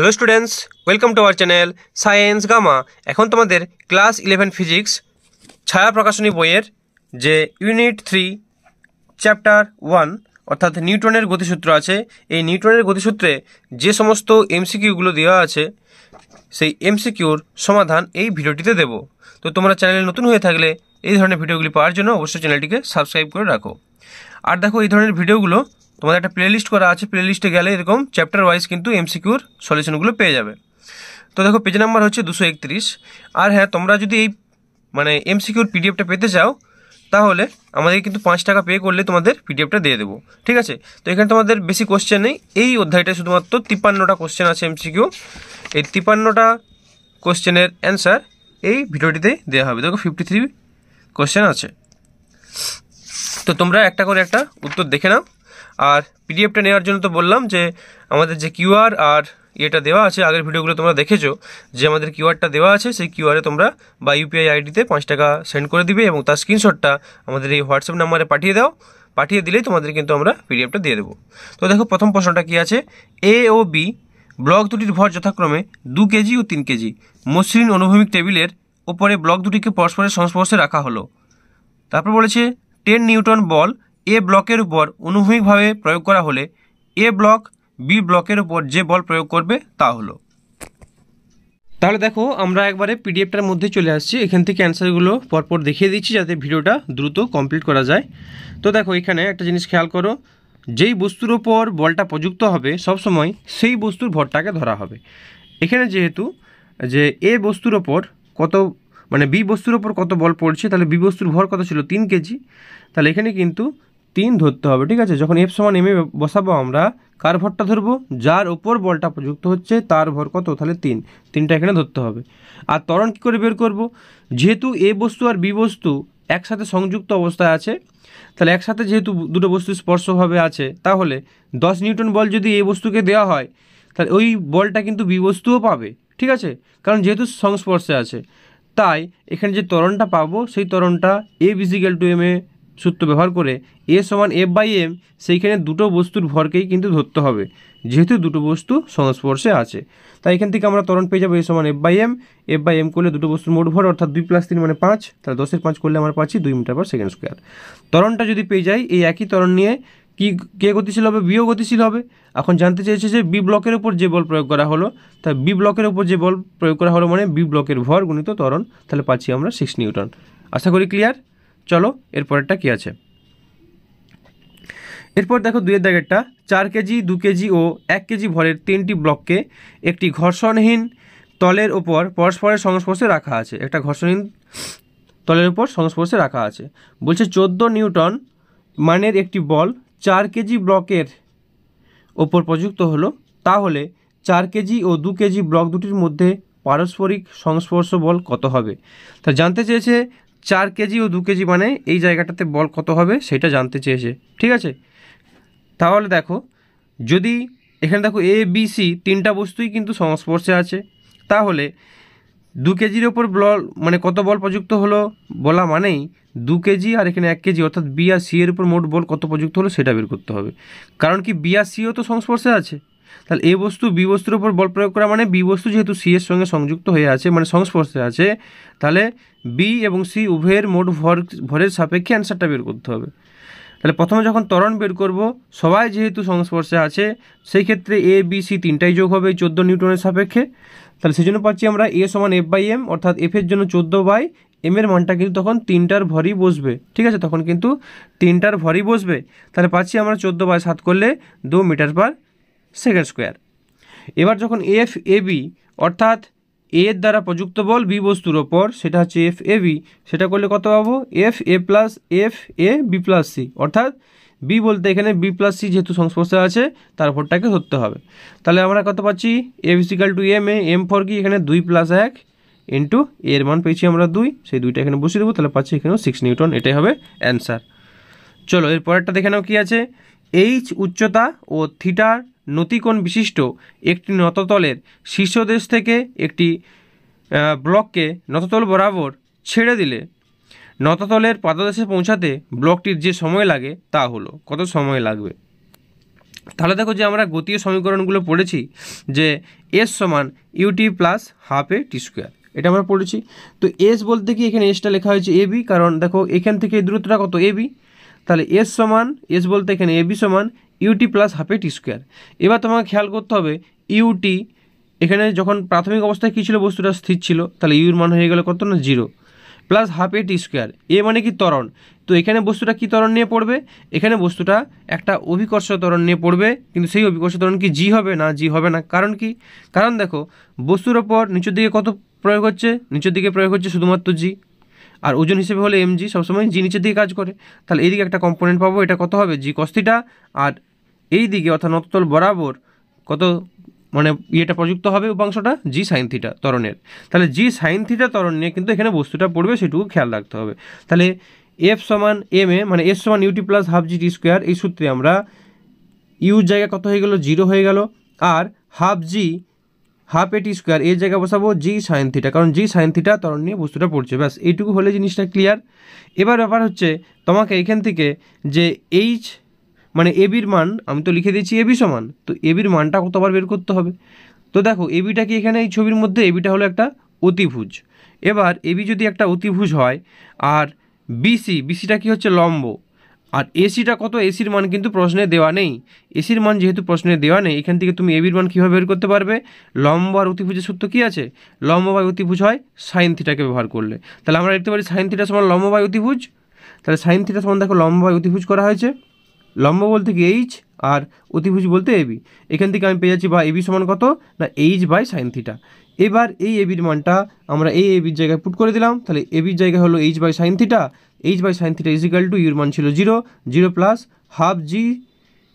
Hello students, welcome to our channel science gamma. এখন তোমাদের class 11 physics ছায়া প্রকাশনী বইয়ের যে ইউনিট 3 চ্যাপ্টার 1 অর্থাৎ নিউটনের গতিসূত্র আছে, এই নিউটনের গতিসূত্রে যে সমস্ত এমসিকিউগুলো দেওয়া আছে সেই এমসিকিউর সমাধান এই ভিডিওটিতে দেব। তো তোমরা চ্যানেলে নতুন হয়ে থাকলে এই ধরনের ভিডিওগুলি পাওয়ার জন্য অবশ্যই চ্যানেলটিকে সাবস্ক্রাইব করে রাখো। আর দেখো, এই ধরনের ভিডিওগুলো তোমাদের একটা প্লেলিস্ট করা আছে, প্লেলিস্টে গেলে এরকম চ্যাপ্টার ওয়াইজ কিন্তু এমসিকিউর সলিউশনগুলো পেয়ে যাবে। তো দেখো, পেজ নাম্বার হচ্ছে 231। আর হ্যাঁ, তোমরা যদি এই এমসিকিউর পিডিএফটা পেতে চাও তাহলে আমাদের কিন্তু 5 টাকা পে করলে তোমাদের পিডিএফটা দিয়ে দেবো, ঠিক আছে? তো এখানে তোমাদের বেশি কোশ্চেন নেই, এই অধ্যায়টা শুধুমাত্র 53টা কোশ্চেন আছে এমসিকিউ। এই 53টা কোশ্চেনের অ্যান্সার এই ভিডিওটিতে দেওয়া হবে। দেখো 53 কোশ্চেন আছে, তো তোমরা একটা করে একটা উত্তর দেখে নাও। আর পিডিএফটা নেওয়ার জন্য তো বললাম যে আমাদের যে কিউআর আর এটা দেওয়া আছে, আগের ভিডিওগুলো তোমরা দেখেছো যে আমাদের কিউআরটা দেওয়া আছে, সেই কিউআরে তোমরা বা ইউপিআই আইডিতে 5 টাকা সেন্ড করে দিবে এবং তার স্ক্রিনশটটা আমাদের এই হোয়াটসঅ্যাপ নাম্বারে পাঠিয়ে দাও। পাঠিয়ে দিলেই তোমাদের কিন্তু আমরা পিডিএফটা দিয়ে দেবো। তো দেখো, প্রথম প্রশ্নটা কি আছে, এ ও বি ব্লক দুটির ভর যথাক্রমে 2 কেজি ও 3 কেজি মসৃণ অনুভূমিক টেবিলের ওপরে ব্লক দুটিকে পরস্পরের সংস্পর্শে রাখা হলো। তারপর বলেছে 10 নিউটন বল এ ব্লকের উপর অনুভূমিকভাবে প্রয়োগ করা হলে এ ব্লক বি ব্লকের উপর যে বল প্রয়োগ করবে তা হলো। তাহলে দেখো, আমরা একবারে পিডিএফটার মধ্যে চলে আসছি, এখান থেকে অ্যান্সারগুলো পরপর দেখিয়ে দিচ্ছি যাতে ভিডিওটা দ্রুত কমপ্লিট করা যায়। তো দেখো, এখানে একটা জিনিস খেয়াল করো, যেই বস্তুর ওপর বলটা প্রযুক্ত হবে সবসময় সেই বস্তুর ভরটাকে ধরা হবে। এখানে যেহেতু যে এ বস্তুর ওপর কত বি বস্তুর ওপর কত বল পড়ছে, তাহলে বি বস্তুর ভর কত ছিল 3 কেজি, তাহলে এখানে কিন্তু 3 ধরতে হবে, ঠিক আছে? যখন এফ সমান এম এ বসাবো আমরা কার ভরটা ধরবো, যার ওপর বলটা প্রযুক্ত হচ্ছে তার ভর কত, তাহলে 3টা এখানে ধরতে হবে। আর ত্বরণ কী করে বের করব, যেহেতু এ বস্তু আর বি বস্তু একসাথে সংযুক্ত অবস্থায় আছে, তাহলে একসাথে যেহেতু দুটো বস্তু স্পর্শভাবে আছে, তাহলে 10 নিউটন বল যদি এ বস্তুকে দেওয়া হয় তাহলে ওই বলটা কিন্তু বি বস্তুও পাবে, ঠিক আছে? কারণ যেহেতু সংস্পর্শে আছে, তাই এখানে যে ত্বরণটা পাবো সেই ত্বরণটা এ ইজিক্যাল টু এম এ সূত্র ব্যবহার করে এ সমান এফ বাই এম, সেইখানে দুটো বস্তুর ভরকেই কিন্তু ধরতে হবে যেহেতু দুটো বস্তু সংস্পর্শে আছে। তাই এখান থেকে আমরা ত্বরণ পেয়ে যাবো এ সমান এফ বাই এম করলে দুটো বস্তুর মোট ভর অর্থাৎ 2 + 3 মানে 5, তাহলে 10 এর 5 করলে আমরা পাচ্ছি 2 মিটার পার সেকেন্ড স্কোয়ার। ত্বরণটা যদি পেয়ে যাই, এই একই ত্বরণ নিয়ে কি কে গতিশীল হবে, বিও গতিশীল হবে। এখন জানতে চেয়েছে যে বি ব্লকের উপর যে বল প্রয়োগ করা হলো, তাই বি ব্লকের উপর যে বল প্রয়োগ করা হলো মানে বি ব্লকের ভর গুণিত ত্বরণ, তাহলে পাচ্ছি আমরা 6 নিউটন। আশা করি ক্লিয়ার। চলো এরপরেরটা কি আছে। এরপর দেখো 2 এর দাগেরটা, 4 কেজি 2 কেজি ও 1 কেজি ভরের 3টি ব্লককে একটি ঘর্ষণহীন তলের ওপর পরস্পরের সংস্পর্শে রাখা আছে। একটা ঘর্ষণহীন তলের উপর সংস্পর্শে রাখা আছে। বলছে 14 নিউটন মানের একটি বল 4 কেজি ব্লকের ওপর প্রযুক্ত হলো, তাহলে 4 কেজি ও 2 কেজি ব্লক দুটির মধ্যে পারস্পরিক সংস্পর্শ বল কত হবে। তা জানতে চেয়েছে 4 কেজি ও 2 কেজি মানে এই জায়গাটাতে বল কত হবে সেটা জানতে চেয়েছে, ঠিক আছে? তাহলে দেখো, যদি এখানে দেখো এ বি সি 3টা বস্তুই কিন্তু সংস্পর্শে আছে, তাহলে 2 কেজির ওপর বল কত বল প্রযুক্ত হলো বলা মানেই 2 কেজি আর এখানে 1 কেজি অর্থাৎ বি আর সি এর উপর মোট বল কত প্রযুক্ত হলো সেটা বের করতে হবে। কারণ কি বি আর সিও তো সংস্পর্শে আছে, তাহলে এ বস্তু বি বস্তুর উপর বল প্রয়োগ করা মানে বি বস্তু যেহেতু সি এর সঙ্গে সংযুক্ত হয়ে আছে সংস্পর্শে আছে, তাহলে বি এবং সি উভয়ের মোট ভরের সাপেক্ষে অ্যান্সারটা বের করতে হবে। তাহলে প্রথমে যখন ত্বরণ বের করব, সবাই যেহেতু সংস্পর্শে আছে সেই ক্ষেত্রে এ বি সি 3টাই যোগ হবে 14 নিউটনের সাপেক্ষে। তাহলে সেই জন্য পাচ্ছি আমরা এ সমান এফ বাই এম, অর্থাৎ এফের জন্য 14 বাই এম এর মানটা কিন্তু তখন 3টার ভরই বসবে, ঠিক আছে? তখন কিন্তু 3টার ভরই বসবে। তাহলে পাচ্ছি আমরা 14/7 করলে 2 মিটার পার সেকেন্ড স্কোয়ার। এবার যখন এফ এ বি অর্থাৎ এর দ্বারা প্রযুক্ত বল বি বস্তুর ওপর, সেটা হচ্ছে এফ এ বি, সেটা করলে কত পাবো, F A plus F A B plus C, অর্থাৎ বি বলতে এখানে বি প্লাস সি যেহেতু সংস্পর্শে আছে তার ভরটাকে ধরতে হবে। তাহলে আমরা কত পাচ্ছি, F equal to M A, M for কি এখানে 2 + 1 ইন্টু এর মান পেয়েছি আমরা 2, সেই 2টা এখানে বসিয়ে দেবো, তাহলে পাচ্ছি এখানেও 6 নিউটন, এটাই হবে অ্যান্সার। চলো এর পরেরটা দেখে নাও কি আছে। এইচ উচ্চতা ও থিটার নতিকোণ বিশিষ্ট একটি নততলের শীর্ষদেশ থেকে একটি ব্লককে নততল বরাবর ছেড়ে দিলে নততলের পাদদেশে পৌঁছাতে ব্লকটির যে সময় লাগে তা হলো, কত সময় লাগবে। তাহলে দেখো যে আমরা গতীয় সমীকরণগুলো পড়েছি যে এস সমান UT plus half A T square, এটা আমরা পড়েছি। তো এস বলতে কি এখানে এসটা লেখা হয়েছে এবি, কারণ দেখো এখান থেকে এই দূরত্বটা কত এবি, তাহলে এস সমান এস বলতে এখানে এবি সমান UT plus half A T square. এবার তোমাকে খেয়াল করতে হবে ইউটি এখানে যখন প্রাথমিক অবস্থায় কী ছিল, বস্তুটা স্থির ছিল, তাহলে ইউর মান হয়ে গেল কত না 0, plus half A T square, এ মানে কি ত্বরণ। তো এখানে বস্তুটা কি ত্বরণ নিয়ে পড়বে, এখানে বস্তুটা একটা অভিকর্ষ ত্বরণ নিয়ে পড়বে, কিন্তু সেই অভিকর্ষ ত্বরণ কি জি হবে না, জি হবে না। কারণ কি, কারণ দেখো বস্তুর ওপর নিচের দিকে কত প্রয়োগ হচ্ছে, নিচের দিকে প্রয়োগ হচ্ছে শুধুমাত্র জি, আর ওজন হিসেবে হলে এম জি, সবসময় জি নিচের দিকে কাজ করে। তাহলে এইদিকে একটা কম্পোনেন্ট পাবো, এটা কত হবে জি কস থিটা, আর এই দিকে অর্থাৎ নততল বরাবর কত মানে ইয়েটা প্রযুক্ত হবে উপাংশটা জি সাইন থিটা ত্বরণের। তাহলে জি সাইন থিটা ত্বরণ নিয়ে কিন্তু এখানে বস্তুটা পড়বে, সেটুকু খেয়াল রাখতে হবে। তাহলে এফ সমান এম এ মানে এস সমান UT plus half G T square, এই সূত্রে আমরা ইউর জায়গায় কত হয়ে গেল 0 হয়ে গেল, আর half G half A T square এর জায়গায় বসাবো জি সাইন থিটা, কারণ জি সাইন থিটা ত্বরণ নিয়ে বস্তুটা পড়ছে। ব্যাস এইটুকু হলে জিনিসটা ক্লিয়ার। এবার ব্যাপার হচ্ছে তোমাকে এখান থেকে যে এইচ মানে এবির মান আমি তো লিখে দিয়েছি এবি সমান, তো এবির মানটা কতবার বের করতে হবে। তো দেখো এবিটা কি এখানে এই ছবির মধ্যে এবিটা হলো একটা অতিভুজ। এবার এবি যদি একটা অতিভুজ হয় আর বিসিটা কি হচ্ছে লম্ব, আর এসিটা কত, এসির মান কিন্তু প্রশ্নে দেওয়া নেই। এসির মান যেহেতু প্রশ্নে দেওয়া নেই, এখান থেকে তুমি এবির মান কীভাবে বের করতে পারবে, লম্ব আর অতিভুজের সূত্র কী আছে, লম্ব বাই অতিভুজ হয় সাইন থিটাকে ব্যবহার করলে। তাহলে আমরা লিখতে পারি সাইন থিটা সমান লম্ব বাই অতিভুজ। তাহলে সাইন থিটা সমান দেখো লম্ব বাই অতিভুজ করা হয়েছে, লম্ব বলতে কি এইচ আর অতিভুজ বলতে এবি। এখান থেকে আমি পেয়ে যাচ্ছি বা এবি সমান কত না এইচ বাই সাইন থিটা। এবার এই এবির মানটা আমরা এই এবির জায়গায় পুট করে দিলাম, তাহলে এবির জায়গায় হলো H by sine theta, H by sine theta equal to ইউর মান ছিল 0 plus half G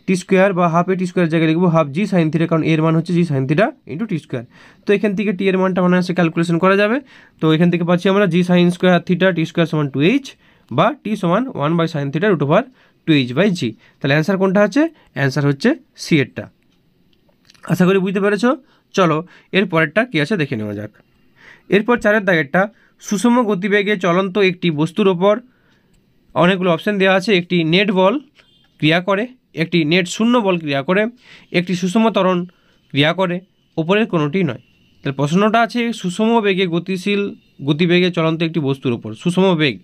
T square বা হাফ এ টি স্কোয়ার জায়গায় লিখবো হাফ জি সাইন থিটা, কারণ এর মান হচ্ছে জি sine theta into T square. তো এখান থেকে টি এর মানটা মানে আসে ক্যালকুলেশন করা যাবে। তো এখান থেকে পাচ্ছি আমরা g sine square theta T square সমান 2h বা টি সমান 1 by sine theta root over 2h by g. তাহলে অ্যান্সার কোনটা আছে, অ্যান্সার হচ্ছে সি এরটা। আশা করি বুঝতে পেরেছ। চলো এর পরেরটা কী আছে দেখে নেওয়া যাক। এরপর 4 দাগেরটা, সুষম গতিবেগে চলন্ত একটি বস্তুর ওপর অনেকগুলো অপশান দেওয়া আছে, একটি নেট বল ক্রিয়া করে, একটি নেট শূন্য বল ক্রিয়া করে, একটি সুষম ত্বরণ ক্রিয়া করে, ওপরের কোনোটি নয়। তাহলে প্রশ্নটা আছে সুষম বেগে গতিবেগে চলন্ত একটি বস্তুর ওপর সুষম বেগ।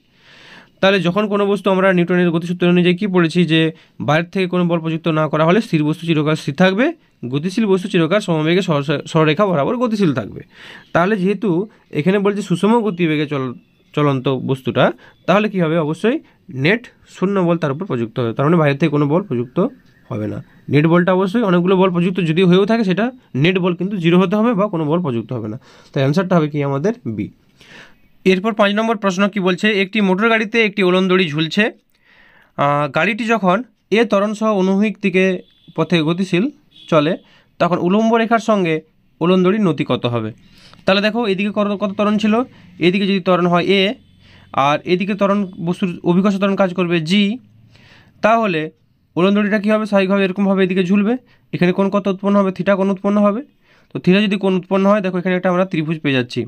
তাহলে যখন কোনো বস্তু আমরা নিউটনের গতিসূত্র অনুযায়ী কী পড়েছি যে বাইরের থেকে কোনো বল প্রযুক্ত না করা হলে স্থির বস্তু চিরকাল স্থির থাকবে, গতিশীল বস্তু চিরকাল সমবেগে সরলরেখা বরাবর গতিশীল থাকবে। তাহলে যেহেতু এখানে বলছে সুষম গতিবেগে চলন্ত বস্তুটা, তাহলে কী হবে, অবশ্যই নেট শূন্য বল তার উপর প্রযুক্ত হবে, তার মানে বাইরে থেকে কোনো বল প্রযুক্ত হবে না। নেট বলটা অবশ্যই অনেকগুলো বল প্রযুক্ত যদি হয়েও থাকে সেটা নেট বল কিন্তু 0 হতে হবে বা কোনো বল প্রযুক্ত হবে না। তাই অ্যান্সারটা হবে কি আমাদের বি। এরপর 5 নম্বর প্রশ্ন কি বলছে, একটি মোটর গাড়িতে একটি উলনদড়ি ঝুলছে, গাড়িটি যখন এ ত্বরণ সহ অনুভূমিক দিকে পথে গতিশীল চলে তখন উলম্ব রেখার সঙ্গে উলনদড়ির নতি কত হবে। তাহলে দেখো এদিকে কত ত্বরণ ছিল, এদিকে যদি ত্বরণ হয় এ আর এদিকে ত্বরণ বস্তুর অভিকর্ষ ত্বরণ কাজ করবে জি, তাহলে উলনদড়িটা কী হবে, স্বাভাবিকভাবে এরকমভাবে এদিকে ঝুলবে, এখানে কোণ কত উৎপন্ন হবে, থিটা কোণ উৎপন্ন হবে। তো থিটা যদি কোণ উৎপন্ন হয়, দেখো এখানে একটা আমরা ত্রিভুজ পেয়ে যাচ্ছি।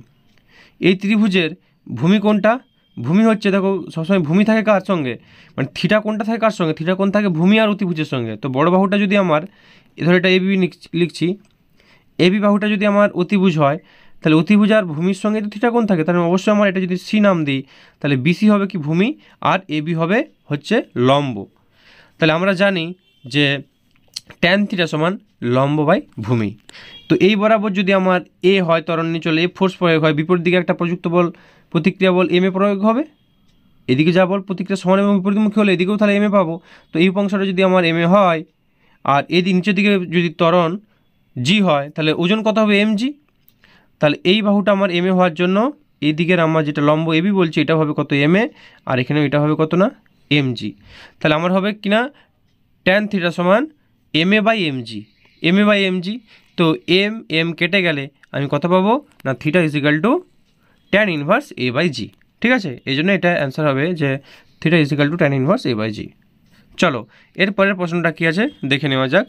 এই ত্রিভুজের ভূমি কোণটা, ভূমি হচ্ছে দেখো সবসময় ভূমি থাকে কার সঙ্গে, মানে থিটা কোণটা থাকে কার সঙ্গে, থিটা কোণ থাকে ভূমি আর অতিভুজের সঙ্গে। তো বড় বাহুটা যদি আমার ধর এটা এবি লিখছি, এবি বাহুটা যদি আমার অতিভুজ হয়, তাহলে অতিভুজ আর ভূমির সঙ্গে তো থিটা কোণ থাকে, তাহলে অবশ্যই আমার এটা যদি সি নাম দিই, তাহলে বিসি হবে কি ভূমি আর এবি হবে হচ্ছে লম্ব। তাহলে আমরা জানি যে ট্যান থিটা সমান লম্ব বাই ভূমি। তো এই বরাবর যদি আমার এ হয় ত্বরণ নিয়ে চলে, এ ফোর্স প্রয়োগ হয়, বিপরীত দিকে একটা প্রযুক্ত বল প্রতিক্রিয়া বল এম এ প্রয়োগ হবে, এদিকে যা বল প্রতিক্রিয়া সমান এবং বিপরীতমুখী হলে এদিকেও তাহলে এম এ পাবো। তো এই উপাংশটা যদি আমার এম এ হয় আর এদিকে নিচের দিকে যদি ত্বরণ জি হয়, তাহলে ওজন কত হবে এম জি। তাহলে এই বাহুটা আমার এম এ হওয়ার জন্য এই দিকের আমার যেটা লম্ব এবি বলছি এটা হবে কত এম এ, আর এখানেও এটা হবে কত না এম জি। তাহলে আমার হবে কিনা ট্যান থিটা সমান M a by m G, m a by m g. তো এম কেটে গেলে আমি কত পাবো না theta equal to tan inverse a by g. ঠিক আছে, এই জন্য এটা অ্যান্সার হবে যে theta equal to tan inverse a by g. চলো এরপরের প্রশ্নটা কী আছে দেখে নেওয়া যাক।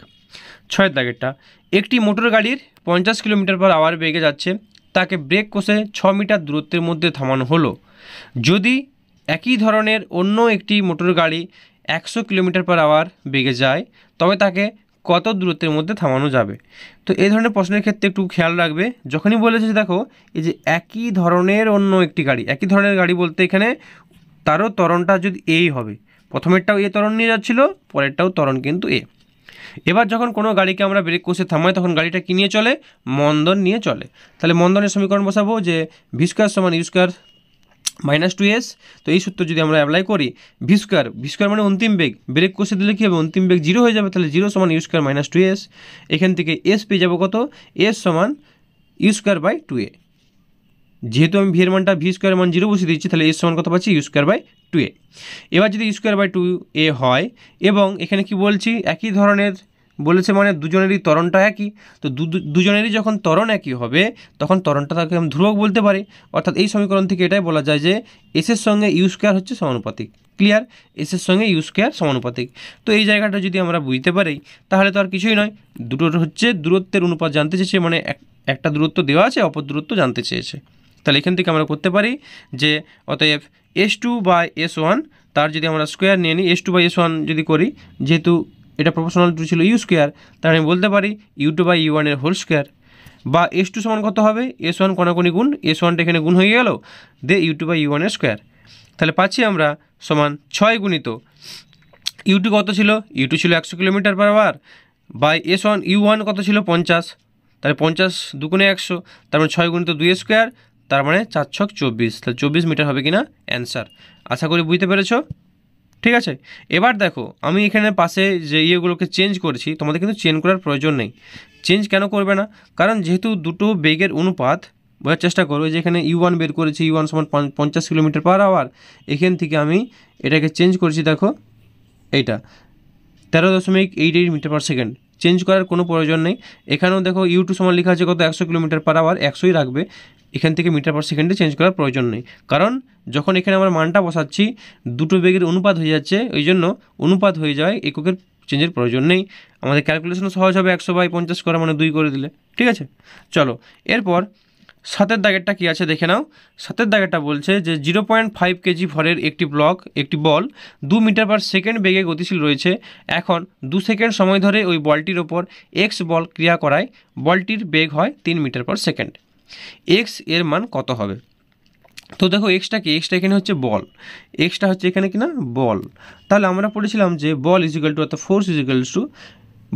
6 দাগেরটা, একটি মোটর গাড়ির 50 কিলোমিটার/আওয়ার বেগে যাচ্ছে, তাকে ব্রেক কষে 6 মিটার দূরত্বের মধ্যে থামানো হলো। যদি একই ধরনের অন্য একটি মোটর গাড়ি 100 কিলোমিটার/আওয়ার বেগে যায়, তবে তাকে কত দূরত্বের মধ্যে থামানো যাবে। তো এই ধরনের প্রশ্নের ক্ষেত্রে একটু খেয়াল রাখবে, যখনই বলেছে দেখো এই যে একই ধরনের অন্য একটি গাড়ি, একই ধরনের গাড়ি বলতে এখানে তারও ত্বরণটা যদি এই হবে, প্রথমেরটাও এ ত্বরণ নিয়ে যাচ্ছিল, পরেরটাও ত্বরণ কিন্তু এ। এবার যখন কোনো গাড়িকে আমরা ব্রেক কষে থামাই তখন গাড়িটা কী নিয়ে চলে? মন্দন নিয়ে চলে। তাহলে মন্দনের সমীকরণ বসাবো যে ভি স্কোয়ার সমান ইউ স্কোয়ার মাইনাস 2s। তো এই সূত্র যদি আমরা অ্যাপ্লাই করি, ভি স্কোয়ার মানে অন্তিম বেগ, ব্রেক কষে দিলে কী হবে? অন্তিম বেগ 0 হয়ে যাবে, তাহলে 0 সমান ইউ স্কোয়ার মাইনাস 2s। এখান থেকে এস পেয়ে যাবো কত? এস সমান ইউ স্কোয়ার বাই 2a। যেহেতু আমি ভি এর মানটা ভি স্কোয়ার মান 0 বসিয়ে দিচ্ছি, তাহলে এস সমান কত পাচ্ছি? U square by 2a। এবার যদি ইউ স্কোয়ার বাই 2a হয় এবং এখানে কি বলছি একই ধরনের বলেছে মানে দুজনেরই ত্বরণটা একই, তো দুজনেরই যখন ত্বরণ একই হবে তখন ত্বরণটা তাকে আমি ধ্রুবক বলতে পারি। অর্থাৎ এই সমীকরণ থেকে এটাই বলা যায় যে এসের সঙ্গে ইউ স্কোয়ার হচ্ছে সমানুপাতিক। ক্লিয়ার? এসের সঙ্গে ইউ স্কোয়ার সমানুপাতিক। তো এই জায়গাটা যদি আমরা বুঝতে পারি তাহলে তো আর কিছুই নয়, দুটোর হচ্ছে দূরত্বের অনুপাত জানতে চেয়েছে, মানে একটা দূরত্ব দেওয়া আছে, অপর দূরত্ব জানতে চেয়েছে। তাহলে এখান থেকে আমরা করতে পারি যে অতএব S2 বাই S1 তার যদি আমরা স্কোয়ার নিয়ে নিই, S2 বাই S1 যদি করি, যেহেতু এটা প্রপোর্শনাল টু ছিল ইউ স্কোয়ার, তাহলে আমি বলতে পারি U2 বাই U1 এর হোল স্কোয়ার, বা S2 সমান কত হবে? S1 কোনাকুনি গুণ, S1টা এখানে গুণ হয়ে গেল, দে U2 বাই U1 এর স্কোয়ার। তাহলে পাচ্ছি আমরা সমান 6 গুণিত U2 কত ছিল? U2 ছিল 100 kilometre per hour, by S1 U1 কত ছিল? 50। তাহলে 50 দুগুণে 100, তার মানে 6 গুণিত 2 স্কোয়ার, তার মানে 4 ছক 24। তাহলে 24 মিটার হবে কিনা অ্যান্সার। আশা করি বুঝতে পেরেছো। ঠিক আছে, এবার দেখো আমি এখানে পাশে যে ইয়েগুলোকে চেঞ্জ করেছি, তোমাদের কিন্তু চেঞ্জ করার প্রয়োজন নেই। চেঞ্জ কেন করবে না? কারণ যেহেতু দুটো বেগের অনুপাত বোঝার চেষ্টা করো, যে এখানে U1 বের করেছি, U1 সমান 50 কিলোমিটার পার আওয়ার, এখান থেকে আমি এটাকে চেঞ্জ করেছি, দেখো এইটা 13.88 মিটার পার সেকেন্ড। চেঞ্জ করার কোনো প্রয়োজন নেই। এখানেও দেখো U2 সমান লেখা আছে কত? 100 কিলোমিটার পার আওয়ার, 100ই রাখবে, এখান থেকে মিটার পার সেকেন্ডে চেঞ্জ করার প্রয়োজন নেই। কারণ যখন এখানে আমরা মানটা বসাচ্ছি দুটো বেগের অনুপাত হয়ে যাচ্ছে, ওই জন্য অনুপাত হয়ে যায়, এককের চেঞ্জের প্রয়োজন নেই। আমাদের ক্যালকুলেশনও সহজ হবে, 100 বাই 50 করা মানে 2 করে দিলে। ঠিক আছে, চলো এরপর 7এর দাগেরটা কী আছে দেখে নাও। 7এর দাগেরটা বলছে যে 0.5 কেজি ভরের একটি বল 2 মিটার পার সেকেন্ড বেগে গতিশীল রয়েছে। এখন 2 সেকেন্ড সময় ধরে ওই বলটির ওপর এক্স বল ক্রিয়া করায় বলটির বেগ হয় 3 মিটার পার সেকেন্ড। এক্স এর মান কত হবে? তো দেখো এক্সটা কি? এক্সটা এখানে হচ্ছে বল, এক্সটা হচ্ছে এখানে কিনা বল। তাহলে আমরা পড়েছিলাম যে বল ইজিক্যাল টু অর্থাৎ ফোর্স ইজিক্যাল টু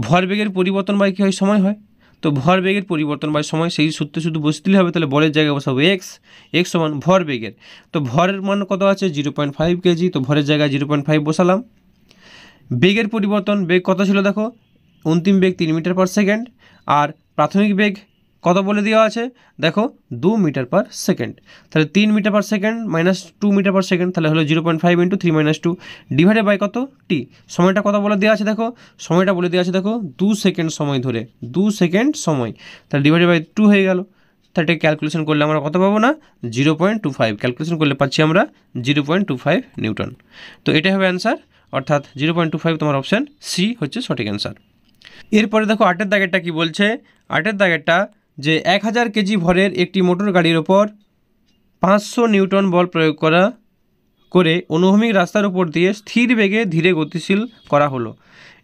ভরবেগের পরিবর্তন বাই কী হয়? সময় হয়। তো ভরবেগের পরিবর্তন বাই সময়, সেই সূত্রে শুধু বসতেই হবে। তাহলে বলের জায়গায় বসাবো এক্স, এক্স সমান ভরবেগের। তো ভরের মান কত আছে? 0.5 কেজি, তো ভরের জায়গায় 0.5 বসালাম। বেগের পরিবর্তন, বেগ কত ছিল দেখো? অন্তিম বেগ 3 মিটার পার সেকেন্ড, আর প্রাথমিক বেগ কত বলে দেওয়া আছে দেখো? 2 মিটার পার সেকেন্ড। তাহলে 3 metre per second minus 2 metre per second, তাহলে হলো 0.5 ইন্টু 3 মাইনাস 2 ডিভাইডেড বাই কত? টি। সময়টা কত বলে দেওয়া আছে দেখো? সময়টা বলে দেওয়া আছে দেখো 2 সেকেন্ড সময় ধরে, 2 সেকেন্ড সময়, তাহলে ডিভাইডেড বাই 2 হয়ে গেল। তাহলে এটা ক্যালকুলেশন করলে আমরা কত পাবো না? 0.25। ক্যালকুলেশন করলে পাচ্ছি আমরা 0.25 নিউটন। তো এটা হবে অ্যান্সার, অর্থাৎ 0.25 তোমার অপশান সি হচ্ছে সঠিক অ্যান্সার। এরপরে দেখো 8এর দাগেরটা কি বলছে? 8এর দাগেরটা যে 1000 কেজি ভরের একটি মোটর গাড়ির ওপর 500 নিউটন বল প্রয়োগ করে অনুভূমিক রাস্তার উপর দিয়ে স্থির বেগে ধীরে গতিশীল করা হলো।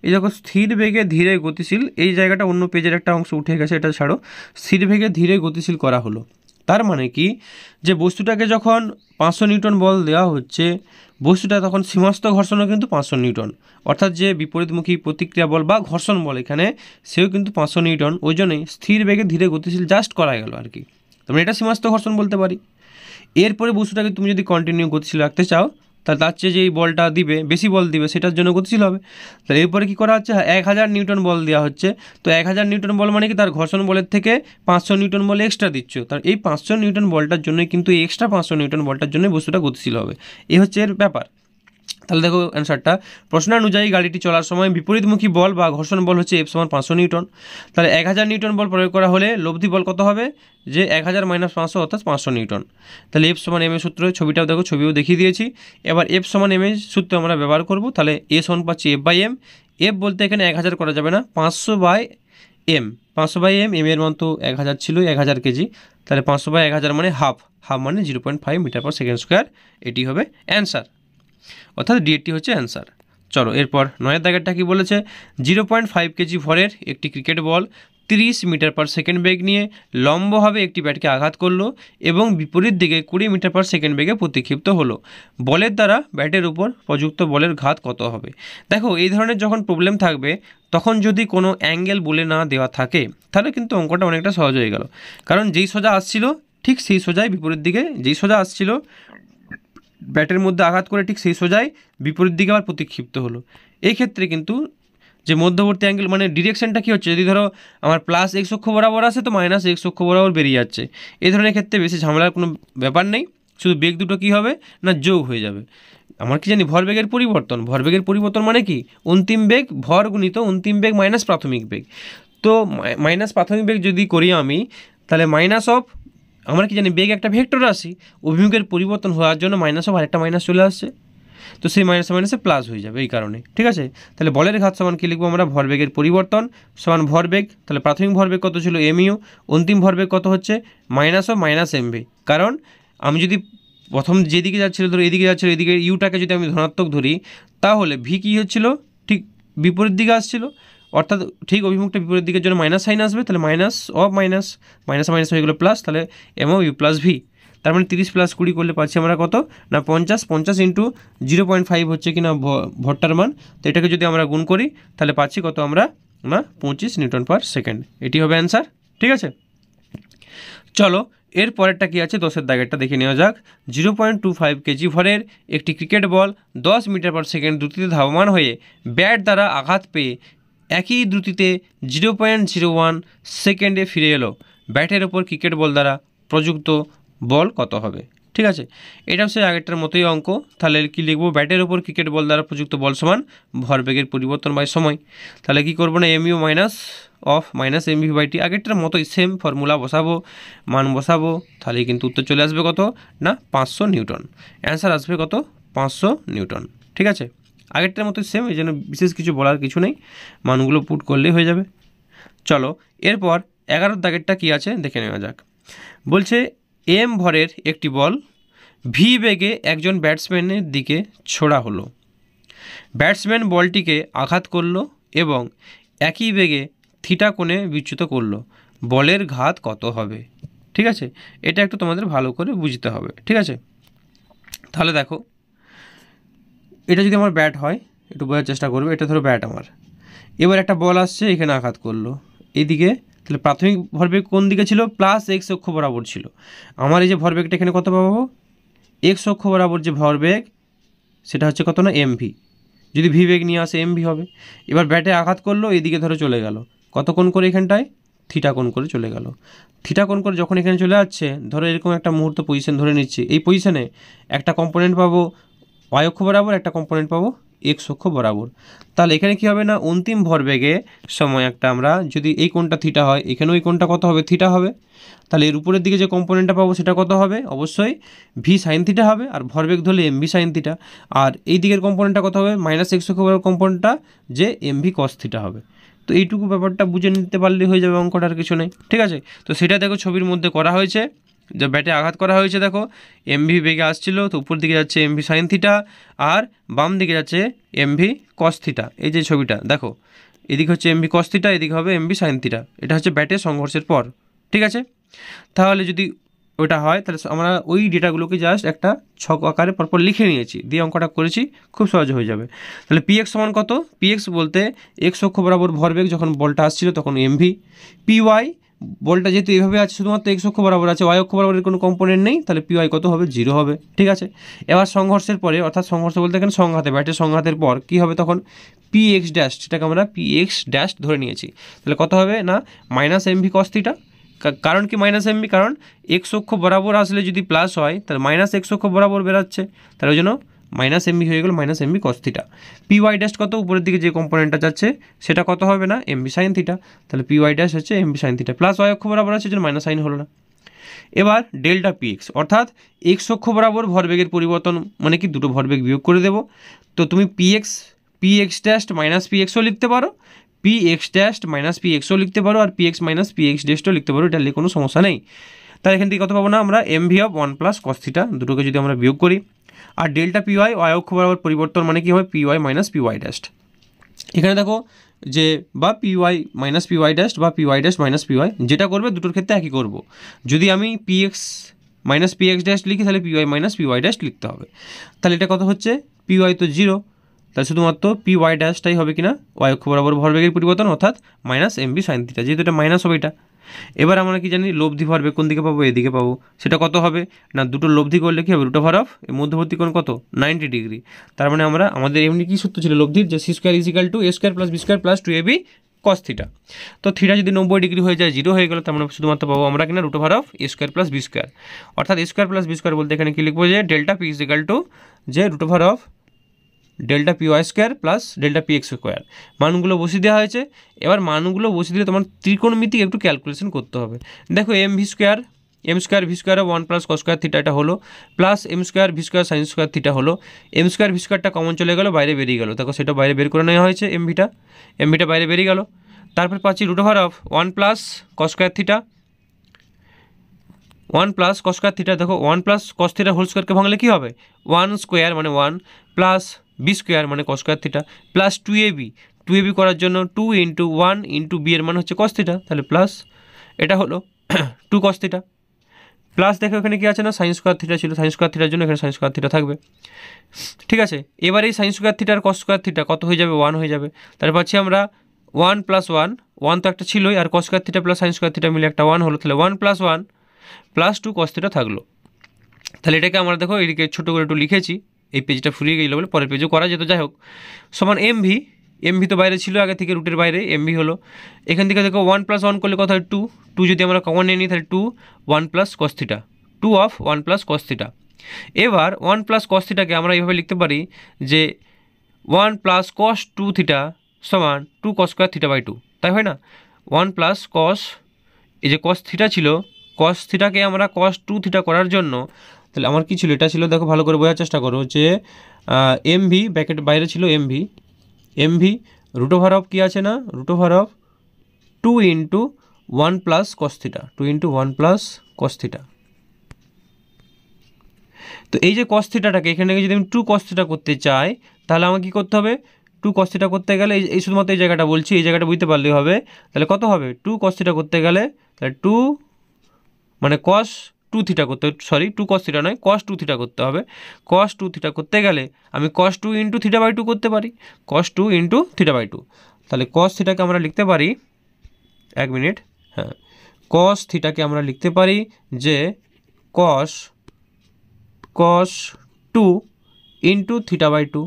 এই দেখো স্থির বেগে ধীরে গতিশীল, এই জায়গাটা অন্য পেজের একটা অংশ উঠে গেছে, এটা ছাড়ো। স্থির বেগে ধীরে গতিশীল করা হলো, তার মানে কি? যে বস্তুটাকে যখন 500 নিউটন বল দেওয়া হচ্ছে, বস্তুটা তখন সীমাস্থ ঘর্ষণও কিন্তু 500 নিউটন, অর্থাৎ যে বিপরীতমুখী প্রতিক্রিয়া বল বা ঘর্ষণ বল এখানে, সেও কিন্তু 500 নিউটন। ওই জন্যই স্থির বেগে ধীরে গতিশীল জাস্ট করা গেল আর কি, তোমরা এটা সীমাস্থ ঘর্ষণ বলতে পারি। এরপরে বস্তুটাকে তুমি যদি কন্টিনিউ গতিশীল রাখতে চাও, তাহলে তার চেয়ে যে এই বলটা দিবে, বেশি বল দিবে, সেটার জন্য গতিশীল হবে। তাহলে এরপরে কী করা হচ্ছে? 1000 নিউটন বল দেওয়া হচ্ছে, তো 1000 নিউটন বল মানে কি? তার ঘর্ষণ বলের থেকে 500 নিউটন বল এক্সট্রা দিচ্ছ, তার এই 500 নিউটন বলটার জন্যই কিন্তু এই এক্সট্রা 500 নিউটন বলটার জন্যই বস্তুটা গতিশীল হবে। এই হচ্ছে এর ব্যাপার। তাহলে দেখো অ্যান্সারটা, প্রশ্নানুযায়ী গাড়িটি চলার সময় বিপরীতমুখী বল বা ঘর্ষণ বল হচ্ছে F সমান 500 নিউটন। তাহলে 1000 নিউটন বল প্রয়োগ করা হলে লব্ধি বল কত হবে? যে 1000 মাইনাস 500 অর্থাৎ 500 নিউটন। তাহলে F সমান এম এর সূত্র, ছবিটাও দেখো, ছবিও দেখিয়ে দিয়েছি। এবার F সমান এম এর সূত্র আমরা ব্যবহার করব। তাহলে এ সমান পাচ্ছি F বাই এম। এফ বলতে এখানে 1000 করা যাবে না, 500 by M, 500 by M, M এর মান তো 1000 ছিল, 1000 কেজি, তাহলে 500 বাই 1000 মানে হাফ, হাফ মানে 0.5 মিটার পার সেকেন্ড স্কোয়ার। এটি হবে অ্যান্সার, অর্থাৎ ডিএটি হচ্ছে অ্যান্সার। চলো এরপর 9 দাগেরটা কি বলেছে, 0.5 কেজি ভরের একটি cricket ball 30 metre per second বেগ নিয়ে লম্বভাবে একটি ব্যাটকে আঘাত করলো এবং বিপরীত দিকে 20 মিটার পার সেকেন্ড বেগে প্রতিক্ষিপ্ত হলো। বলের দ্বারা ব্যাটের উপর প্রযুক্ত বলের ঘাত কত হবে? দেখো এই ধরনের যখন প্রবলেম থাকবে তখন যদি কোনো অ্যাঙ্গেল বলে না দেওয়া থাকে তাহলে কিন্তু অঙ্কটা অনেকটা সহজ হয়ে গেল, কারণ যেই সোজা আসছিল ঠিক সেই সোজাই বিপরীত দিকে, যেই সোজা আসছিল ব্যাটের মধ্যে আঘাত করে ঠিক সেই সোজাই বিপরীত দিকে আবার প্রতিক্ষিপ্ত হলো। এই ক্ষেত্রে কিন্তু যে মধ্যবর্তী অ্যাঙ্গেল মানে ডিরেকশনটা কী হচ্ছে, যদি ধরো আমার প্লাস এক্স অক্ষ বরাবর আসে তো মাইনাস এক্স অক্ষ বরাবর বেরিয়ে যাচ্ছে। এই ধরনের ক্ষেত্রে বেশি ঝামেলার কোনো ব্যাপার নেই, শুধু বেগ দুটো কী হবে না যোগ হয়ে যাবে। আমার কি জানি ভরবেগের পরিবর্তন মানে কি, অন্তিম বেগ ভর গুণিত অন্তিম বেগ মাইনাস প্রাথমিক বেগ। তো মাইনাস প্রাথমিক বেগ যদি করি আমি, তাহলে মাইনাস অফ, আমরা কি জানি বেগ একটা ভেক্টর রাশি, অভিমুখের পরিবর্তন হওয়ার জন্য মাইনাস অফ আরেকটা মাইনাস চলে আসছে, তো সেই মাইনাসে প্লাস হয়ে যাবে এই কারণে। ঠিক আছে, তাহলে বলের ঘাত সমান কী লিখবো আমরা, ভরবেগের পরিবর্তন সমান ভরবেগ, তাহলে প্রাথমিক ভরবেগ কত ছিল এমইউ, অন্তিম ভরবেগ কত হচ্ছে মাইনাস অফ মাইনাস এমভি। কারণ আমি যদি প্রথম যেদিকে যাচ্ছিলো ধরো এদিকে যাচ্ছিলো, এদিকে ইউটাকে যদি আমি ধনাত্মক ধরি তাহলে ভি কী হচ্ছিল ঠিক বিপরীত দিকে আসছিল, অর্থাৎ ঠিক অভিমুখটা বিপরীত দিকের জন্য মাইনাস সাইন আসবে, তাহলে মাইনাস অফ মাইনাস মাইনাস হয়ে গেলো প্লাস, তাহলে এমও ইউ প্লাস ভি। তার মানে 30 প্লাস 20 করলে পাচ্ছি আমরা কত না 50 ইন্টু 0.5 হচ্ছে কি না ভরটার মান, তো এটাকে যদি আমরা গুণ করি তাহলে পাচ্ছি কত আমরা না 25 নিউটন পার সেকেন্ড, এটি হবে অ্যান্সার। ঠিক আছে, চলো এর পরেরটা কী আছে, 10 দাগেরটা দেখে নেওয়া যাক। 0.25 কেজি ভরের একটি cricket ball 10 metre per second দ্রুতিতে ধাবমান হয়ে ব্যাট দ্বারা আঘাত পেয়ে একই দ্রুতিতে 0.01 সেকেন্ডে ফিরে এলো। ব্যাটের ওপর ক্রিকেট বল দ্বারা প্রযুক্ত বল কত হবে? ঠিক আছে, এটা হচ্ছে আগেরটার মতোই অঙ্ক। তাহলে কি লিখবো, ব্যাটের ওপর ক্রিকেট বল দ্বারা প্রযুক্ত বল সমান ভরবেগের পরিবর্তন বাই সময়। তাহলে কি করবো না, m u minus of minus m v by t, আগেরটার মতোই সেম ফর্মুলা বসাবো, মান বসাবো, তাহলে কিন্তু উত্তর চলে আসবে কত না 500 নিউটন। অ্যান্সার আসবে কত 500 নিউটন। ঠিক আছে, আগেরটার মতোই সেম, এই জন্য বিশেষ কিছু বলার কিছু নেই, মানগুলো পুট করলেই হয়ে যাবে। চলো এরপর 11 দাগেরটা কী আছে দেখে নেওয়া যাক। বলছে এম ভরের একটি বল ভি বেগে একজন ব্যাটসম্যানের দিকে ছোড়া হলো। ব্যাটসম্যান বলটিকে আঘাত করলো এবং একই বেগে থিটা কোণে বিচ্যুত করলো। বলের ঘাত কত হবে? ঠিক আছে, এটা একটু তোমাদের ভালো করে বুঝতে হবে। ঠিক আছে, তাহলে দেখো এটা যদি আমার ব্যাট হয় একটু বোঝার চেষ্টা করবে, এটা ধরো ব্যাট আমার, এবার একটা বল আসছে এখানে আঘাত করলো এইদিকে, তাহলে প্রাথমিক ভরবেগ কোন দিকে ছিল, প্লাস এক্স অক্ষ বরাবর ছিল। আমার এই যে ভরবেগটা এখানে কত পাবো, এক্স অক্ষ বরাবর যে ভরবেগ সেটা হচ্ছে কত না এমভি, যদি ভি বেগ নিয়ে আসে এমভি হবে। এবার ব্যাটে আঘাত করলো এইদিকে ধরে চলে গেল, কত কোণ করে এখানটায় থিটা কোণ করে চলে গেল। থিটা কোণ করে যখন এখানে চলে যাচ্ছে, ধরো এরকম একটা মুহূর্ত পজিশন ধরে নিচ্ছি, এই পজিশনে একটা কম্পোনেন্ট পাবো ওয়াই অক্ষ বরাবর, একটা কম্পোনেন্ট পাবো এক্স অক্ষ বরাবর। তাহলে এখানে কী হবে না, অন্তিম ভরবেগে সময় একটা আমরা যদি এই কোণটা থিটা হয়, এখানেও এই কোণটা কত হবে থিটা হবে, তাহলে এর উপরের দিকে যে কম্পোনেন্টটা পাবো সেটা কত হবে, অবশ্যই ভি সাইন থিটা হবে, আর ভরবেগ ধরলে এম ভি সাইন থিটা, আর এই দিকের কম্পোনেন্টটা কত হবে মাইনাস এক্স অক্ষ বরাবর কম্পোনেন্টটা যে এম ভি কস থিটা হবে। তো এইটুকু ব্যাপারটা বুঝে নিতে পারলে হয়ে যাবে, অঙ্কটার কিছু নেই। ঠিক আছে, তো সেটা দেখো ছবির মধ্যে করা হয়েছে, যে ব্যাটে আঘাত করা হয়েছে, দেখো এমভি বেগে আসছিল, তো উপর দিকে যাচ্ছে এমভি সাইন থিটা আর বাম দিকে যাচ্ছে এমভি কস থিটা। এই যে ছবিটা দেখো, এদিকে হচ্ছে এমভি কস থিটা, এদিকে হবে এমভি সাইন থিটা, এটা হচ্ছে ব্যাটের সংঘর্ষের পর। ঠিক আছে, তাহলে যদি ওটা হয় তাহলে আমরা ওই ডেটাগুলোকে জাস্ট একটা ছক আকারে পরপর লিখে নিয়েছি, দিয়ে অঙ্কটা করেছি, খুব সহজ হয়ে যাবে। তাহলে পিএক্স সমান কত, পিএক্স বলতে এক্স অক্ষ বরাবর ভরবেগ যখন বলটা আসছিল তখন এমভি, পিওয়াই বলটা যেহেতু এইভাবে আছে শুধুমাত্র এক্স অক্ষ বরাবর আছে, ওয়াই অক্ষ বরাবরের কোনো কম্পোনেন্ট নেই, তাহলে পিওয়াই কত হবে 0 হবে। ঠিক আছে, এবার সংঘর্ষের পরে, অর্থাৎ সংঘর্ষ বলতে এখানে সংঘাতে, ব্যাটের সংঘাতের পর কী হবে তখন পি এক্স ড্যাশ, সেটাকে আমরা পি এক্স ড্যাশ ধরে নিয়েছি, তাহলে কত হবে না মাইনাস এমভি কস থিটা। কারণ কি মাইনাস এমভি, কারণ এক্স অক্ষ বরাবর আসলে যদি প্লাস হয় তাহলে মাইনাস এক্স অক্ষ বরাবর বেরাচ্ছে, তাহলে ওই জন্য মাইনাস এমভি হয়ে গেল minus MV cos theta. PY dash কত, উপরের দিকে যে কম্পোনেন্টটা যাচ্ছে সেটা কত হবে না এমভি সাইন থিটা, তাহলে পিওয়াই ড্যাশ হচ্ছে MV sine theta, plus Y অক্ষ বরাবর আছে জন্য মাইনাস সাইন হলো না। এবার ডেল্টা পিএক্স, অর্থাৎ এক্স অক্ষ বরাবর ভরবেগের পরিবর্তন মানে কি দুটো ভরবেগ বিয়োগ করে দেবো, তো তুমি পিএক্স ড্যাশ মাইনাস পিএক্সও লিখতে পারো, পিএক্স ড্যাশ মাইনাস পিএক্সও লিখতে পারো, আর পিএক্স মাইনাস পিএক্স ড্যাশও লিখতে পারো, এটা লিখে কোনো সমস্যা নেই। তাই এখান থেকে কত পাবো না আমরা MV of 1 plus cos theta, দুটোকে যদি আমরা বিয়োগ করি আর ডেল্টা পি ওয়াই অক্ষ বরাবর পরিবর্তন মানে কী হবে, p y minus p y dash. এখানে দেখো যে বা p y minus p y dash বা p y dash minus p y, যেটা করবে দুটোর ক্ষেত্রে একই করব। যদি আমি p x minus p x dash লিখি তাহলে p y minus p y dash লিখতে হবে। তাহলে এটা কত হচ্ছে, পি ওয়াই তো 0, তাহলে শুধুমাত্র পি ওয়াই ড্যাশটাই হবে কিনা ওয়াই অক্ষ বরাবর ভরবেগের পরিবর্তন, অর্থাৎ minus M V sine theta, যেহেতু এটা মাইনাস হবে এটা। এবার আমরা কি জানি লব্ধি ভরবেগ কোন দিকে পাবো, এদিকে পাবো। সেটা কত হবে না, দুটো লব্ধি করলে কী হবে, রুট ওভার অফ এর মধ্যবর্তী কোণ কত 90 ডিগ্রি। তার মানে আমরা আমাদের এমনি কী সূত্র ছিল লব্ধির, যে c square equal to a square plus B square plus 2ab cos theta. তো থিটা যদি 90 ডিগ্রি হয়ে যায় 0 হয়ে গেল, তার মানে শুধুমাত্র পাবো আমরা কিনা root over of A square plus B square. অর্থাৎ A square plus B square বলতে এখানে কী লিখবো, যে ডেল্টা পি ইজিক্যাল টু যে root over of delta P Y square plus delta P X square. মানগুলো বসিয়ে দেওয়া হয়েছে। এবার মানগুলো বসিয়ে দিলে তোমার ত্রিকোণমিতিক একটু ক্যালকুলেশন করতে হবে। দেখো M square V square 1 plus cos square theta এটা হলো, plus M square V square sine square theta হলো। এম স্কোয়ার ভি স্কোয়ারটা কমন চলে গেলো, বাইরে বেরিয়ে গেলো, দেখো সেটা বাইরে বের করে নেওয়া হয়েছে, এম ভিটা বাইরে বেরিয়ে গেল। তারপর পাচ্ছি root over of 1 plus cos square theta, 1 plus cos square theta. দেখো 1 প্লাস কস থিটা হোল স্কোয়ারকে ভাঙলে কী হবে, 1 স্কোয়ার মানে 1 প্লাস বি স্কোয়ার মানে কস স্কোয়ার থিটা প্লাস 2ab করার জন্য 2 ইন্টু 1 ইন্টু বি এর মান হচ্ছে কস থিটা, তাহলে প্লাস এটা হলো 2 কস থিটা প্লাস দেখো এখানে কি আছে না সাইন স্কোয়ার থিটা ছিল, সাইন স্কোয়ার থিটার জন্য এখানে সাইন স্কোয়ার থিটা থাকবে। ঠিক আছে, এবার এই সাইন স্কোয়ার থিটা আর কস স্কোয়ার থিটা কত হয়ে যাবে, 1 হয়ে যাবে। তাহলে পাচ্ছি আমরা 1 প্লাস 1 তো একটা ছিলই, আর cos square theta plus sine square theta মিলে একটা 1 হলো, তাহলে 1 প্লাস 1 প্লাস 2 কস থিটা থাকলো। তাহলে এটাকে আমরা দেখো এদিকে ছোটো করে একটু লিখেছি, এই পেজটা ফুরিয়ে গেল বলে পরের পেজও করা যেত, যাই হোক। সমান এমভি তো বাইরে ছিল আগে থেকে, রুটের বাইরে এমভি হলো। এখান থেকে দেখো 1 প্লাস 1 করলে কত হয় 2 যদি আমরা কমন নিয়ে নিই তাহলে 2 1 plus cos theta, 2 of 1 plus cos theta. এবার 1 প্লাস কস থিটাকে আমরা এইভাবে লিখতে পারি যে 1 প্লাস কস 2 থিটা সমান 2 কস স্কোয়ার থিটা বাই 2, তাই হয় না। 1 প্লাস কস, এই যে কস থিটা ছিল, কস থিটাকে আমরা কস 2 থিটা করার জন্য, তাহলে আমার কী ছিল, এটা ছিল দেখো ভালো করে বোঝার চেষ্টা করো, যে এমভি ব্র্যাকেট বাইরে ছিল এমভি রুট ওভার অফ কী আছে না, root over of 2 into 1 plus cos theta, 2 into 1 plus cos theta. তো এই যে কস থিটাটাকে এখানে যদি আমি 2 কস থিটা করতে চাই, তাহলে আমাকে কী করতে হবে, 2 কস থিটা করতে গেলে এই শুধুমাত্র এই জায়গাটা বলছি, এই জায়গাটা বুঝতে পারলেই হবে। তাহলে কত হবে, 2 কস থিটা করতে গেলে তাহলে 2 মানে কস 2 থিটা করতে, সরি 2 কস থিটা নয়, কস 2 থিটা করতে হবে। কস 2 থিটা করতে গেলে আমি কস 2 ইন্টু থিটা বাই 2 করতে পারি, কস 2 ইন্টু থিটা বাই 2। তাহলে কস থিটাকে আমরা লিখতে পারি, 1 মিনিট, হ্যাঁ, কস থিটাকে আমরা লিখতে পারি যে কস 2 ইন্টু থিটা বাই 2।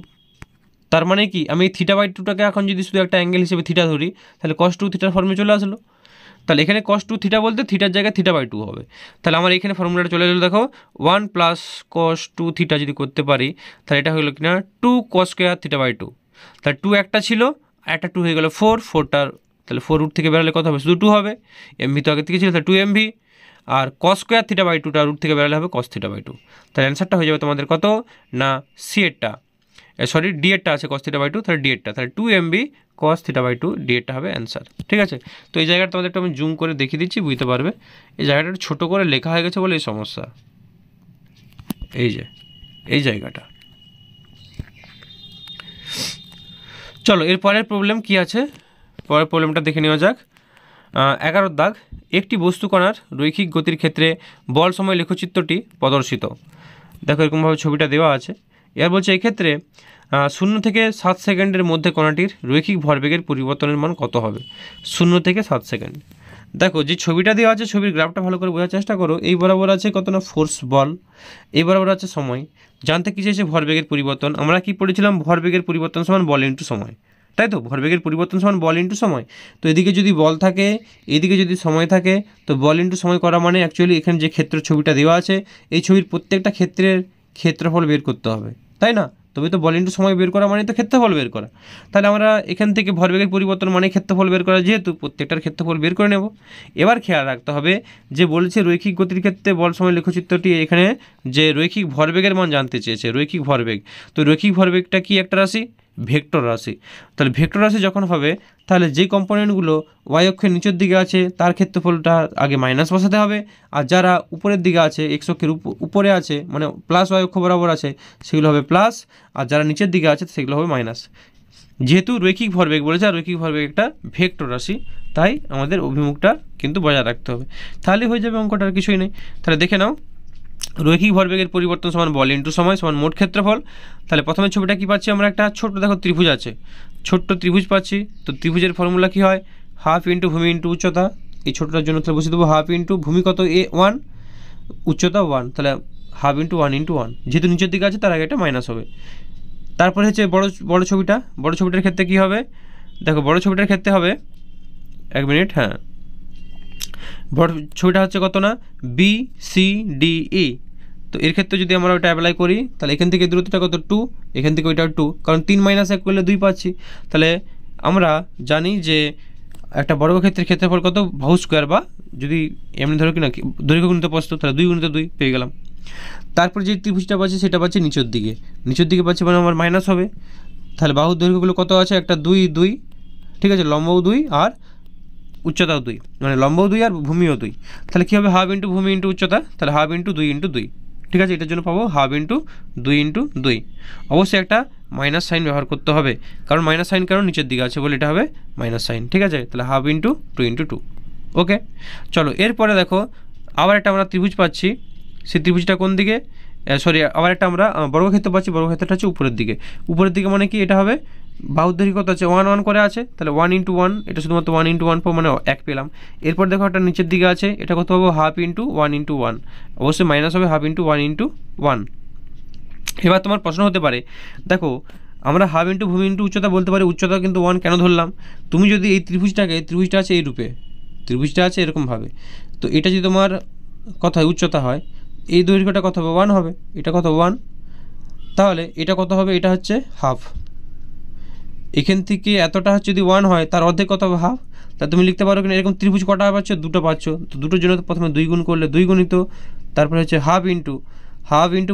তার মানে কি, আমি থিটা বাই 2টাকে এখন যদি শুধু একটা অ্যাঙ্গেল হিসেবে থিটা ধরি, তাহলে কস 2 থিটার ফর্মে চলে আসলো। তাহলে এখানে কস 2 থিটা বলতে থিটার জায়গায় থিটা বাই 2 হবে। তাহলে আমার এখানে ফর্মুলাটা চলে গেলো, দেখো 1 প্লাস কস 2 থিটা যদি করতে পারি, তাহলে এটা হলো কিনা 2 কস স্কোয়ার থিটা বাই 2। তাহলে 2 একটা ছিল, একটা 2 হয়ে গেলো 4টার, তাহলে 4 রুট থেকে বেরোলে কত হবে, শুধু 2 হবে। এমভি তো আগে থেকে ছিল, তাহলে 2 এমভি, আর কস স্কোয়ার থিটা বাই 2টা রুট থেকে বেরোলে হবে কস থিটা বাই 2। তাহলে অ্যান্সারটা হয়ে যাবে তোমাদের কত না সি এরটা, সরি ডি এরটা আছে কস থিটা বাই 2, তাহলে ডি এরটা, তাহলে 2 m v cos theta by 2 d এরটা হবে অ্যান্সার। ঠিক আছে, তো এই জায়গাটা তোমাদের একটু আমি জুম করে দেখিয়ে দিচ্ছি, বুঝতে পারবে। এই জায়গাটা একটু ছোটো করে লেখা হয়ে গেছে বলে এই সমস্যা, এই যে এই জায়গাটা। চলো এর পরের প্রবলেম কি আছে, পরের প্রবলেমটা দেখে নেওয়া যাক। 11 দাগ, একটি বস্তুকণার রৈখিক গতির ক্ষেত্রে বল সময় লেখচিত্রটি প্রদর্শিত। দেখো এরকমভাবে ছবিটা দেওয়া আছে। এর বলছে এক্ষেত্রে 0 থেকে 7 সেকেন্ডের মধ্যে কণাটির রৈখিক ভরবেগের পরিবর্তনের মান কত হবে, 0 থেকে 7 সেকেন্ড। দেখো যে ছবিটা দেওয়া আছে, ছবির গ্রাফটা ভালো করে বোঝার চেষ্টা করো। এই বরাবর আছে কত না ফোর্স বল, এই বরাবর আছে সময়। জানতে কী চাইছে ভরবেগের পরিবর্তন। আমরা কি পড়েছিলাম, ভরবেগের পরিবর্তন সমান বল ইন্টু সময়, তাই তো, ভরবেগের পরিবর্তন সমান বল ইন্টু সময়। তো এদিকে যদি বল থাকে, এদিকে যদি সময় থাকে, তো বল ইন্টু সময় করা মানে অ্যাকচুয়ালি এখানে যে ক্ষেত্র ছবিটা দেওয়া আছে, এই ছবির প্রত্যেকটা ক্ষেত্রের ক্ষেত্রফল বের করতে হবে, তাই না। তবে তো বল ইন্টু সময় বের করা মানে তো ক্ষেত্রফল বের করা। তাহলে আমরা এখান থেকে ভরবেগের পরিবর্তন মানে ক্ষেত্রফল বের করা, যেহেতু প্রত্যেকটার ক্ষেত্রফল বের করে নেব। এবার খেয়াল রাখতে হবে যে বলেছে রৈখিক গতির ক্ষেত্রে বল সময় লেখচিত্রটি, এখানে যে রৈখিক ভরবেগের মান জানতে চেয়েছে, রৈখিক ভরবেগ। তো রৈখিক ভরবেগটা কি একটা রাশি, ভেক্টর রাশি। তাহলে ভেক্টর রাশি যখন হবে তাহলে যে কম্পোনেন্টগুলো ওয়াই অক্ষের নিচের দিকে আছে তার ক্ষেত্রফলটা আগে মাইনাস বসাতে হবে, আর যারা উপরের দিকে আছে এক্স অক্ষের উপরে আছে মানে প্লাস ওয়াই অক্ষ বরাবর আছে সেগুলো হবে প্লাস, আর যারা নিচের দিকে আছে সেগুলো হবে মাইনাস। যেহেতু রৈখিক ভরবেগ বলেছে আর রৈখিক ভরবেগ একটা ভেক্টর রাশি, তাই আমাদের অভিমুখটা কিন্তু বজায় রাখতে হবে, তাহলে হয়ে যাবে অঙ্কটা, আর কিছুই নেই। তাহলে দেখে নাও, রৈখিক ভরবেগের পরিবর্তন সমান বল ইন্টু সময় সমান মোট ক্ষেত্রফল। তাহলে প্রথমে ছবিটা কি পাচ্ছি আমরা, একটা ছোট্ট দেখো ত্রিভুজ আছে, ছোট্ট ত্রিভুজ পাচ্ছি। তো ত্রিভুজের ফর্মুলা কি হয়, হাফ ইন্টু ভূমি ইন্টু উচ্চতা। এই ছোটটার জন্য তাহলে বসে দেবো হাফ ইন্টু ভূমি কত A1, উচ্চতা 1, তাহলে হাফ ইন্টু 1 ইন্টু 1, যেহেতু নিচের দিকে আছে তার আগে এটা মাইনাস হবে। তারপরে হচ্ছে বড় ছবিটার ক্ষেত্রে কি হবে, দেখো বড় ছবিটার ক্ষেত্রে হবে, এক মিনিট, হ্যাঁ বড় ছবিটা হচ্ছে কত না BCDE। তো এর ক্ষেত্রে যদি আমরা ওটা অ্যাপ্লাই করি তাহলে এখান থেকে দূরত্বটা কত 2, এখান থেকে ওইটা 2, কারণ 3 - 1 করলে 2 পাচ্ছি। তাহলে আমরা জানি যে একটা বর্গক্ষেত্রের ক্ষেত্রফল কত, বাহু স্কোয়ার, বা যদি এমনি ধরো কিনা দৈর্ঘ্য গুণিত প্রস্থ, তাহলে 2 × 2 পেয়ে গেলাম। তারপর যে ত্রিভুজটা পাচ্ছি সেটা পাচ্ছি নিচের দিকে পাচ্ছি মানে আমার মাইনাস হবে। তাহলে বাহুর দৈর্ঘ্যগুলো কত আছে, একটা 2 2, ঠিক আছে, লম্বও 2 আর উচ্চতাও 2, মানে লম্বও 2 আর ভূমিও 2। তাহলে কী হবে, হাফ ইন্টু ভূমি ইন্টু উচ্চতা, তাহলে হাফ ইন্টু 2 × 2, ঠিক আছে, এটার জন্য পাবো হাফ ইন্টু 2 × 2। অবশ্যই একটা মাইনাস সাইন ব্যবহার করতে হবে, কারণ মাইনাস সাইন কারণ নিচের দিকে আছে বলে এটা হবে মাইনাস সাইন, ঠিক আছে। তাহলে হাফ ইন্টু 2 × 2, ওকে। চলো এরপরে দেখো আবার একটা আমরা ত্রিভুজ পাচ্ছি, সেই ত্রিভুজটা কোন দিকে, সরি আবার একটা আমরা বর্গক্ষেত্র পাচ্ছি, বর্গক্ষেত্রটা হচ্ছে উপরের দিকে মানে কি এটা হবে, বাহুর দৈর্ঘ্য কত আছে 1 1 করে আছে, তাহলে 1 × 1, এটা শুধুমাত্র 1 × 1 মানে 1 পেলাম। এরপর দেখো একটা নিচের দিকে আছে, এটা কত হবে, হাফ ইন্টু 1 × 1, অবশ্যই মাইনাস হবে হাফ ইন্টু 1 × 1। এবার তোমার প্রশ্ন হতে পারে, দেখো আমরা হাফ ইন্টু ভূমি ইন্টু উচ্চতা বলতে পারি, উচ্চতা কিন্তু 1 কেন ধরলাম, তুমি যদি এই ত্রিভুজটা আছে এই রূপে, ত্রিভুজটা আছে এরকমভাবে, তো এটা যদি তোমার কথা উচ্চতা হয়, এই দৈর্ঘ্যটা কত হবে 1 হবে, এটা কত 1, তাহলে এটা কত হবে, এটা হচ্ছে হাফ, এখান থেকে এতটা হচ্ছে যদি 1 হয় তার অর্ধেক কত হবে হাফ। তা তুমি লিখতে পারো কিনা এরকম ত্রিভুজ কটা পাচ্ছ, 2টো পাচ্ছ, তো দুটোর জন্য প্রথমে 2 গুণ করলে 2 গুণিত, তারপরে হচ্ছে হাফ ইন্টু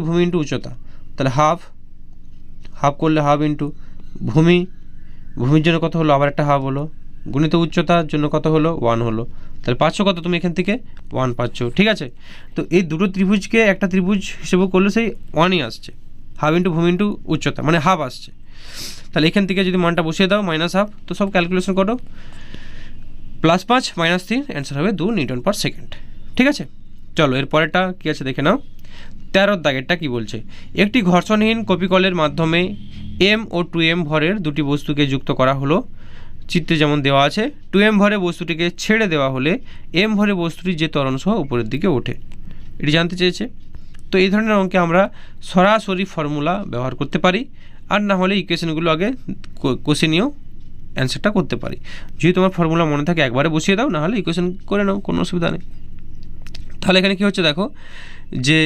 ভূমি ইন্টু উচ্চতা, তাহলে হাফ করলে হাফ ইন্টু ভূমির জন্য কত হলো, আবার একটা হাফ হলো, গুণিত উচ্চতার জন্য কত হলো 1 হলো, তাহলে পাচ্ছ কত তুমি এখান থেকে 1 পাচ্ছ, ঠিক আছে। তো এই দুটো ত্রিভুজকে একটা ত্রিভুজ হিসেবে করলে সেই 1ই আসছে, হাফ ইন্টু ভূমি ইন্টু উচ্চতা মানে হাফ আসছে। তাহলে এখান থেকে যদি মানটা বসিয়ে দাও মাইনাস হাফ, তো সব ক্যালকুলেশন করো, +5 - 3 অ্যান্সার হবে 2 N/s, ঠিক আছে। চলো এরপরেরটা কী আছে দেখে নাও, 13 দাগেরটা কী বলছে, একটি ঘর্ষণহীন কপিকলের মাধ্যমে M ও 2M ভরের দুটি বস্তুকে যুক্ত করা হলো, চিত্রে যেমন দেওয়া আছে। 2M ভরে বস্তুটিকে ছেড়ে দেওয়া হলে M ভরে বস্তুটি যে ত্বরণ সহ উপরের দিকে ওঠে, এটি জানতে চেয়েছে। তো এই ধরনের অঙ্কে আমরা সরাসরি ফর্মুলা ব্যবহার করতে পারি, আর না হলে ইকুয়েশনগুলো আগে কষে নিয়েও অ্যান্সারটা করতে পারি। যদি তোমার ফর্মুলা মনে থাকে একবারে বসিয়ে দাও, না হলে ইকুয়েশন করে নাও, কোনো অসুবিধা নেই। তাহলে এখানে কী হচ্ছে দেখো, যে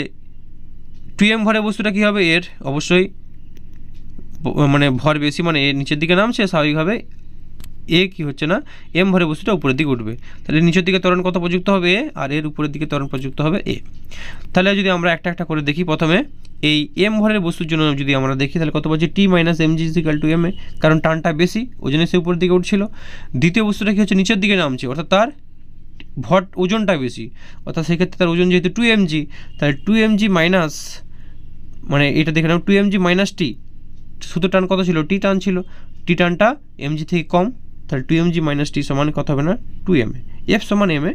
2M ভরে বস্তুটা কী হবে, এর অবশ্যই মানে ভর বেশি, মানে এর নিচের দিকে নামছে, স্বাভাবিকভাবে কি হচ্ছে না, M ভরে বস্তুটা উপরের দিকে উঠবে, তাহলে নিচের দিকে ত্বরণ কত প্রযুক্ত হবে A, আর এর উপরের দিকে ত্বরণ প্রযুক্ত হবে A। তাহলে যদি আমরা একটা একটা করে দেখি, প্রথমে এই M ভরের বস্তুর জন্য যদি আমরা দেখি তাহলে কত পাচ্ছি, T - mg = ma, কারণ টানটা বেশি ওই জন্য সে উপরের দিকে উঠছিল। দ্বিতীয় বস্তুটা কি হচ্ছে, নিচের দিকে নামছে, অর্থাৎ তার ভর ওজনটা বেশি, অর্থাৎ সেক্ষেত্রে তার ওজন যেহেতু 2mg, তাহলে 2mg মাইনাস, মানে এটা দেখে নাও 2mg - T, শুধু টান কত ছিল, T টান ছিল, T টানটা mg থেকে কম, তাহলে 2mg - T সমান কত হবে না 2ma, F সমান ma,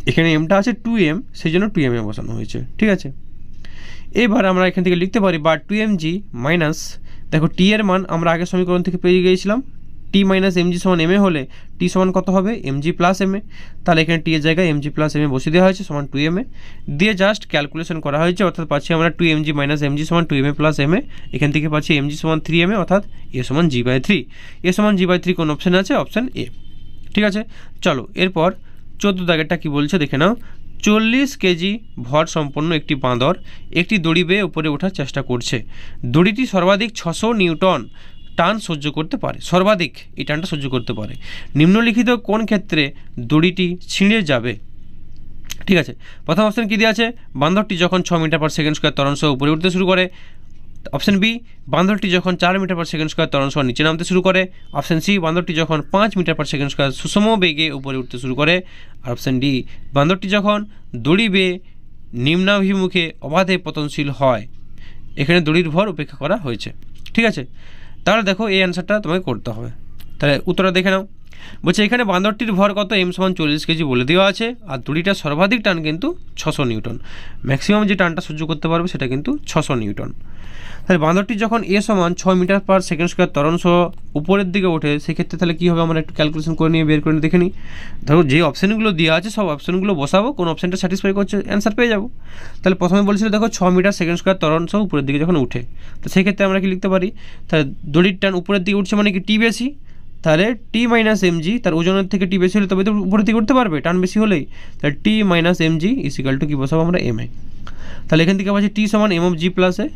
এখানে mটা আছে 2m, সেই জন্য 2ma বসানো হয়েছে, ঠিক আছে। এবার আমরা এখান থেকে লিখতে পারি বা 2mg মাইনাস, দেখো T এর মান আমরা আগের সমীকরণ থেকে পেয়ে গিয়েছিলাম, T - mg সমান ma হলে T সমান কত হবে, mg + ma, তাহলে এখানে T এর জায়গায় mg + ma বসিয়ে দেওয়া হয়েছে সমান 2ma, দিয়ে জাস্ট ক্যালকুলেশন করা হয়েছে, অর্থাৎ পাচ্ছি আমরা 2mg - mg সমান 2ma + ma, এখান থেকে পাচ্ছি mg সমান 3ma, অর্থাৎ a সমান g/3, a সমান g/3 কোন অপশান আছে, অপশান A, ঠিক আছে। চলো এরপর 14 দাগেরটা কী বলছে দেখে নাও, 40 কেজি ভর সম্পন্ন একটি বাঁদর একটি দড়ি বেয়ে উপরে ওঠার চেষ্টা করছে, দড়িটি সর্বাধিক 600 নিউটন টান সহ্য করতে পারে, সর্বাধিক এই টানটা সহ্য করতে পারে, নিম্নলিখিত কোন ক্ষেত্রে দড়িটি ছিঁড়ে যাবে, ঠিক আছে। প্রথম অপশান কী দেওয়া আছে, বাঁদরটি যখন 6 মিটার/s ত্বরণ সহ উপরে উঠতে শুরু করে, অপশন বি, বান্দরটি যখন 4 মিটার পার সেকেন্ড স্কোয়ার ত্বরণ সহ নিচে নামতে শুরু করে। অপশন সি, বান্দরটি যখন 5 মিটার পার সেকেন্ড স্কোয়ার সুষম বেগে উপরে উঠতে শুরু করে। আর অপশন ডি, বান্দরটি যখন দড়ি বেয়ে নিম্নাভিমুখে অবাধে পতনশীল হয়। এখানে দড়ির ভর উপেক্ষা করা হয়েছে। ঠিক আছে, তাহলে দেখো এই অ্যান্সারটা তোমাকে করতে হবে। তাহলে উত্তরটা দেখে নাও। বলছে এখানে বান্দরটির ভর কত, এম সমান 40 কেজি বলে দেওয়া আছে, আর দড়িটার সর্বাধিক টান কিন্তু 600 নিউটন। ম্যাক্সিমাম যে টানটা সহ্য করতে পারবে সেটা কিন্তু 600 নিউটন। তাহলে বান্দরটি যখন এ সমান 6 মিটার পার সেকেন্ড স্কোয়ার ত্বরণ সহ উপরের দিকে ওঠে, সেক্ষেত্রে তাহলে কী হবে আমরা একটু ক্যালকুলেশন করে নিয়ে বের করে দেখে নিই। ধরো যে অপশানগুলো দেওয়া আছে সব অপশানগুলো বসাবো, কোন অপশানটা স্যাটিসফাই করছে অ্যান্সার পেয়ে যাবো। তাহলে প্রথমে বলছিল দেখো 6 মিটার সেকেন্ড স্কোয়ার ত্বরণ সহ উপরের দিকে যখন উঠে, তো সেক্ষেত্রে আমরা কি লিখতে পারি, তাহলে দড়ির টান উপরের দিকে উঠছে মানে কি টি বেশি, তাহলে টি মাইনাস এমজি, তার ওজনের থেকে টি বেশি হলে তবে তো উপরের দিকে উঠতে পারবে, টান বেশি হলেই। তাহলে টি মাইনাস এমজি ইজিক্যাল টু কী বসাবো আমরা, এম এ। তাহলে এখান থেকে পাচ্ছি টি সমান এম অফ জি প্লাস এ,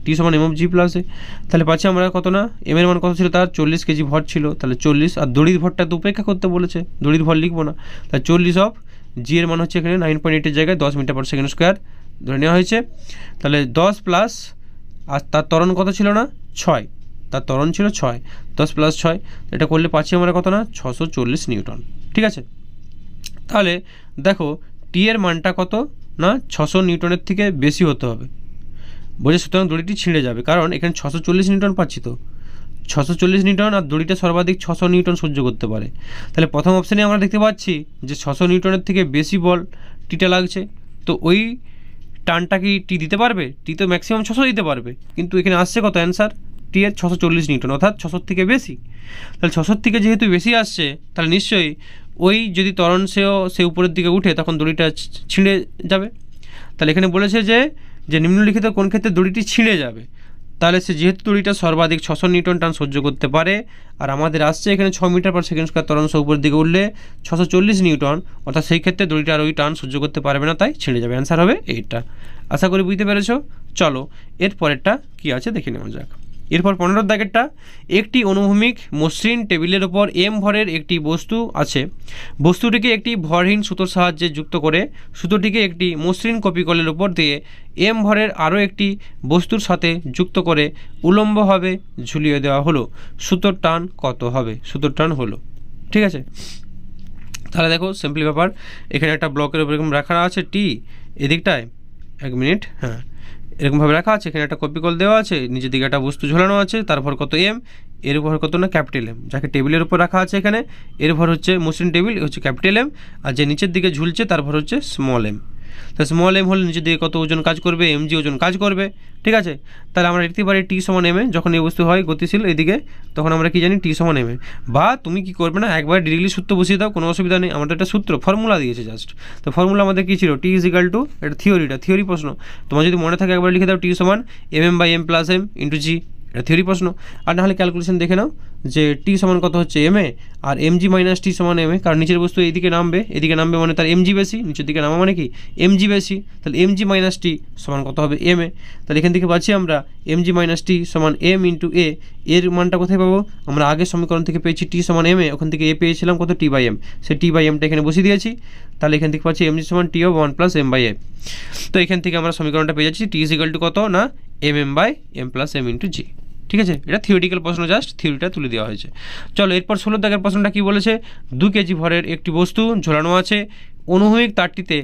টি সমান এম অফ জি প্লাস এ। তাহলে পাচ্ছি আমরা কত না, এম এর মান কত ছিল, তার 40 কেজি ভর ছিল, তাহলে 40, আর দড়ির ভরটা তো উপেক্ষা করতে বলেছে, দড়ির ভর লিখবো না। তাহলে 40 অফ জি এর মান হচ্ছে এখানে 9.8 জায়গায় 10 মিটার পার সেকেন্ড স্কোয়ার ধরে নেওয়া হয়েছে। তাহলে 10 প্লাস, আর তার ত্বরণ কত ছিল না, 6, তার ত্বরণ ছিল 6, 10 প্লাস 6, এটা করলে পাচ্ছি আমরা কত না, 640 নিউটন। ঠিক আছে, তাহলে দেখো টি এর মানটা কত না, 600 নিউটনের থেকে বেশি হতে হবে। বলছে সুতরাং দড়িটি ছিঁড়ে যাবে, কারণ এখানে 640 নিউটন পাচ্ছি, তো 640 নিউটন, আর দড়িটা সর্বাধিক 600 নিউটন সহ্য করতে পারে। তাহলে প্রথম অপশানে আমরা দেখতে পাচ্ছি যে 600 নিউটনের থেকে বেশি বল টিটা লাগছে, তো ওই টানটা কি টি দিতে পারবে, টি তো ম্যাক্সিমাম 600 দিতে পারবে, কিন্তু এখানে আসছে কত অ্যান্সার, টি এর 640 নিউটন, অর্থাৎ 600 থেকে বেশি। তাহলে 600 থেকে যেহেতু বেশি আসছে, তাহলে নিশ্চয়ই ওই যদি ত্বরণ সে উপরের দিকে উঠে তখন দড়িটা ছিঁড়ে যাবে। তাহলে এখানে বলেছে যে নিম্নলিখিত কোন ক্ষেত্রে দড়িটি ছিঁড়ে যাবে, তাহলে সে যেহেতু দড়িটা সর্বাধিক 600 নিউটন টান সহ্য করতে পারে, আর আমাদের আসছে এখানে 6 মিটার পার সেকেন্ড স্কোয়ার ত্বরণ সহ উপরের দিকে উঠলে 640 নিউটন, অর্থাৎ সেই ক্ষেত্রে দড়িটা আর ওই টান সহ্য করতে পারবে না, তাই ছিঁড়ে যাবে। অ্যান্সার হবে এইটা। আশা করি বুঝতে পেরেছো। চলো এর পরেরটা কী আছে দেখে নেওয়া যাক। এরপর 15 দাগেরটা, একটি অনুভূমিক মসৃণ টেবিলের ওপর এম ভরের একটি বস্তু আছে, বস্তুটিকে একটি ভরহীন সুতোর সাহায্যে যুক্ত করে সুতোটিকে একটি মসৃণ কপিকলের উপর দিয়ে এম ভরের আরও একটি বস্তুর সাথে যুক্ত করে উলম্বভাবে ঝুলিয়ে দেওয়া হলো, সুতোর টান কত হবে, সুতোর টান হলো। ঠিক আছে, তাহলে দেখো সিম্পলি ব্যাপার, এখানে একটা ব্লকের উপর এরকম রাখা আছে টি, এদিকটায় 1 মিনিট, হ্যাঁ এরকমভাবে রাখা আছে, এখানে একটা কপিকল দেওয়া আছে, নিচের দিকে একটা বস্তু ঝোলানো আছে, তার ভর কত এম, এর ভর কত না ক্যাপিটাল এম, যাকে টেবিলের উপর রাখা আছে এখানে এর ভর হচ্ছে মসৃণ টেবিল হচ্ছে ক্যাপিটাল এম, আর যে নিচের দিকে ঝুলছে তার ভর হচ্ছে স্মল এম। তাহলে স্মল এম হলে নিচের দিকে কত ওজন কাজ করবে, এমজি ওজন কাজ করবে। ঠিক আছে, তাহলে আমরা লিখতে পারি টি সমান এম এ, যখন এই বস্তু হয় গতিশীল এদিকে তখন আমরা কি জানি টি সমান এম এ, বা তুমি কি করবে না একবার ডিরেক্টলি সূত্র বসিয়ে দাও, কোনো অসুবিধা নেই, আমাদের একটা সূত্র ফর্মুলা দিয়েছে জাস্ট, তো ফর্মুলা আমাদের কী ছিল, টি ইজ ইকাল টু, এটা থিওরি প্রশ্ন, তোমার যদি মনে থাকে একবার লিখে দাও টি সমান m m by M plus M into g, এটা থিওরি প্রশ্ন। আর নাহলে ক্যালকুলেশন দেখে নাও যে টি সমান কত হচ্ছে M A, R MG minus টি সমান এম এ, কারণ নিচের বস্তু এদিকে নামবে মানে তার এমজি বেশি, নিচের দিকে নামা মানে কি এমজি বেশি, তাহলে এমজি মাইনাস টি সমান কত হবে এম এ। তাহলে এখান থেকে পাচ্ছি আমরা এমজি মাইনাস টি সমান এম ইন্টু এ, এর মানটা কোথায় পাবো, আমরা আগের সমীকরণ থেকে পেয়েছি টি সমান এম এ, ওখান থেকে এ পেয়েছিলাম কত টি বাই এম, সে টি বাই এমটা এখানে বসিয়ে দিয়েছি, তাহলে এখান থেকে পাচ্ছি এমজি সমান T of 1 plus M by a. তো এখান থেকে আমরা সমীকরণটা পেয়ে যাচ্ছি টি ইজ ইকাল টু কত না m m by M plus M into g. ঠিক আছে, এটা থিওরিটিক্যাল প্রশ্ন, জাস্ট থিওরিটা তুলে দেওয়া হয়েছে। চলো এরপর 16 দাগের প্রশ্নটা কী বলেছে, 2 কেজি ভরের একটি বস্তু ঝোলানো আছে, অনুভূমিক তারটিতে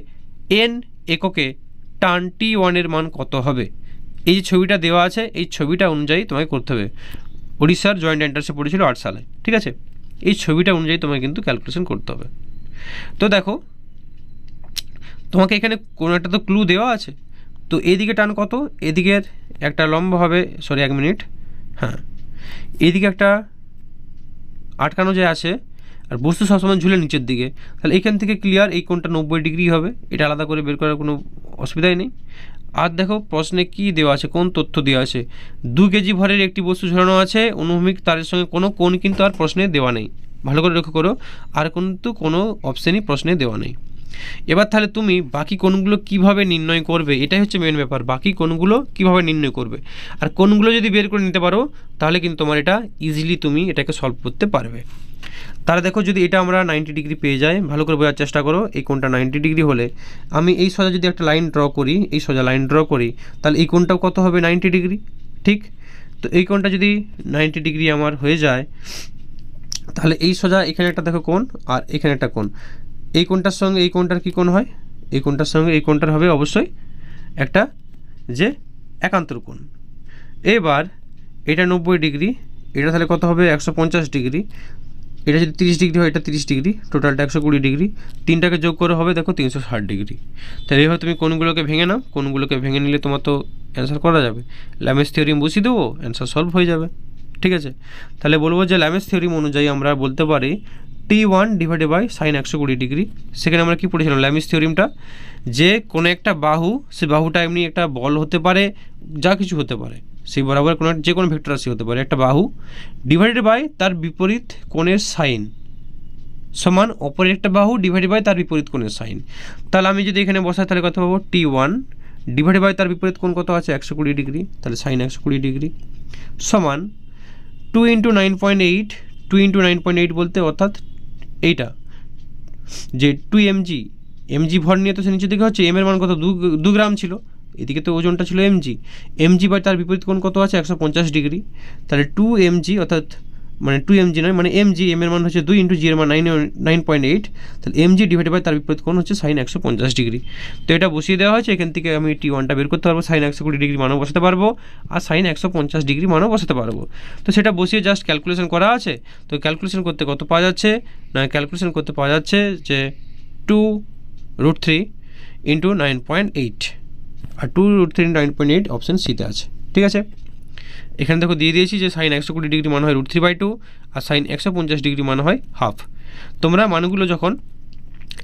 এন এককে টান টি ওয়ানের মান কত হবে। এই যে ছবিটা দেওয়া আছে এই ছবিটা অনুযায়ী তোমায় করতে হবে, উড়িষ্যার জয়েন্ট এন্ট্রান্সে পড়েছিল 8 সালে। ঠিক আছে, এই ছবিটা অনুযায়ী তোমায় কিন্তু ক্যালকুলেশন করতে হবে। তো দেখো তোমাকে এখানে কোনো একটা তো ক্লু দেওয়া আছে, তো এদিকে টান কত, এদিকের একটা লম্ব হবে, সরি 1 মিনিট, হ্যাঁ এইদিকে একটা আটকানো যে আছে, আর বস্তু সবসময় ঝুলে নিচের দিকে, তাহলে এখান থেকে ক্লিয়ার এই কোণটা 90 ডিগ্রি হবে, এটা আলাদা করে বের করার কোনো অসুবিধাই নেই। আর দেখো প্রশ্নে কি দেওয়া আছে, কোন তথ্য দেওয়া আছে, 2 কেজি ভরের একটি বস্তু ঝোলানো আছে, অনুভূমিক তারের সঙ্গে কোনো কোণ কিন্তু আর প্রশ্নে দেওয়া নেই, ভালো করে লক্ষ্য করো, আর কিন্তু কোনো অপশানই প্রশ্নে দেওয়া নেই। এবার তাহলে তুমি বাকি কোণগুলো কিভাবে নির্ণয় করবে, এটাই হচ্ছে মেন ব্যাপার, বাকি কোণগুলো কিভাবে নির্ণয় করবে, আর কোণগুলো যদি বের করে নিতে পারো তাহলে কিন্তু তোমার এটা ইজিলি তুমি এটাকে সলভ করতে পারবে। তাহলে দেখো যদি এটা আমরা 90 ডিগ্রি পেয়ে যাই, ভালো করে বোঝার চেষ্টা করো, এই কোণটা 90 ডিগ্রি হলে আমি এই সোজা যদি একটা লাইন ড্র করি, এই সোজা লাইন ড্র করি, তাহলে এই কোণটাও কত হবে 90 ডিগ্রি। ঠিক। তো এই কোণটা যদি 90 ডিগ্রি আমার হয়ে যায়, তাহলে এই সোজা এখানে একটা দেখো কোণ আর এখানে একটা কোণ, এই কোণটার সঙ্গে এই কোণটার কী কোণ হয়, এই কোণটার সঙ্গে এই কোণটার হবে অবশ্যই একটা যে একান্তর কোণ। এবার এটা 90 ডিগ্রি, এটা তাহলে কত হবে 150 ডিগ্রি, এটা যদি 30 ডিগ্রি হয় এটা 30 ডিগ্রি, টোটালটা 120 ডিগ্রি, তিনটাকে যোগ করে হবে দেখো 360 ডিগ্রি। তাহলে এইভাবে তুমি কোণগুলোকে ভেঙে নাও, কোণগুলোকে ভেঙে নিলে তোমার তো অ্যান্সার করা যাবে, ল্যামেস থিওরিম বসিয়ে দেবো, অ্যান্সার সলভ হয়ে যাবে। ঠিক আছে, তাহলে বলবো যে ল্যামেস থিওরিম অনুযায়ী আমরা বলতে পারি T1 divided by sine 120 degree. সেখানে আমরা কী পড়েছিলাম ল্যামেস থিওরিমটা, যে কোনো একটা বাহু, সে বাহুটা এমনি একটা বল হতে পারে, যা কিছু হতে পারে, সেই বরাবর কোনো যে কোনো ভেক্টর রাশি হতে পারে, একটা বাহু ডিভাইডেড বাই তার বিপরীত কোণের সাইন সমান অপরের একটা বাহু ডিভাইডেড বাই তার বিপরীত কোণের সাইন। তাহলে আমি যদি এখানে বসাই তাহলে কত পাবো, T1 ডিভাইডেড বাই তার বিপরীত কোণ কত আছে 120 ডিগ্রি, তাহলে সাইন 120 ডিগ্রি সমান 2 × 9.8, 2 × 9.8 বলতে অর্থাৎ এইটা যে 2 mg ভর নিয়ে তো সে নিচের দিকে হচ্ছে, এম এর মান কত 2 গ্রাম ছিল, এদিকে তো ওজনটা ছিল mg বাই তার বিপরীত কোণ কত আছে 150 ডিগ্রি, তাহলে 2 mg অর্থাৎ মানে 2 mg নয় মানে mg, এম এর মান হচ্ছে 2 × g এর মান 9.8, তাহলে mg ডিভাইডেড বাই তার বিপরীত কোণ হচ্ছে সাইন 150 ডিগ্রি। তো এটা বসিয়ে দেওয়া হয়েছে, এখান থেকে আমি T1টা বের করতে পারবো, সাইন 120 ডিগ্রি মানও বসাতে পারবো আর সাইন 150 ডিগ্রি মানও বসাতে পারবো। তো সেটা বসিয়ে জাস্ট ক্যালকুলেশন করা আছে। তো ক্যালকুলেশন করতে কত পাওয়া যাচ্ছে না, ক্যালকুলেশন করতে পাওয়া যাচ্ছে যে 2√3 × 9.8, আর 2√3 × 9.8 অপশান সিতে আছে। ঠিক আছে, এখানে দেখো দিয়ে দিয়েছি যে সাইন 120 ডিগ্রি মান হয় √3/2 আর সাইন 150 ডিগ্রি মান হয় হাফ। তোমরা মানগুলো যখন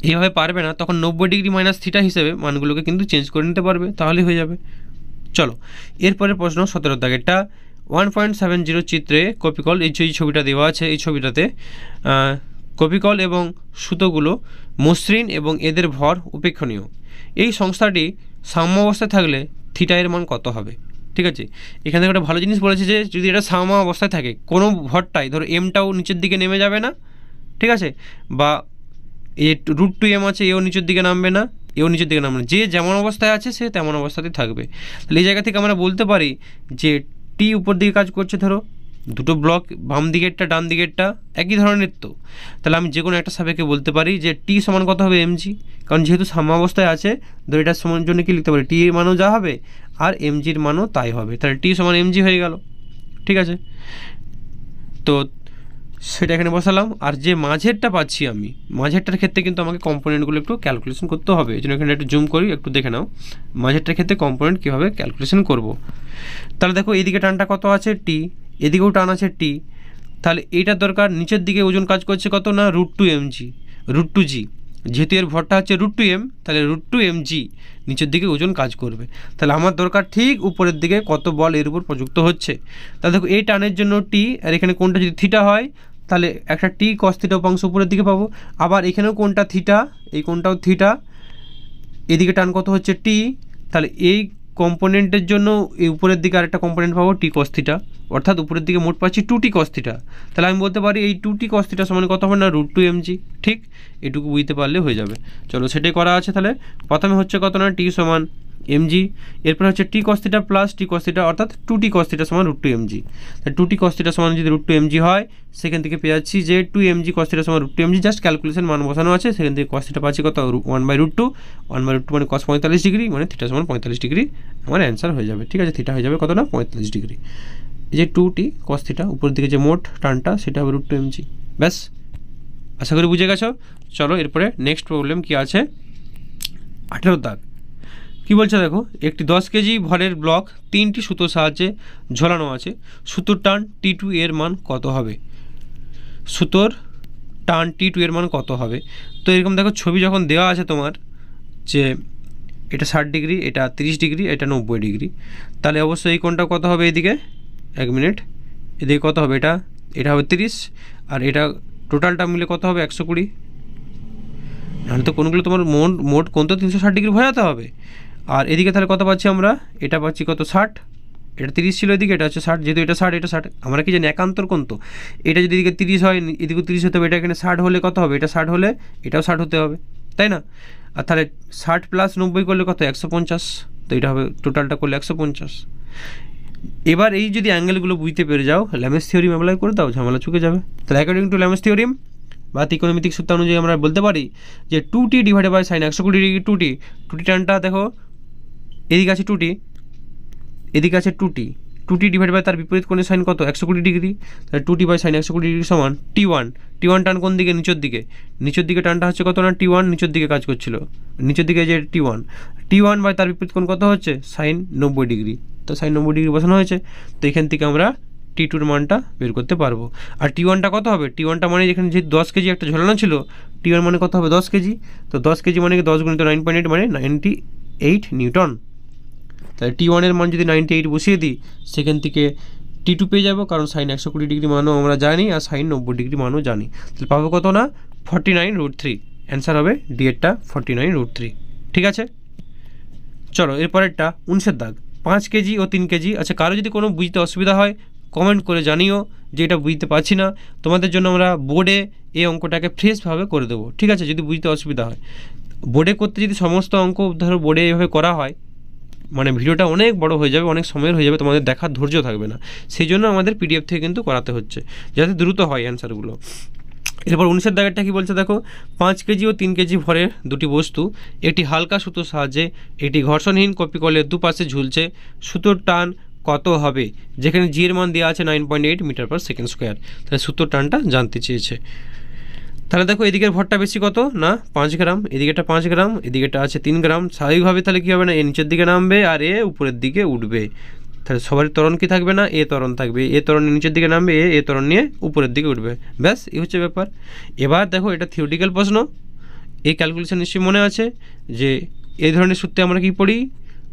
এইভাবে পারবে না তখন 90 ডিগ্রি মাইনাস থিটা হিসেবে মানগুলোকে কিন্তু চেঞ্জ করে নিতে পারবে, তাহলেই হয়ে যাবে। চলো এরপরে প্রশ্ন 17 দাগেরটা 1.70 চিত্রে কপিকল, এই যে ছবিটা দেওয়া আছে, এই ছবিটাতে কপিকল এবং সুতোগুলো মসৃণ এবং এদের ভর উপেক্ষণীয়। এই সংস্থাটি সাম্য অবস্থায় থাকলে থিটা এর মান কত হবে। ঠিক আছে, এখানে একটা ভালো জিনিস বলেছে যে যদি এটা সাম্য অবস্থায় থাকে, কোনো ভরটাই ধরো এমটাও নিচের দিকে নেমে যাবে না, ঠিক আছে, বা এই √2m আছে এও নিচের দিকে নামবে না, এও নিচের দিকে নামবে না, যে যেমন অবস্থায় আছে সে তেমন অবস্থাতেই থাকবে। তাহলে এই জায়গা থেকে আমরা বলতে পারি যে টি উপর দিকে কাজ করছে, ধরো দুটো ব্লক বাম দিকেরটা ডান দিকেরটা একই ধরনের, তো তাহলে আমি যে কোনো একটা সাপেক্ষে বলতে পারি যে টি সমান কত হবে mg, কারণ যেহেতু সাম্য অবস্থায় আছে ধরো এটার সমান জন্য কি লিখতে পারি, টি এর মানও যা হবে আর mgর মানও তাই হবে, তাহলে টি সমান mg হয়ে গেল। ঠিক আছে, তো সেটা এখানে বসালাম। আর যে মাঝেরটা পাচ্ছি আমি, মাঝেরটার ক্ষেত্রে কিন্তু আমাকে কম্পোনেন্টগুলো একটু ক্যালকুলেশন করতে হবে, এই জন্য এখানে একটু জুম করি, একটু দেখে নাও মাঝেরটার ক্ষেত্রে কম্পোনেন্ট কীভাবে ক্যালকুলেশন করব। তাহলে দেখো এইদিকে টানটা কত আছে টি, এদিকেও টান আছে টি, তাহলে এইটার দরকার নিচের দিকে ওজন কাজ করছে কত না √2mg, √2g, যেহেতু এর ভরটা হচ্ছে √2m তাহলে √2mg নিচের দিকে ওজন কাজ করবে। তাহলে আমার দরকার ঠিক উপরের দিকে কত বল এর উপর প্রযুক্ত হচ্ছে। তাহলে দেখো এই টানের জন্য টি, আর এখানে কোনটা যদি থিটা হয় তাহলে একটা টি cos থিটা উপাংশ উপরের দিকে পাবো, আবার এখানেও কোনটা থিটা, এই কোনটাও থিটা, এদিকে টান কত হচ্ছে টি, তাহলে এই কম্পোনেন্টের জন্য এই উপরের দিকে আরেকটা কম্পোনেন্ট পাবো টি cos থিটা, অর্থাৎ উপরের দিকে মোট পাচ্ছি 2t cos থিটা। তাহলে আমি বলতে পারি এই 2t cos থিটা সমান কত হবে না √2mg। ঠিক, এটুকু বুঝতে পারলে হয়ে যাবে। চলো সেটাই করা আছে। তাহলে প্রথমে হচ্ছে কত না টি সমান mg, এরপর হচ্ছে টি cos থিটা প্লাস টি cos থিটা অর্থাৎ 2t cos থিটা সমান √2mg। তাহলে 2t cos থিটা সমান যদি √2mg হয় সেখান থেকে পেয়ে যাচ্ছি যে 2mg cos থিটা সমান √2mg, জাস্ট ক্যালকুলেশন মান বসানো আছে, সেখান থেকে cos থিটা পাচ্ছি কত 1/√2, 1/√2 মানে cos 45 ডিগ্রি, মানে থিটা সমান 45 ডিগ্রি আমার অ্যান্সার হয়ে যাবে। ঠিক আছে, থিটা হয়ে যাবে কত না 45 ডিগ্রি। এই যে 2t cos থিটা উপরের দিকে যে মোট টানটা সেটা হবে √2mg। ব্যাস, আশা করি বুঝে গেছো। চলো এরপরে নেক্সট প্রবলেম কি আছে, 18 দাগ। কি বলছে দেখো, একটি 10 কেজি ভরের ব্লক 3টি সুতোর সাহায্যে ঝোলানো আছে, সুতোর টান T2 এর মান কত হবে, সুতোর টান T2 এর মান কত হবে। তো এরকম দেখো ছবি যখন দেওয়া আছে তোমার যে এটা 60 ডিগ্রি, এটা 30 ডিগ্রি, এটা 90 ডিগ্রি, তাহলে অবশ্যই এই কোণটা কত হবে, এদিকে 1 মিনিট, এদিকে কত হবে, এটা হবে 30 আর এটা টোটালটা মিলে কত হবে 120, নাহলে তো কোনগুলো তোমার মোট কোণ তো 360 ডিগ্রি ভরাতে হবে। আর এদিকে তাহলে কত পাচ্ছি আমরা, এটা পাচ্ছি কত 60, এটা 30 ছিল এদিকে, এটা হচ্ছে 60, যেহেতু এটা 60 এটা 60, আমরা কি জানি একান্তর কোণ, তো এটা যদি এদিকে 30 হয় এদিকে 30 হতে হবে, এটা এখানে 60 হলে কত হবে, এটা 60 হলে এটাও 60 হতে হবে, তাই না। আর তাহলে 60 + 90 করলে কত 150, তো এটা হবে টোটালটা করলে 150। এবার এই যদি অ্যাঙ্গেলগুলো বুঝতে পেরে যাও, ল্যামেস থিওরিম অ্যাপ্লাই করে দাও, ঝামেলা চুকে যাবে। তাহলে অ্যাকর্ডিং টু ল্যামেস থিওরিম বা ত্রিকোণমিতিক সূত্র অনুযায়ী আমরা বলতে পারি যে 2t divided by sine 120 degree 2t টানটা দেখো এদিকে আছে 2t, এদিকে আছে 2t ডিভাইড বাই তার বিপরীত কোণের সাইন কত 120 ডিগ্রি, তাহলে 2t বাই সাইন 120 ডিগ্রি সমান t1 টান কোন দিকে, নিচের দিকে টানটা হচ্ছে কত না t1 নিচের দিকে কাজ করছিল, নিচের দিকে যে t1 বাই তার বিপরীত কোণ কত হচ্ছে সাইন 90 ডিগ্রি, তো সাইন 90 ডিগ্রি বসানো হয়েছে। তো এখান থেকে আমরা t2 মানটা বের করতে পারবো। আর t1টা কত হবে, t1টা মানে যেখানে যে 10 কেজি একটা ঝোলানো ছিল, t1 মানে কত হবে 10 কেজি, তো 10 কেজি মানে 10 গুণিত 9.8 মানে 98 নিউটন। তাহলে t1 এর মান যদি 98 বসিয়ে দিই, সেখান থেকে t2 পেয়ে যাবো, কারণ সাইন 120 ডিগ্রি মানও আমরা জানি আর সাইন 90 ডিগ্রি মানও জানি। তাহলে পাবো কত না 49√3, অ্যান্সার হবে ডি এরটা 49√3। ঠিক আছে, চলো এরপরেরটা 19 দাগ 5 কেজি ও 3 কেজি। আচ্ছা, কারো যদি কোনো বুঝতে অসুবিধা হয় কমেন্ট করে জানিও যে এটা বুঝতে পারছি না, তোমাদের জন্য আমরা বোর্ডে এই অঙ্কটাকে ফ্রেশভাবে করে দেবো। ঠিক আছে, যদি বুঝতে অসুবিধা হয় বোর্ডে করতে, যদি সমস্ত অঙ্ক ধরো বোর্ডে এইভাবে করা হয়, মানে ভিডিওটা অনেক বড় হয়ে যাবে, অনেক সময়ের হয়ে যাবে, তোমাদের দেখার ধৈর্য থাকবে না। সেই জন্য আমাদের পিডিএফ থেকে কিন্তু করাতে হচ্ছে, যাতে দ্রুত হয় অ্যান্সারগুলো। এরপর 19 দাগেরটা কী বলছে দেখো, 5 কেজি ও 3 কেজি ভরের দুটি বস্তু একটি হালকা সুতোর সাহায্যে একটি ঘর্ষণহীন কপি কলের দুপাশে ঝুলছে, সুতোর টান কত হবে, যেখানে জি এর মান দেওয়া আছে 9.8 মিটার পার সেকেন্ড স্কোয়ার। তাহলে সুতোর টানটা জানতে চেয়েছে। তাহলে দেখো এদিকের ভরটা বেশি কত না 5 গ্রাম, এদিকেটা 5 গ্রাম, এদিকেটা আছে 3 গ্রাম। স্বাভাবিকভাবে তাহলে কী হবে না, এ নিচের দিকে নামবে আর এ উপরের দিকে উঠবে। তাহলে সবার ত্বরণ কি থাকবে না, এ ত্বরণ থাকবে, এ ত্বরণ নিচের দিকে নামবে, এ ত্বরণ নিয়ে উপরের দিকে উঠবে, ব্যাস এই হচ্ছে ব্যাপার। এবার দেখো এটা থিওরিটিক্যাল প্রশ্ন, এই ক্যালকুলেশন নিশ্চয়ই মনে আছে যে এই ধরনের সূত্রে আমরা কি পড়ি,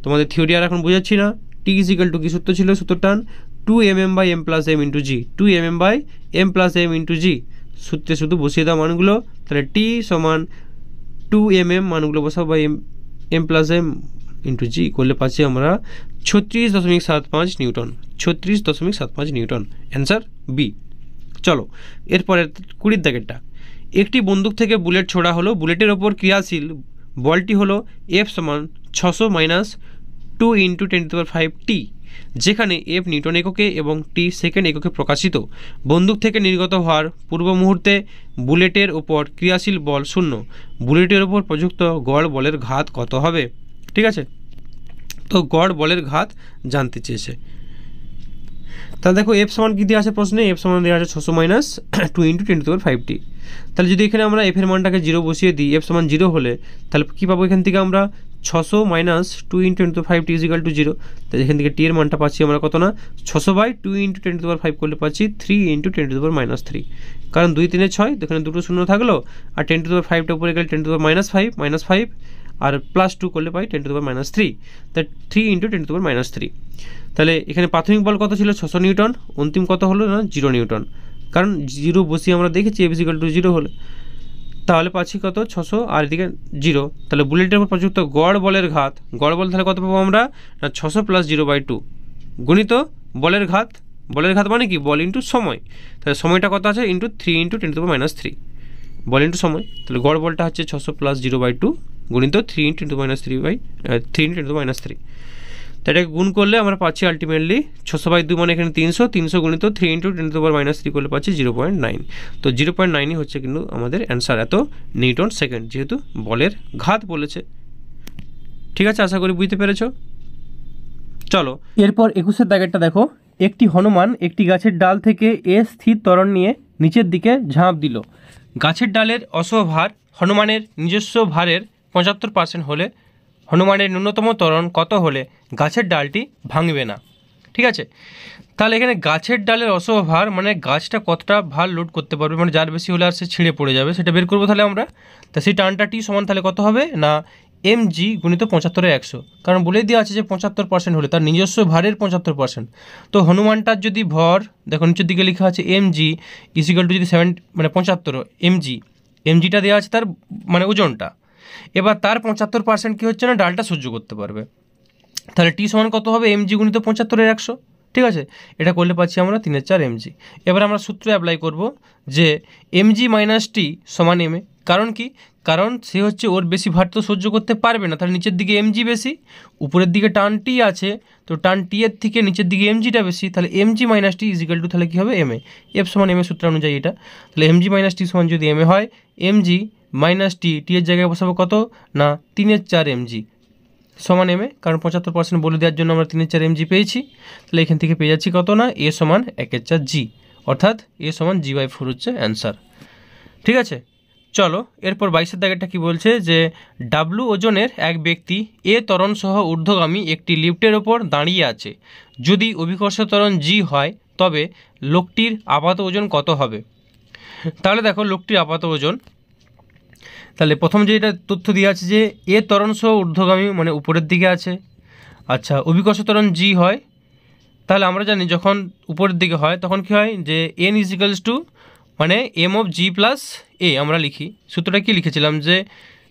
তোমাদের থিওরি আর এখন বোঝাচ্ছি না। টি ইজিক্যাল টু কি সূত্র ছিল, সূত্র টান 2mm/m + m × g, 2mm/m + m × g। সূত্রে শুধু বসিয়ে দাও মানগুলো, তাহলে টি সমান 2mm মানগুলো বসাবো বা m + m × g করলে পাচ্ছি আমরা 36.75 নিউটন, 36.75 নিউটন, অ্যান্সার বি। চলো এরপরে 20 দাগেরটা, একটি বন্দুক থেকে বুলেট ছোড়া হলো, বুলেটের ওপর ক্রিয়াশীল বলটি হলো F সমান 600 - 2 × 10⁵ t, যেখানে F নিউটন এককে এবং t সেকেন্ড এককে প্রকাশিত। বন্দুক থেকে নির্গত হওয়ার পূর্ব মুহূর্তে বুলেটের ওপর ক্রিয়াশীল বল 0, বুলেটের ওপর প্রযুক্ত গড় বলের ঘাত কত হবে। ঠিক আছে, তো গড় বলের ঘাত জানতে চেয়েছে। তাহলে দেখো এফ সমান কী দেওয়া আছে প্রশ্নে, এফ সমান দেওয়া আছে 600 - 2 × 10⁵t। তাহলে যদি এখানে আমরা এফের মানটাকে 0 বসিয়ে দিই, এফ সমান 0 হলে তাহলে কী পাবো, এখান থেকে আমরা 600 - 2 × 10⁵t = 0। তাহলে এখান থেকে টি এর মানটা পাচ্ছি আমরা কত না 600/2 × 10⁵ করলে পাচ্ছি 3 × 10⁻3, কারণ 2 3 6, এখানে দুটো শূন্য থাকলো, আর 10⁵টা উপরে গেলে 10⁻5 -5 আর +2 করলে পাই 10⁻3, তাই 3 × 10⁻3। তাহলে এখানে প্রাথমিক বল কত ছিল 600 নিউটন, অন্তিম কত হলো না 0 নিউটন, কারণ 0 বসিয়ে আমরা দেখেছি F = 0 হলে, তাহলে পাচ্ছি কত 600 আর এদিকে 0। তাহলে বুলেটের উপর প্রযুক্ত গড় বলের ঘাত, গড় বল তাহলে কত পাবো আমরা না 600 + 0/2 গুণিত বলের ঘাত, বলের ঘাত মানে কি বল ইন্টু সময়, তাহলে সময়টা কত আছে ইন্টু 3 × 10⁻3, বল ইন্টু সময়। তাহলে গড় বলটা হচ্ছে 600 + 0/2 গুণিত 3 × 10⁻3 তো এটাকে গুণ করলে আমরা পাচ্ছি আলটিমেটলি 600/2 মানে এখানে 300 গুণিত 3 × 10⁻3 করলে পাচ্ছি 0.9। তো 0.9ই হচ্ছে কিন্তু আমাদের অ্যান্সার, এত নিউটন সেকেন্ড, যেহেতু বলের ঘাত বলেছে। ঠিক আছে, আশা করি বুঝতে পেরেছ। চলো এরপর 21 দাগেরটা দেখো, একটি হনুমান একটি গাছের ডাল থেকে স্থির ত্বরণ নিয়ে নিচের দিকে ঝাঁপ দিল। গাছের ডালের অসভার হনুমানের নিজস্ব ভারের 75% হলে হনুমানের ন্যূনতম ত্বরণ কত হলে গাছের ডালটি ভাঙবে না। ঠিক আছে, তাহলে এখানে গাছের ডালের অসভার মানে গাছটা কতটা ভার লোড করতে পারবে, মানে যার বেশি হলে আর সে ছিঁড়ে পড়ে যাবে, সেটা বের করবো তাহলে আমরা। তা সেই টানটা টি সমান তাহলে কত হবে না mg গুণিত 75/100, কারণ বলেই দেওয়া আছে যে 75% হলে তার নিজস্ব ভারের 75%। তো হনুমানটার যদি ভর দেখো নিচের দিকে লেখা আছে mg = যদি 75 mgটা দেওয়া আছে তার মানে ওজনটা, এবার তার 75% কী হচ্ছে না ডালটা সহ্য করতে পারবে, তাহলে টি সমান কত হবে mg গুণিত 75/100। ঠিক আছে, এটা করলে পাচ্ছি আমরা 3/4 mg। এবার আমরা সূত্র অ্যাপ্লাই করব যে mg - t = ma, কারণ কি, কারণ সে হচ্ছে ওর বেশি ভার তো সহ্য করতে পারবে না, তাহলে নিচের দিকে এমজি বেশি, উপরের দিকে টান টি আছে, তো টান টি এর থেকে নিচের দিকে এমজিটা বেশি, তাহলে এমজি মাইনাস টি ইজিক্যাল টু তাহলে কী হবে এম এ, এফ সমান এম এ সূত্র অনুযায়ী এটা, তাহলে এমজি মাইনাস টি সমান যদি এম এ হয়, এমজি মাইনাস টি, টি এর জায়গায় বসাবো কত না 3/4 এমজি সমান এম এ, কারণ 75% বলে দেওয়ার জন্য আমরা 3/4 এমজি পেয়েছি, তাহলে এখান থেকে পেয়ে যাচ্ছি কত না এ সমান 1/4 জি, অর্থাৎ এ সমান জি/4 হচ্ছে অ্যান্সার। ঠিক আছে, চলো এরপর 22 দাগেরটা কি বলছে যে ডাব্লু ওজনের এক ব্যক্তি এ ত্বরণ সহ ঊর্ধ্বগামী একটি লিফটের ওপর দাঁড়িয়ে আছে, যদি অভিকর্ষ ত্বরণ জি হয় তবে লোকটির আপাত ওজন কত হবে। তাহলে দেখো লোকটির আপাত ওজন, তাহলে প্রথম যেটা তথ্য দেওয়া আছে যে এ ত্বরণ সহ ঊর্ধ্বগামী মানে উপরের দিকে আছে, আচ্ছা অভিকর্ষ ত্বরণ জি হয়, তাহলে আমরা জানি যখন উপরের দিকে হয় তখন কি হয় যে এন ইজিক্যালস টু মানে এম অফ জি প্লাস এ, আমরা লিখি সূত্রটা কি লিখেছিলাম যে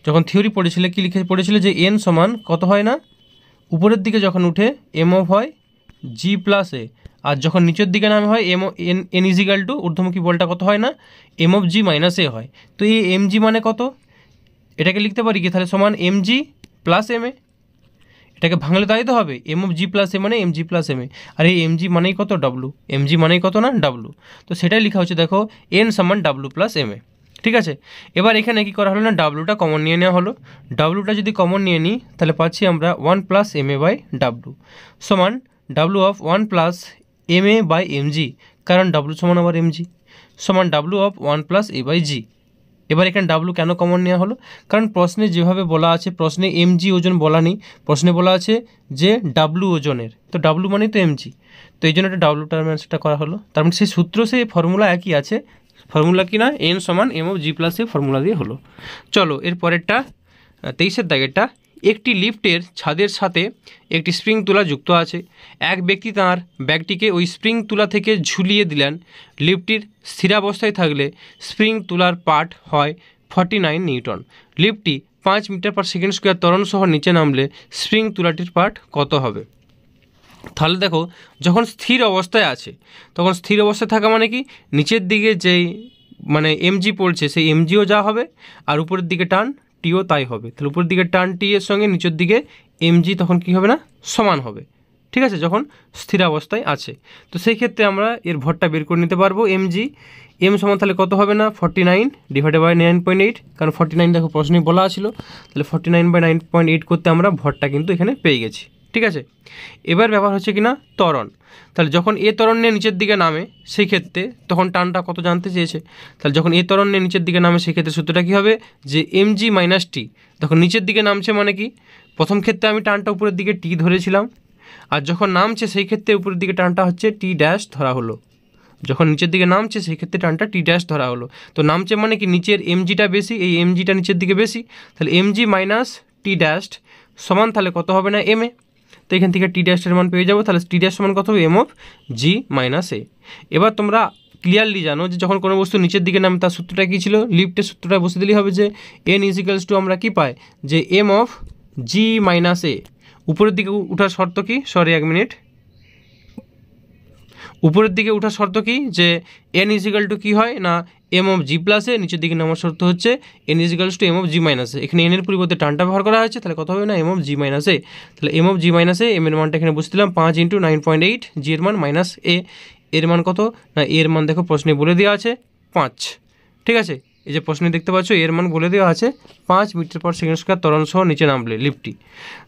যখন থিওরি পড়েছিলে কি পড়েছিলে যে এন সমান কত হয় না উপরের দিকে যখন উঠে এম অফ হয় জি প্লাস এ, আর যখন নিচের দিকে নামে হয় এন ইজিক্যাল টু ঊর্ধ্বমুখী বলটা কত হয় না এম অফ জি মাইনাস এ হয়। তো এই এম জি মানে কত, এটাকে লিখতে পারি কি তাহলে সমান এম জি প্লাস এম এ, এটাকে ভাঙলে তাই তো হবে এম অফ জি প্লাস এ মানে এম জি প্লাস এম এ, আর এই এম জি মানেই কত ডাব্লু, এম জি মানেই কত না ডাব্লু, তো সেটাই লেখা হচ্ছে দেখো এন সমান ডাব্লু প্লাস এম এ। ঠিক আছে, এবার এখানে কি করা হলো না ডাব্লুটা কমন নিয়ে নেওয়া হলো, ডাব্লুটা যদি কমন নিয়ে নিই তাহলে পাচ্ছি আমরা 1 প্লাস এম এ বাই ডাব্লু সমান ডাব্লু of 1 plus m a by m g, কারণ ডাব্লু সমান আবার এম জি সমান ডাব্লু of 1 plus A by g. এবার এখানে ডাব্লু কেন কমন নেওয়া হলো, কারণ প্রশ্নে যেভাবে বলা আছে, প্রশ্নে এমজি ওজন বলা নেই, প্রশ্নে বলা আছে যে ডাব্লু ওজনের, তো ডাব্লু মানেই তো এমজি, তো এই জন্য একটা ডাব্লু টার্ম অ্যান্সারটা করা হলো, তার মানে সেই সূত্র সেই ফর্মুলা একই আছে, ফর্মুলা কি না এন সমান M of G plus A formula দিয়ে হলো। চলো এর পরেরটা 23 দাগেরটা, একটি লিফটের ছাদের সাথে একটি স্প্রিং তুলা যুক্ত আছে, এক ব্যক্তি তাঁর ব্যাগটিকে ওই স্প্রিং তুলা থেকে ঝুলিয়ে দিলেন, লিফটটির স্থিরাবস্থায় থাকলে স্প্রিং তুলার পাঠ হয় 49 নিউটন, লিফটটি 5 মিটার পার সেকেন্ড স্কোয়ার ত্বরণ সহ নিচে নামলে স্প্রিং তুলাটির পাঠ কত হবে। তাহলে দেখো যখন স্থির অবস্থায় আছে, তখন স্থির অবস্থায় থাকা মানে কি নিচের দিকে যেই মানে এমজি পড়ছে সেই এমজিও যা হবে, আর উপরের দিকে টান টিও তাই হবে, তাহলে উপরের দিকে টান টি এর সঙ্গে নিচের দিকে এমজি তখন কি হবে না সমান হবে। ঠিক আছে, যখন স্থির অবস্থায় আছে, তো সেই ক্ষেত্রে আমরা এর ভরটা বের করে নিতে পারবো, এমজি এম সমান তাহলে কত হবে না 49 ডিভাইডেড বাই 9.8, কারণ 49 দেখো প্রশ্নেই বলা ছিল, তাহলে 49/9.8 করতে আমরা ভরটা কিন্তু এখানে পেয়ে গেছি। ঠিক আছে, এবার ব্যাপার হচ্ছে কি না ত্বরণ, তাহলে যখন এ ত্বরণ নিয়ে নিচের দিকে নামে সেই ক্ষেত্রে তখন টানটা কত জানতে চেয়েছে, তাহলে যখন এ ত্বরণ নিয়ে নিচের দিকে নামে সেই ক্ষেত্রে সূত্রটা কী হবে যে এম জি মাইনাস টি, তখন নিচের দিকে নামছে মানে কি প্রথম ক্ষেত্রে আমি টানটা উপরের দিকে টি ধরেছিলাম, আর যখন নামছে সেই ক্ষেত্রে উপরের দিকে টানটা হচ্ছে টি ড্যাশ ধরা হলো, যখন নিচের দিকে নামছে সেই ক্ষেত্রে টানটা টি ড্যাশ ধরা হলো, তো নামছে মানে কি নিচের এমজিটা বেশি, এই এমজিটা নিচের দিকে বেশি, তাহলে এমজি মাইনাস টি ড্যাশ সমান তাহলে কত হবে না এম এ, তো এখান থেকে টি ড্যাশের মান পেয়ে যাবো, তাহলে টি ড্যাশ সমান কত হবে এম অফ জি মাইনাস এ। এবার তোমরা ক্লিয়ারলি জানো যে যখন কোনো বস্তু নিচের দিকে নামে তার সূত্রটা কী ছিল, লিফটের সূত্রটা বসে দিলেই হবে যে এন ইজিক্যালস টু আমরা কী পাই যে এম অফ জি মাইনাস এ, উপরের দিকে উঠার শর্ত কি, সরি 1 মিনিট, উপরের দিকে ওঠার শর্ত কি যে এন ইজিক্যাল টু কী হয় না এম অফ জি প্লাস এ, নিচের দিকে নামার শর্ত হচ্ছে N equals to M of G minus a, এখানে এনের পরিবর্তে টানটা ব্যবহার করা হয়েছে, তাহলে কত হবে না M of G minus A, তাহলে M of G minus A, M এর মানটা এখানে বসে দিলাম 5 × 9.8, জি এর মান মাইনাস এ, এর মান কত না এর মান দেখো প্রশ্নে বলে দেওয়া আছে 5। ঠিক আছে, এই যে প্রশ্নে দেখতে পাচ্ছ এর মান বলে দেওয়া আছে 5 মিটার পার সেকেন্ড স্কোয়ার ত্বরণ সহ নিচে নামলে লিফটটি,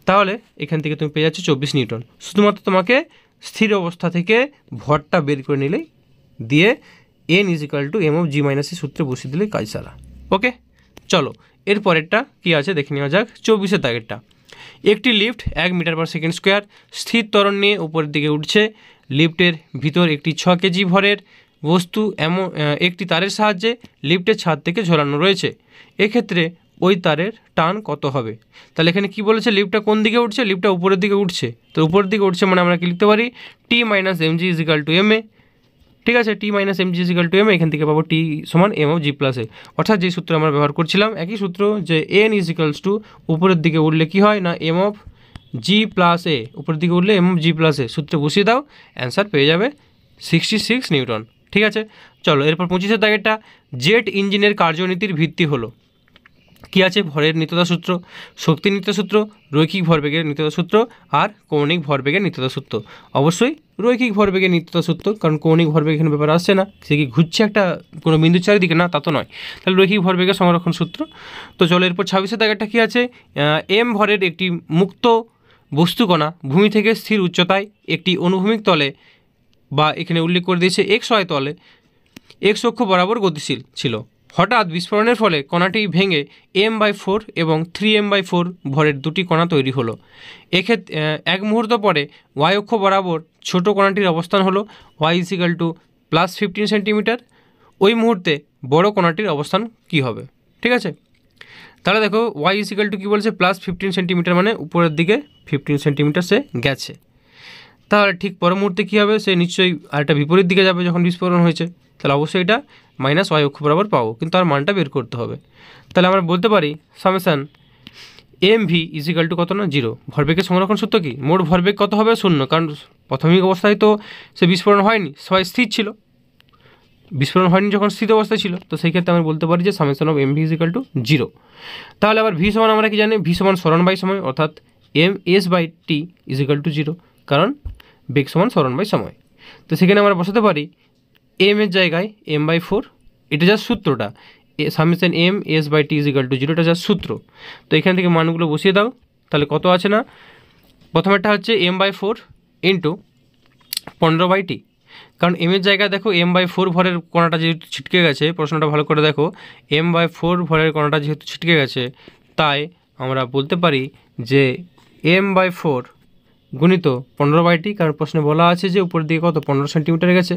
তাহলে এখান থেকে তুমি পেয়ে যাচ্ছ 24 নিউটন, শুধুমাত্র তোমাকে স্থির অবস্থা থেকে ভরটা বের করে নিলেই দিয়ে N equal to M of g মাইনাসের সূত্রে বসিয়ে দিলেই কাজ সারা। ওকে, চলো এর পরেরটা কী আছে দেখে নেওয়া যাক, 24 দাগেরটা, একটি lift 1 metre per second square স্থির ত্বরণ নিয়ে উপরের দিকে উঠছে, লিফটের ভিতর একটি 6 কেজি ভরের বস্তু এমন একটি তারের সাহায্যে লিফটের ছাদ থেকে ঝোলানো রয়েছে, এক্ষেত্রে ওই তারের টান কত হবে। তাহলে এখানে কি বলেছে লিফটটা কোন দিকে উঠছে, লিফটটা উপরের দিকে উঠছে, তো উপরের দিকে উঠছে মানে আমরা কি লিখতে পারি T minus M g equal to M a. ঠিক আছে, T minus M g equal to m, এখান থেকে পাবো টি সমান M of G plus a, অর্থাৎ যে সূত্র আমরা ব্যবহার করছিলাম একই সূত্র যে এন ইজিক্যালস টু উপরের দিকে উঠলে কি হয় না এম অফ জি প্লাস এ, উপরের দিকে উঠলে এম অফ জি প্লাস এ, সূত্রে বসিয়ে দাও অ্যান্সার পেয়ে যাবে 66 নিউটন। ঠিক আছে, চলো এরপর 25 দাগেরটা, জেট ইঞ্জিনের কার্যনীতির ভিত্তি হলো, কী আছে? ভরের নিত্যতা সূত্র, শক্তির নিত্যতা সূত্র, রৈখিক ভরবেগের নিত্যতা সূত্র আর কৌণিক ভরবেগের নিত্যতা সূত্র। অবশ্যই রৈখিক ভরবেগের নিত্যতা সূত্র, কারণ কৌণিক ভরবেগ এখানে ব্যাপার আসছে না, সে কি ঘুরছে একটা কোনো বিন্দুর চারিদিকে, না তা তো নয়। তাহলে রৈখিক ভরবেগের সংরক্ষণ সূত্র। তো চলো এরপর 26 দাগেরটা কী আছে? এম ভরের একটি মুক্ত বস্তুকণা ভূমি থেকে স্থির উচ্চতায় একটি অনুভূমিক তলে, বা এখানে উল্লেখ করে দিয়েছে এক্স ওয়াই তলে, এক্স অক্ষ বরাবর গতিশীল ছিল। হঠাৎ বিস্ফোরণের ফলে কণাটি ভেঙে m/4 এবং 3m/4 ভরের দুটি কণা তৈরি হলো। এক্ষেত্রে এক মুহূর্ত পরে y অক্ষ বরাবর ছোট কণাটির অবস্থান হলো y = +15 সেন্টিমিটার। ওই মুহূর্তে বড় কণাটির অবস্থান কী হবে? ঠিক আছে, তাহলে দেখো y = কী বলছে? +15 সেন্টিমিটার, মানে উপরের দিকে 15 সেন্টিমিটার সে গেছে। তাহলে ঠিক পর মুহূর্তে কী হবে? সে নিশ্চয়ই আরেকটা বিপরীত দিকে যাবে যখন বিস্ফোরণ হয়েছে, তাহলে অবশ্যই এটা -y অক্ষ বরাবর পাবো, কিন্তু তার মানটা বের করতে হবে। তাহলে আমরা বলতে পারি সামেশান mv = কত না? 0। ভরবেগের সংরক্ষণ সূত্র কি? মোট ভরবেগ কত হবে? 0, কারণ প্রাথমিক অবস্থায় তো সে বিস্ফোরণ হয়নি, সবাই স্থির ছিল, বিস্ফোরণ হয়নি যখন স্থির অবস্থায় ছিল, তো সেই ক্ষেত্রে আমরা বলতে পারি যে সামেশান অফ mv = 0। তাহলে আবার v সমান আমরা কি জানি? v সমান সরণ বাই সময়, অর্থাৎ ms/t = 0, কারণ বেগ সমান সরণ বাই সময়। তো সেখানে আমরা বসাতে পারি m এর জায়গায় m/4, এটা যা সূত্রটা, সামেশান m/s/t = 0, এটা যা সূত্র। তো এখান থেকে মানগুলো বসিয়ে দাও, তাহলে কত আছে না? প্রথমেরটা হচ্ছে m/4 × 15/t, কারণ m এর জায়গায় দেখো m/4 ভরের কণাটা যেহেতু ছিটকে গেছে, প্রশ্নটা ভালো করে দেখো, m/4 ভরের কণাটা যেহেতু ছিটকে গেছে, তাই আমরা বলতে পারি যে m/4 গুণিত 15/t, কারণ প্রশ্নে বলা আছে যে উপরের দিকে কত? 15 সেন্টিমিটার গেছে।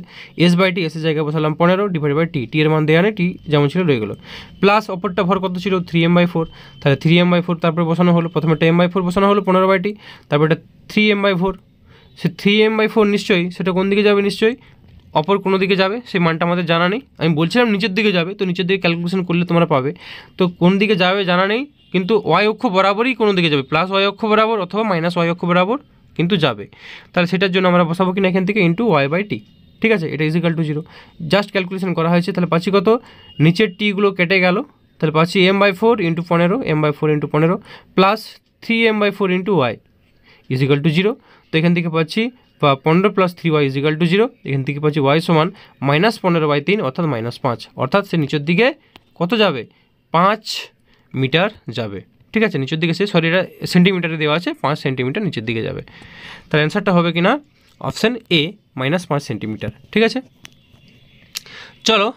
s/t, এস এর জায়গায় বসালাম 15 / t, t এর মান দেওয়া নেই, টি যেমন ছিল রয়ে গেলো, প্লাস অপরটা ভর কত ছিল? 3m/4, তাহলে 3m/4 তারপরে বসানো হলো, প্রথমে m/4 বসানো হলো 15/t, তারপর এটা 3m/4, সে 3m/4 নিশ্চয়ই সেটা কোন দিকে যাবে? নিশ্চয়ই অপর কোনো দিকে যাবে, সেই মানটা আমাদের জানা নেই। আমি বলছিলাম নিচের দিকে যাবে, তো নিচের দিকে ক্যালকুলেশন করলে তোমরা পাবে, তো কোন দিকে যাবে জানা নেই, কিন্তু y অক্ষ বরাবরই কোনো দিকে যাবে, +y অক্ষ বরাবর অথবা -y অক্ষ বরাবর কিন্তু যাবে। তাহলে সেটার জন্য আমরা বসাবো কিনা এখান থেকে *y/t, ঠিক আছে, এটা = 0, জাস্ট ক্যালকুলেশন করা হয়েছে। তাহলে পাচ্ছি কত? নিচের টিগুলো কেটে গেল, তাহলে পাচ্ছি m/4 × 15, m/4 × 15 plus 3m/4 × y = 0। তো এখান থেকে পাচ্ছি 15 + 3y = 0, এখান থেকে পাচ্ছি y সমান -15/3 অর্থাৎ -5, অর্থাৎ সে নিচের দিকে কত যাবে? 5 মিটার যাবে। ঠিক আছে, নিচের দিকে সরি, এটা সেন্টিমিটারে দেওয়া আছে, 5 সেন্টিমিটার নিচের দিকে যাবে। তার অ্যান্সারটা হবে কিনা? Option A, -5 centimetre. ঠিক আছে, চলো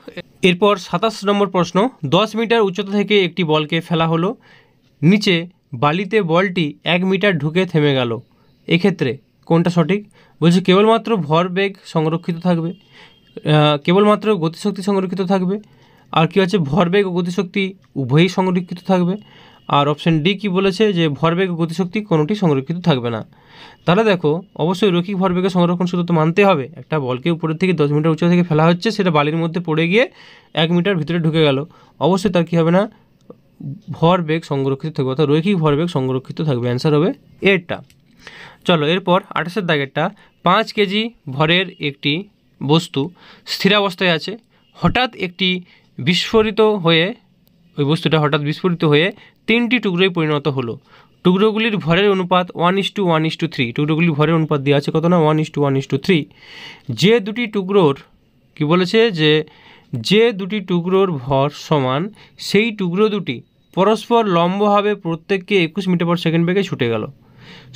এরপর 27 নম্বর প্রশ্ন। 10 মিটার উচ্চতা থেকে একটি বলকে ফেলা হলো, নিচে বালিতে বলটি 1 মিটার ঢুকে থেমে গেল, এক্ষেত্রে কোনটা সঠিক? বলছে কেবলমাত্র ভরবেগ সংরক্ষিত থাকবে, কেবলমাত্র গতিশক্তি সংরক্ষিত থাকবে, আর কি আছে? ভরবেগ ও গতিশক্তি উভয়ই সংরক্ষিত থাকবে, আর অপশান ডি কি বলেছে? যে ভরবেগ ও গতিশক্তি কোনোটি সংরক্ষিত থাকবে না। তাহলে দেখো অবশ্যই রৈখিক ভরবেগের সংরক্ষণ সূত্র তো মানতে হবে। একটা বলকে উপরের থেকে 10 মিটার উচ্চতা থেকে ফেলা হচ্ছে, সেটা বালির মধ্যে পড়ে গিয়ে 1 মিটার ভিতরে ঢুকে গেল, অবশ্যই তার কী হবে না? ভরবেগ সংরক্ষিত থাকবে, অর্থাৎ রৈখিক ভরবেগ সংরক্ষিত থাকবে। অ্যান্সার হবে এরটা। চলো এরপর 28 দাগেরটা। 5 কেজি ভরের একটি বস্তু স্থিরাবস্থায় আছে, হঠাৎ একটি বিস্ফোরিত হয়ে, ওই বস্তুটা হঠাৎ বিস্ফোরিত হয়ে 3টি টুকরোয় পরিণত হলো। টুকরোগুলির ভরের অনুপাত 1:1:3, টুকরোগুলির ভরের অনুপাত দেওয়া আছে কত না? 1:1:3। যে দুটি টুকরোর কি বলেছে? যে দুটি টুকরোর ভর সমান, সেই টুকরো দুটি পরস্পর লম্বভাবে প্রত্যেককে 21 মিটার/সেকেন্ড বেগে ছুটে গেল,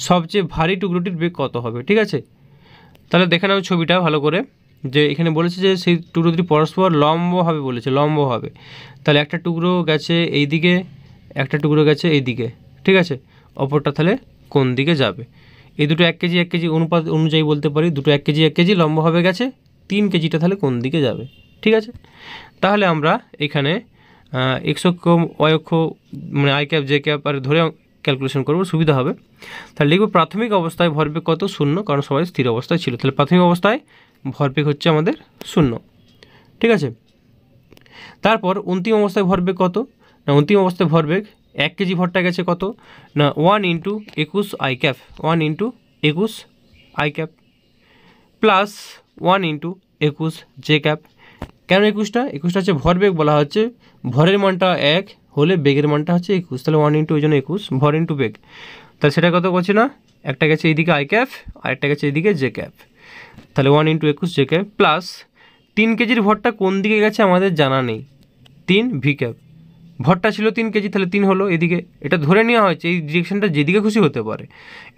সবচেয়ে ভারী টুকরোটির বেগ কত হবে? ঠিক আছে, তাহলে দেখে নাও ছবিটা ভালো করে, যে এখানে বলেছে যে সেই টুকরো দুটি পরস্পর লম্বভাবে বলেছে, লম্বভাবে। তাহলে একটা টুকরো গেছে এই দিকে, একটা টুকরো গেছে এই দিকে, ঠিক আছে, অপরটা তাহলে কোন দিকে যাবে? এই দুটো 1 কেজি 1 কেজি অনুপাত অনুযায়ী বলতে পারি, দুটো 1 কেজি 1 কেজি লম্বভাবে গেছে, 3 কেজিটা তাহলে কোন দিকে যাবে? ঠিক আছে, তাহলে আমরা এখানে x অক্ষ y অক্ষ মানে i ক্যাপ j ক্যাপ আর ধরে ক্যালকুলেশন করবো, সুবিধা হবে। তাহলে লিখব প্রাথমিক অবস্থায় ভরবেগ কত? 0, কারণ সবাই স্থির অবস্থায় ছিল, তাহলে প্রাথমিক অবস্থায় ভরবেগ হচ্ছে আমাদের 0। ঠিক আছে, তারপর অন্তিম অবস্থায় ভরবেগ কত না? অন্তিম অবস্থায় ভরবেগ 1 কেজি ভরটা গেছে কত না? 1 × 21 i cap, 1 × 21 i cap plus 1 × 21 j cap. কেন 21টা? 21টা হচ্ছে ভরবেগ, বলা হচ্ছে ভরের মানটা 1 হলে বেগের মানটা হচ্ছে 21, তাহলে 1 ইন্টু ওই জন্য 21 ভর ইন্টু বেগ, তাহলে সেটা কত করছে না, একটা গেছে এইদিকে আই ক্যাপ আর একটা গেছে এইদিকে জে ক্যাপ, তাহলে 1 ইন্টু 21 জে ক্যাপ প্লাস 3 কেজির ভরটা কোন দিকে গেছে আমাদের জানা নেই, 3 ভি ক্যাপ, ভরটা ছিল 3 কেজি, তাহলে 3 হলো এদিকে, এটা ধরে নেওয়া হয়েছে এই ডিরেকশনটা যেদিকে খুশি হতে পারে,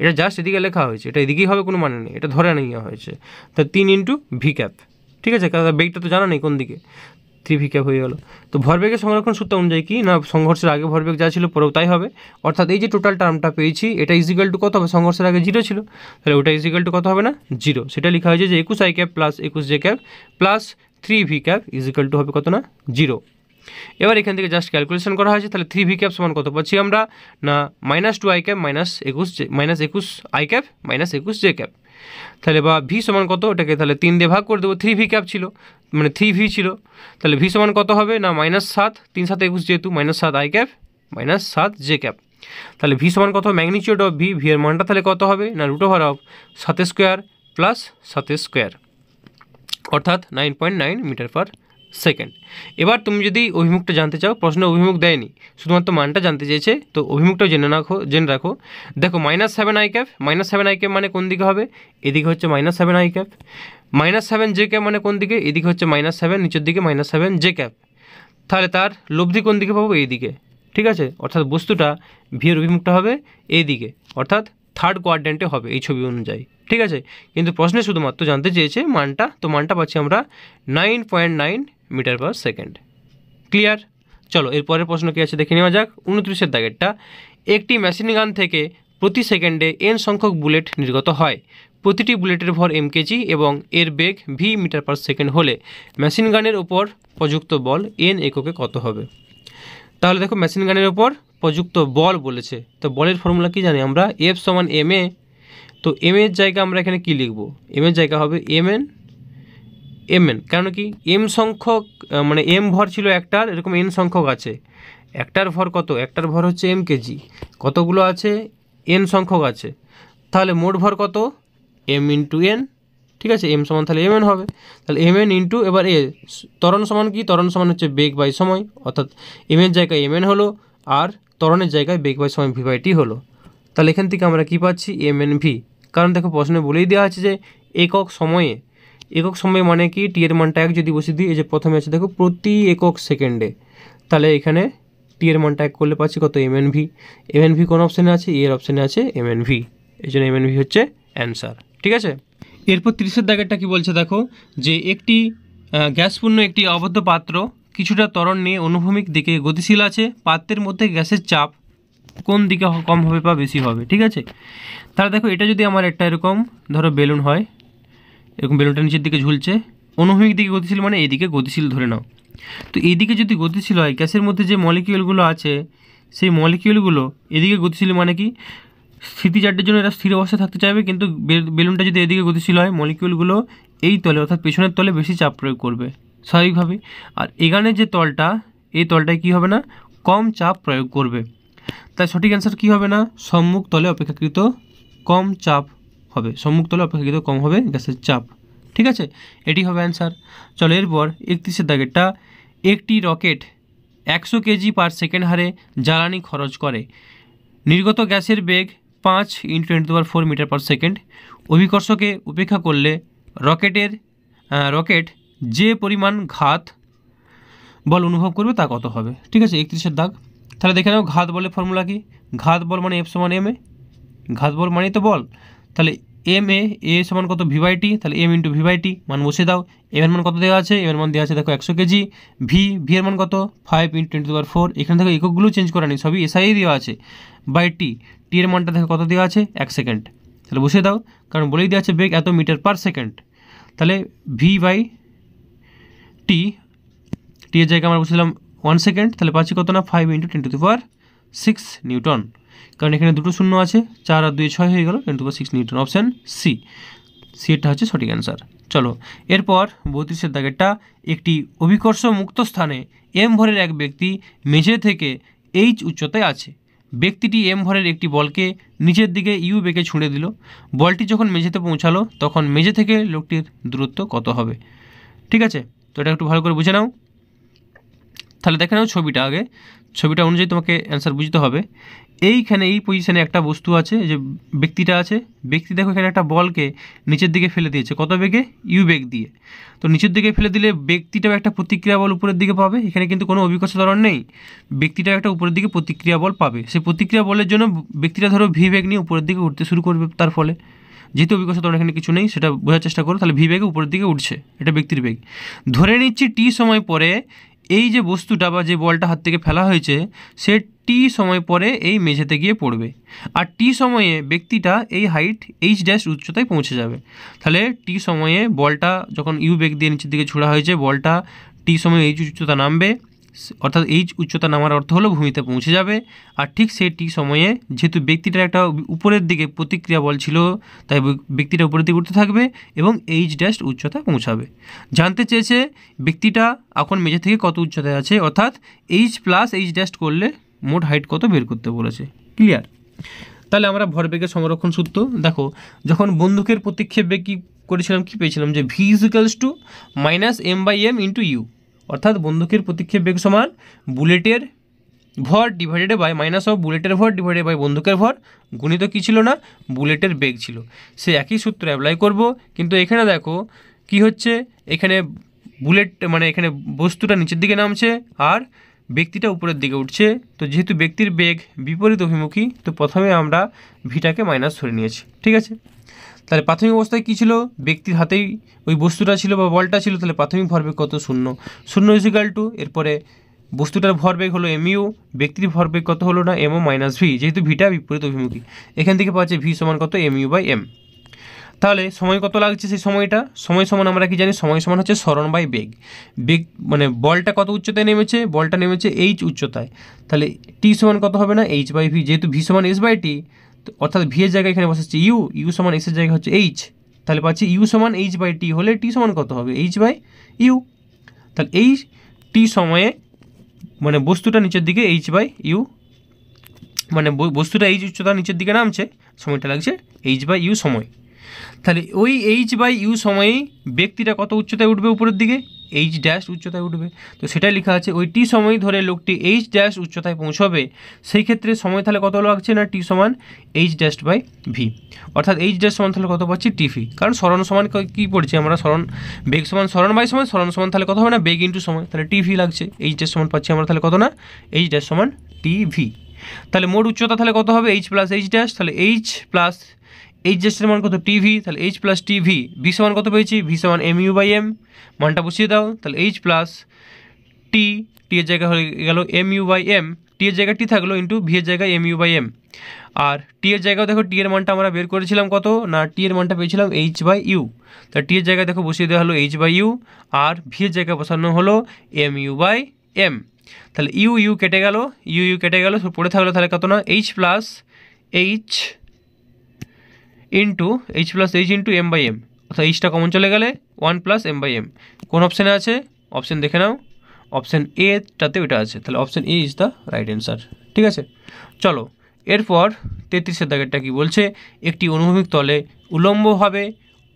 এটা জাস্ট এদিকে লেখা হয়েছে, এটা এদিকেই হবে কোনো মানে নেই, এটা ধরে নেওয়া হয়েছে, তাহলে 3 ইন্টু ভি ক্যাপ, ঠিক আছে, কারণ বেগটা তো জানা নেই কোন দিকে, 3 ভি ক্যাপ হয়ে গেল। তো ভরবেগের সংরক্ষণ সূত্র অনুযায়ী কি না, সংঘর্ষের আগে ভরবেগ যা ছিল পরেও তাই হবে, অর্থাৎ এই যে টোটাল টার্মটা পেয়েছি এটা ইজিক্যাল টু কত হবে, সংঘর্ষের আগে 0 ছিল, তাহলে ওটা ইজিক্যাল টু কত হবে না 0, সেটা লেখা হয়েছে যে 21 I cap plus 21 J cap plus 3 V cap equal to হবে কত না 0। এবার এখান থেকে জাস্ট ক্যালকুলেশন করা হয়েছে, তাহলে 3 ভি ক্যাপ সমান কত পাচ্ছি আমরা না -2 I cap -21 I cap -21 J cap, তাহলে বা ভি সমান কত, ওটাকে তাহলে 3 দিয়ে ভাগ করে দেবো, 3 ভি ক্যাপ ছিল মানে 3 ভি ছিল, তাহলে ভি সমান কত হবে না -7, 3 7 21 যেহেতু -7 আই ক্যাপ -7 জে ক্যাপ, তাহলে ভি সমান কত, ম্যাগনিচিউড অফ ভি, ভি এর মানটা তাহলে কত হবে না √7 স্কোয়ার প্লাস 7 স্কোয়ার, অর্থাৎ 9.9 মিটার পার সেকেন্ড। এবার তুমি যদি অভিমুখটা জানতে চাও, প্রশ্নে অভিমুখ দেয়নি, শুধুমাত্র মানটা জানতে চেয়েছে, তো অভিমুখটাও জেনে রাখো। দেখো -7 আই ক্যাপ, -7 আই ক্যাপ মানে কোন দিকে হবে, এদিকে হচ্ছে -7 আই ক্যাপ, -7 জে ক্যাপ মানে কোন দিকে, এদিকে হচ্ছে -7 নিচের দিকে -7 জে ক্যাপ, তাহলে তার লব্ধি কোন দিকে পাবো, এইদিকে, ঠিক আছে, অর্থাৎ বস্তুটা ভি এর অভিমুখটা হবে এইদিকে, অর্থাৎ থার্ড কোয়াড্রেন্টে হবে এই ছবি অনুযায়ী, ঠিক আছে, কিন্তু প্রশ্নে শুধুমাত্র জানতে চেয়েছে মানটা, তো মানটা পাচ্ছি আমরা 9.9 মিটার পার সেকেন্ড। ক্লিয়ার? চলো এরপরের প্রশ্ন কী আছে দেখে নেওয়া যাক। 29-এর দাগেরটা, একটি মেশিন গান থেকে প্রতি সেকেন্ডে n সংখ্যক বুলেট নির্গত হয়, প্রতিটি বুলেটের ভর m কেজি এবং এর বেগ v মিটার পার সেকেন্ড হলে মেশিন গানের ওপর প্রযুক্ত বল n এককে কত হবে। তাহলে দেখো মেশিন গানের ওপর প্রযুক্ত বল বলেছে, তো বলের ফর্মুলা কি জানি আমরা, F সমান ma, তো m এর জায়গা আমরা এখানে কি লিখব, m এর জায়গা হবে mn, কারণ কি m সংখ্যক মানে m ভর ছিল একটার, এরকম n সংখ্যক আছে, একটার ভর কত, একটার ভর হচ্ছে m কেজি, কতগুলো আছে n সংখ্যক আছে, তাহলে মোট ভর কত m ইন্টু n, ঠিক আছে, m সমান তাহলে mn হবে, তাহলে mn ইন্টু এবার ত্বরণ সমান কি, ত্বরণ সমান হচ্ছে বেগ বাই সময়, অর্থাৎ m এর জায়গায় mn হলো আর ত্বরণের জায়গায় বেগ বাই সময় v/t হলো, তাহলে এখান থেকে আমরা কি পাচ্ছি mnv, কারণ দেখো প্রশ্নে বলেই দেওয়া আছে যে একক সময়ে মানে কি, টি এর মানটা 1 যদি বসিয়ে দিই, এই যে প্রথমে আছে দেখো প্রতি একক সেকেন্ডে, তাহলে এখানে টি এর মানটা 1 করলে পাচ্ছি কত mnv কোন অপশানে আছে, এর অপশানে আছে mnv, এই জন্য mnv হচ্ছে অ্যান্সার, ঠিক আছে। এরপর 30-এর দাগেরটা কি বলছে দেখো, যে একটি গ্যাসপূর্ণ একটি আবদ্ধ পাত্র কিছুটা ত্বরণ নিয়ে অনুভূমিক দিকে গতিশীল আছে, পাত্রের মধ্যে গ্যাসের চাপ কোন দিকে কম হবে বা বেশি হবে, ঠিক আছে। তাহলে দেখো এটা যদি আমার একটা এরকম ধরো বেলুন হয়, এরকম বেলুনটা নিচের দিকে ঝুলছে, অনুভূমিক দিকে গতিশীল মানে এইদিকে গতিশীল ধরে নাও, তো এইদিকে যদি গতিশীল হয়, গ্যাসের মধ্যে যে মলিকিউলগুলো আছে সেই মলিকিউলগুলো এদিকে গতিশীল মানে কি, স্থিতিজাড্যের জন্য এরা স্থির অবস্থায় থাকতে চাইবে, কিন্তু বেলুনটা যদি এদিকে গতিশীল হয়, মলিকিউলগুলো এই তলে অর্থাৎ পেছনের তলে বেশি চাপ প্রয়োগ করবে স্বাভাবিকভাবে, আর এখানে যে তলটা, এই তলটায় কী হবে না, কম চাপ প্রয়োগ করবে, তাই সঠিক অ্যান্সার কী হবে না, সম্মুখ তলে অপেক্ষাকৃত কম চাপ হবে, সম্মুখ তলে অপেক্ষাকৃত কম হবে গ্যাসের চাপ, ঠিক আছে, এটি হবে অ্যান্সার। চলো এরপর 31-এর দাগেরটা, একটি রকেট 100 কেজি পার সেকেন্ড হারে জ্বালানি খরচ করে, নির্গত গ্যাসের বেগ 5 × 10⁴ মিটার পার সেকেন্ড, অভিকর্ষকে উপেক্ষা করলে রকেট যে পরিমাণ ঘাত বল অনুভব করবে তা কত হবে, ঠিক আছে। 31-এর দাগ, তাহলে দেখে নাও ঘাত বলের ফর্মুলা কি, ঘাত বল মানে F সমান ma, ঘাত বল মানেই তো বল, তাহলে a সমান কত v/t, তাহলে m ইন্টু v/t মান বসে দাও, m এর মান কত দেওয়া আছে, m এর মান দেওয়া আছে দেখো 100 কেজি, v এর মান কত 5 × 10⁴, এখানে দেখো এককগুলো চেঞ্জ করা নেই, সবই SI দেওয়া আছে, বাই টি এর মানটা দেখো কত দেওয়া আছে 1 সেকেন্ড, তাহলে বসে দাও, কারণ বলেই দেওয়া আছে বেগ এত মিটার পার সেকেন্ড, তাহলে v/t, টি এর জায়গায় আমরা বসেছিলাম 1 সেকেন্ড, তাহলে পাচ্ছি কত না 5 × 10⁶ নিউটন, কারণ এখানে দুটো শূন্য আছে, 4 আর 2 6 হয়ে গেল, 10⁶ নিউটন, অপশান সি, এটা হচ্ছে সঠিক অ্যান্সার। চলো এরপর 32-এর দাগেরটা, একটি অভিকর্ষ মুক্ত স্থানে m ভরের এক ব্যক্তি মেঝে থেকে h উচ্চতায় আছে, ব্যক্তিটি m ভরের একটি বলকে নিচের দিকে u বেগে ছুঁড়ে দিল, বলটি যখন মেঝেতে পৌঁছালো তখন মেঝে থেকে লোকটির দূরত্ব কত হবে, ঠিক আছে, তো এটা একটু ভালো করে বুঝে নাও। তাহলে দেখে নাও ছবিটা আগে, ছবিটা অনুযায়ী তোমাকে অ্যান্সার বুঝতে হবে। এইখানে এই পজিশানে একটা বস্তু আছে, যে ব্যক্তিটা আছে, ব্যক্তি দেখো এখানে একটা বলকে নিচের দিকে ফেলে দিয়েছে, কত বেগে? ইউ বেগ দিয়ে। তো নিচের দিকে ফেলে দিলে ব্যক্তিটাও একটা প্রতিক্রিয়া বল উপরের দিকে পাবে, এখানে কিন্তু কোনো অভিকর্ষ ত্বরণ নেই, ব্যক্তিটাও একটা উপরের দিকে প্রতিক্রিয়া বল পাবে। সেই প্রতিক্রিয়া বলের জন্য ব্যক্তিটা ধরো ভি বেগ নিয়ে উপরের দিকে উঠতে শুরু করবে, তার ফলে যেহেতু অভিকর্ষ ত্বরণ এখানে কিছু নেই সেটা বোঝার চেষ্টা করো, তাহলে ভি বেগে উপরের দিকে উঠছে, এটা ব্যক্তির বেগ। ধরে নিচ্ছি টি সময় পরে এই যে বস্তুটা বা যে বলটা হাত থেকে ফেলা হয়েছে সে টি সময় পরে এই মেঝেতে গিয়ে পড়বে, আর টি সময়ে ব্যক্তিটা এই হাইট এইচ ড্যাশ উচ্চতায় পৌঁছে যাবে। তাহলে টি সময়ে বলটা যখন ইউ বেগ দিয়ে নিচের দিকে ছোড়া হয়েছে, বলটা টি সময়ে এইচ উচ্চতা নামবে, অর্থাৎ এইচ উচ্চতা নামার অর্থ হলো ভূমিতে পৌঁছে যাবে। আর ঠিক সেই টি সময়ে যেহেতু ব্যক্তিটার একটা উপরের দিকে প্রতিক্রিয়া বল ছিল, তাই ব্যক্তিটা উপরের দিকে উঠতে থাকবে এবং এইচ ড্যাশ উচ্চতায় পৌঁছাবে। জানতে চেয়েছে ব্যক্তিটা এখন মেঝে থেকে কত উচ্চতায় আছে, অর্থাৎ এইচ প্লাস এইচ ড্যাশ করলে মোট হাইট কত বের করতে বলেছে। ক্লিয়ার? তাহলে আমরা ভরবেগের সংরক্ষণ সূত্র দেখো, যখন বন্দুকের প্রতিক্ষেপ বেগ কী করেছিলাম, কী পেয়েছিলাম, যে V equals to minus M by M into U, অর্থাৎ বন্দুকের প্রতিক্ষেপ বেগ সমান বুলেটের ভর ডিভাইডেড বাই মাইনাস অফ বুলেটের ভর ডিভাইডেড বাই বন্দুকের ভর গুণিত কী ছিল না, বুলেটের বেগ ছিল। সে একই সূত্র অ্যাপ্লাই করব, কিন্তু এখানে দেখো কি হচ্ছে, এখানে বুলেট মানে এখানে বস্তুটা নিচের দিকে নামছে আর ব্যক্তিটা উপরের দিকে উঠছে। তো যেহেতু ব্যক্তির বেগ বিপরীত অভিমুখী, তো প্রথমে আমরা ভিটাকে মাইনাস ধরে নিয়েছি। ঠিক আছে, তাহলে প্রাথমিক অবস্থায় কী ছিল, ব্যক্তির হাতেই ওই বস্তুটা ছিল বা বলটা ছিল, তাহলে প্রাথমিক ভরবেগ কত? শূন্য। শূন্য ইজিক্যাল টু, এরপরে বস্তুটার ভরবেগ হলো এমইউ, ব্যক্তির ভরবেগ কত হলো না, এমও মাইনাস ভি, যেহেতু ভিটা বিপরীত অভিমুখী, এখান থেকে পাচ্ছে ভি সমান কত, এমইউ বাই এম। তাহলে সময় কত লাগছে, সেই সময়টা সময় সমান আমরা কি জানি, সময় সমান হচ্ছে সরণ বাই বেগ। বেগ মানে বলটা কত উচ্চতায় নেমেছে, বলটা নেমেছে এইচ উচ্চতায়, তাহলে টি সমান কত হবে না, এইচ বাই ভি, যেহেতু ভি সমান এস বাই টি, অর্থাৎ ভি এর জায়গায় এখানে বসাচ্ছে ইউ, ইউ সমান এস এর জায়গায় হচ্ছে এইচ, তাহলে পাচ্ছি ইউ সমান এইচ বাই টি, হলে টি সমান কত হবে, এইচ বাই ইউ। তাহলে এই টি সময়ে মানে বস্তুটা নিচের দিকে এইচ বাই ইউ, মানে বস্তুটা এইচ উচ্চতা নিচের দিকে নামছে, সময়টা লাগছে এইচ বাই ইউ সময়। তাহলে ওই এইচ বাই ইউ সময়েই ব্যক্তিটা কত উচ্চতায় উঠবে উপরের দিকে, এইচ ড্যাশ উচ্চতায় উঠবে। তো সেটাই লেখা আছে, ওই টি সময় ধরে লোকটি এইচ ড্যাশ উচ্চতায় পৌঁছবে, সেই ক্ষেত্রে সময় তাহলে কত লাগছে না, টি সমান এইচ ড্যাশ বাই ভি, অর্থাৎ এইচ ড্যাশ সমান তাহলে কত পাচ্ছি, টি ভি। কারণ সরণ সমান কী পড়ছি আমরা, সরণ বেগ সমান সরণ বাই সময়, সরণ সমান তাহলে কত হবে না, বেগ ইন্টু সময়, তাহলে টি ভি লাগছে, এইচ ড্যাশ সমান পাচ্ছি আমরা তাহলে কত না, এইচ ড্যাশ সমান টি ভি। তাহলে মোট উচ্চতা তাহলে কত হবে, এইচ প্লাস এইচ ড্যাশ, তাহলে এইচ প্লাস এইচ ড্যাশের মান কত, টিভি, তাহলে এইচ প্লাস টিভি, ভি সমান কত পেয়েছি, ভি সমান এম ইউ বাই এম, মানটা বসিয়ে দাও, তাহলে এইচ প্লাস টি, টি এর জায়গায় হয়ে গেল এম ইউ বাই এম, টি এর জায়গায় টি থাকলো ইন্টু ভি এর জায়গায় এম ইউ বাই এম, আর টি এর জায়গায় দেখো টি এর মানটা আমরা বের করেছিলাম কত না, টি এর মানটা পেয়েছিলাম এইচ বাই ইউ, তাহলে টি এর জায়গায় দেখো বসিয়ে দেওয়া হলো এইচ বাই ইউ, আর ভি এর জায়গায় বসানো হলো এম ইউ বাই এম। তাহলে ইউ ইউ কেটে গেল, ইউ ইউ কেটে গেল, পড়ে থাকলো তাহলে কত না, H plus H into H plus H into M by M, অর্থাৎ এইচটা কমন চলে গেলে one plus M by M. কোন অপশানে আছে, অপশান দেখে নাও, অপশান এটাতে ওইটা আছে, তাহলে option A is the right answer. ঠিক আছে, চলো এরপর 33-এর দাগেরটা কী বলছে, একটি অনুভূমিক তলে উলম্বভাবে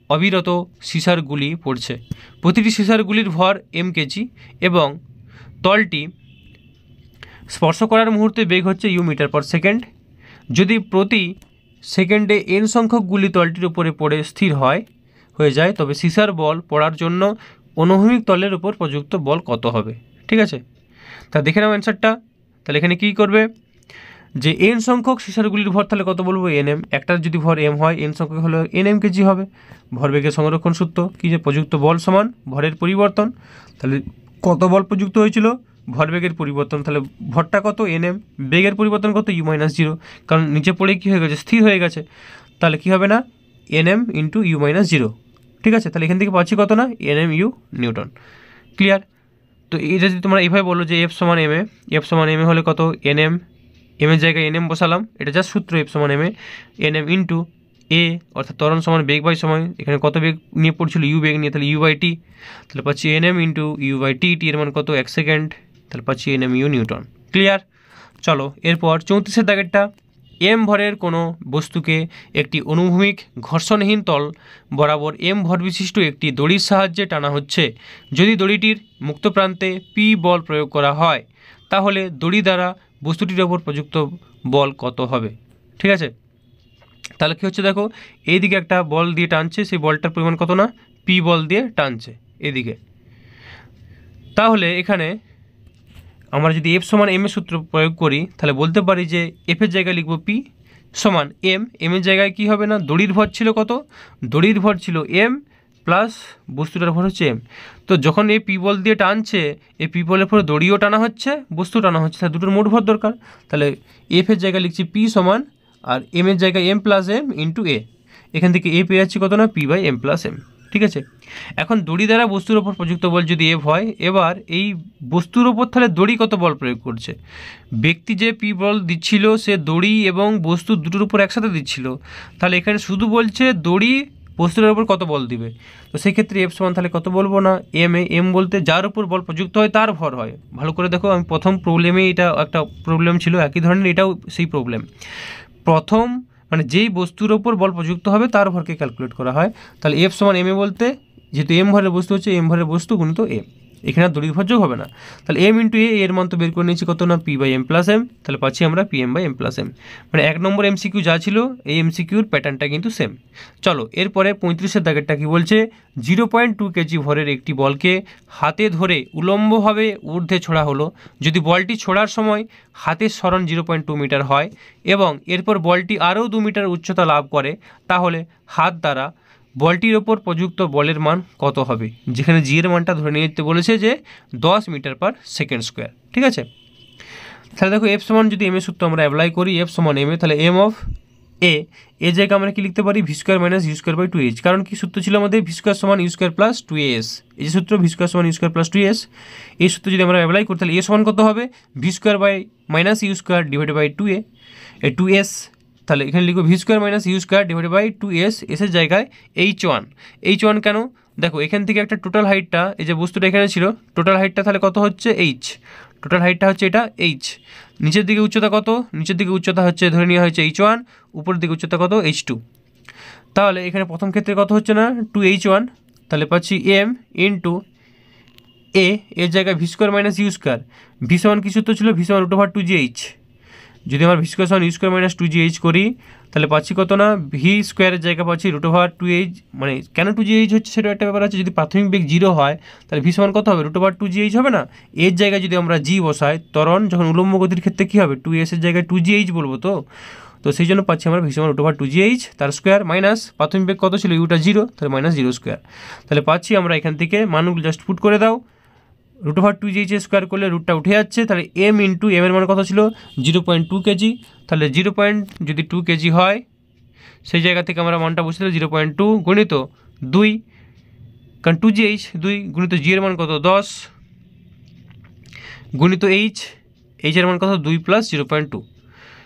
অবিরত সিসার গুলি পড়ছে, প্রতিটি সিসার গুলির ভর এম কেজি এবং তলটি স্পর্শ করার মুহূর্তে বেগ হচ্ছে ইউ মিটার পার সেকেন্ড। যদি প্রতি সেকেন্ডে এন সংখ্যক গুলি তলটির উপরে পড়ে স্থির হয়ে যায়, তবে সিসার বল পড়ার জন্য অনুভূমিক তলের উপর প্রযুক্ত বল কত হবে। ঠিক আছে, তা দেখে নাও অ্যান্সারটা। তাহলে এখানে কী করবে, যে এন সংখ্যক সিসারগুলির ভর তাহলে কত বলবো, এন এম, একটার যদি ভর এম হয়, এন সংখ্যক হলে এন এম কেজি হবে। ভরবেগের সংরক্ষণ সূত্র কী, যে প্রযুক্ত বল সমান ভরের পরিবর্তন, তাহলে কত বল প্রযুক্ত হয়েছিল, ভরবেগের পরিবর্তন, তাহলে ভরটা কত, এন এম, বেগের পরিবর্তন কত, ইউ মাইনাস জিরো, কারণ নিচে পড়ে কী হয়ে গেছে, স্থির হয়ে গেছে, তাহলে কী হবে না, N M into U minus zero. ঠিক আছে, তাহলে এখান থেকে পাচ্ছি কত না, N M U newton. Clear? তো এটা যদি তোমরা এইভাবে বলো যে এফ সমান এম এ, এফ সমান এম এ হলে কত, এন এম, এম এর জায়গায় এন এম বসালাম, এটা জাস্ট সূত্র, এফ সমান M A, N M into এ, অর্থাৎ ত্বরণ সমান বেগ বাই সময়, এখানে কত বেগ নিয়ে পড়ছিল, ইউ বেগ নিয়ে, তাহলে ইউ বাই টি, তাহলে পাচ্ছি N M into U by T, T এর মান কত, 1 সেকেন্ড, তাহলে পাচ্ছি N M U newton. Clear? চলো এরপর 34-এর দাগেরটা এম ভরের কোনো বস্তুকে একটি অনুভূমিক ঘর্ষণহীন তল বরাবর এম ভর বিশিষ্ট একটি দড়ির সাহায্যে টানা হচ্ছে। যদি দড়িটির মুক্ত প্রান্তে পি বল প্রয়োগ করা হয় তাহলে দড়ি দ্বারা বস্তুটির ওপর প্রযুক্ত বল কত হবে? ঠিক আছে, তাহলে কী হচ্ছে দেখো, এইদিকে একটা বল দিয়ে টানছে, সেই বলটার পরিমাণ কত না, পি বল দিয়ে টানছে এদিকে। তাহলে এখানে আমরা যদি এফ সমান এম এর সূত্র প্রয়োগ করি তাহলে বলতে পারি যে এফের জায়গায় লিখব পি সমান এম, এমের জায়গায় কী হবে না, দড়ির ভর ছিল কত, দড়ির ভর ছিল এম প্লাস বস্তুটার ভর হচ্ছে এম। তো যখন এই পি বল দিয়ে টানছে, এই পি বলের পরে দড়িও টানা হচ্ছে, বস্তু টানা হচ্ছে, তাহলে দুটোর মোট ভর দরকার। তাহলে এফের জায়গায় লিখছি পি সমান, আর এম এর জায়গায় M plus M into A, এখান থেকে এ পেয়ে যাচ্ছি কত না, P by M plus M. ঠিক আছে, এখন দড়ি দ্বারা বস্তুর ওপর প্রযুক্ত বল যদি এফ হয়, এবার এই বস্তুর ওপর তাহলে দড়ি কত বল প্রয়োগ করছে, ব্যক্তি যে পি বল দিচ্ছিল সে দড়ি এবং বস্তু দুটোর উপর একসাথে দিচ্ছিল, তাহলে এখানে শুধু বলছে দড়ি বস্তুর ওপর কত বল দিবে। তো সেই ক্ষেত্রে এফ সমান তাহলে কত বলবো না, এম এ, এম বলতে যার উপর বল প্রযুক্ত হয় তার ভর হয়। ভালো করে দেখো, আমি প্রথম প্রবলেমে এটা একটা প্রবলেম ছিল একই ধরনের, এটাও সেই প্রবলেম। প্রথম মানে যেই বস্তুর ওপর বল প্রযুক্ত হবে তার ভরকে ক্যালকুলেট করা হয়। তাহলে এফ সমান এম এ বলতে যেহেতু এম ভরের বস্তু হচ্ছে এম ভরের বস্তু গুণিত এ, এখানে আর দড়ির ভর যোগ হবে না। তাহলে এম ইন্টু এর মান তো বের করে নিয়েছি কত না, P by M plus M, তাহলে পাচ্ছি আমরা P M by M plus M. মানে 1 নম্বর এমসিকিউ যা ছিল এই এমসিকিউর প্যাটার্নটা কিন্তু সেম। চলো এরপরে 35-এর দাগেরটা কি বলছে, 0.2 কেজি ভরের একটি বলকে হাতে ধরে উলম্বভাবে ঊর্ধ্বে ছোড়া হলো। যদি বলটি ছোড়ার সময় হাতের সরণ 0.2 মিটার হয় এবং এরপর বলটি আরও 2 মিটার উচ্চতা লাভ করে, তাহলে হাত দ্বারা বলটির ওপর প্রযুক্ত বলের মান কত হবে? যেখানে জি এর মানটা ধরে নিতে বলেছে যে 10 মিটার পার সেকেন্ড স্কোয়ার। ঠিক আছে, তাহলে দেখো এফ সমান যদি এম এর সূত্র আমরা অ্যাপ্লাই করি, এফ সমান এম এ, তাহলে এম অফ এ জায়গায় আমরা কি লিখতে পারি, V square minus U square by 2h। কারণ কি সূত্র ছিল আমাদের, ভি স্কোয়ার সমান ইউ স্কোয়ার প্লাস 2as, এই যে সূত্র ভি স্কোয়ার সমান ইউ স্কোয়ার প্লাস 2s, এই সূত্র যদি আমরা অ্যাপ্লাই করি তাহলে এ সমান কত হবে, V square by minus U square divided by 2a, এই 2s, তাহলে এখানে লিখবো V square minus U square divided by 2s, এসের জায়গায় h1 কেন, দেখো এখান থেকে একটা টোটাল হাইটটা, এই যে বস্তুটা এখানে ছিল টোটাল হাইটটা তাহলে কত হচ্ছে h, টোটাল হাইটটা হচ্ছে এটা h, নিচের দিকে উচ্চতা কত, নিচের দিকে উচ্চতা হচ্ছে ধরে নেওয়া হয়েছে h1, উপরের দিকে উচ্চতা কত h2, তাহলে এখানে প্রথম ক্ষেত্রে কত হচ্ছে না 2h1, তাহলে পাচ্ছি m ইন্টু এর জায়গায় V square minus U square, V সমান কি সূত্র ছিল, ভি সমান √2gh, যদি আমরা ভি স্কোয়ার সমান ইউ স্কোয়ার মাইনাস 2gh করি তাহলে পাচ্ছি কত না, ভি স্কোয়ারের জায়গায় পাচ্ছি √2h, মানে কেন 2gh হচ্ছে সেটা একটা ব্যাপার আছে, যদি প্রাথমিক বেগ 0 হয় তাহলে ভি সমান কত হবে, √2gh হবে না, এর জায়গায় যদি আমরা জি বসাই, ত্বরণ যখন উলম্ব গতির ক্ষেত্রে কী হবে, 2s এর জায়গায় 2gh বলবো, তো সেই জন্য পাচ্ছি আমরা ভি সমান √2gh তার স্কোয়ার মাইনাস প্রাথমিক বেগ কত ছিল, ইউটা 0, তাহলে মাইনাস 0 স্কোয়ার, তাহলে পাচ্ছি আমরা এখান থেকে মানগুলো জাস্ট পুট করে দাও, √2gh স্কোয়ার করলে রুটটা উঠে যাচ্ছে, তাহলে এম ইন্টু এম এর মান কত ছিল 0.2 কেজি, তাহলে 0.2 কেজি হয়, সেই জায়গা থেকে আমরা মানটা বসে দিলাম 0.2 গুণিত 2, কারণ 2gh 2 গুণিত জি এর মান কত 10 গুণিত এইচ এর মান কত 2 প্লাস 0.2,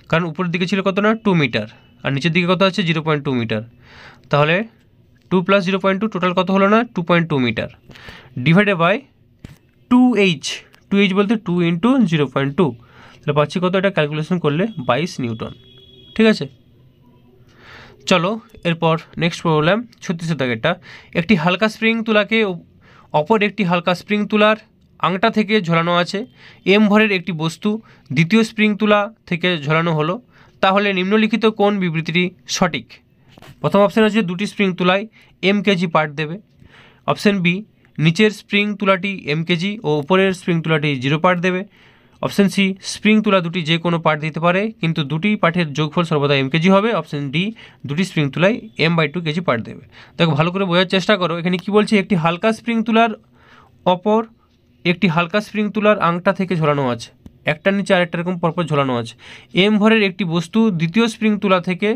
কারণ উপরের দিকে ছিল কত না 2 মিটার আর নিচের দিকে কত আছে 0.2 মিটার, তাহলে 2 প্লাস 0.2 টোটাল কত হলো না 2.2 মিটার ডিভাইডেড বাই 2h বলতে 2 ইন্টু 0.2, তাহলে পাচ্ছি কত, এটা ক্যালকুলেশন করলে 22 নিউটন। ঠিক আছে, চলো এরপর নেক্সট প্রবলেম 36 দাগেরটা, একটি হালকা স্প্রিং তুলাকে অপর একটি হালকা স্প্রিং তুলার আংটা থেকে ঝোলানো আছে, এম ভরের একটি বস্তু দ্বিতীয় স্প্রিং তুলা থেকে ঝোলানো হলো, তাহলে নিম্নলিখিত কোন বিবৃতিটি সঠিক? প্রথম অপশান আছে দুটি স্প্রিং তুলায় এম কেজি পার্ট দেবে, অপশান বি নিচের স্প্রিং তুলাটি এম কেজি ও উপরের স্প্রিং তুলাটি 0 পার্ট দেবে, অপশান সি স্প্রিং তুলা দুটি যে কোনো পার্ট দিতে পারে কিন্তু দুটি পার্টের যোগফল সর্বদা এম কেজি হবে, অপশান ডি দুটি স্প্রিং তুলায় m/2 কেজি পার্ট দেবে। দেখো ভালো করে বোঝার চেষ্টা করো, এখানে কি বলছে, একটি হালকা স্প্রিং তুলার অপর একটি হালকা স্প্রিং তুলার আংটা থেকে ঝোলানো আছে, একটার নিচে আরেকটা এরকম পরপর ঝোলানো আছে, এম ভরের একটি বস্তু দ্বিতীয় স্প্রিং তুলা থেকে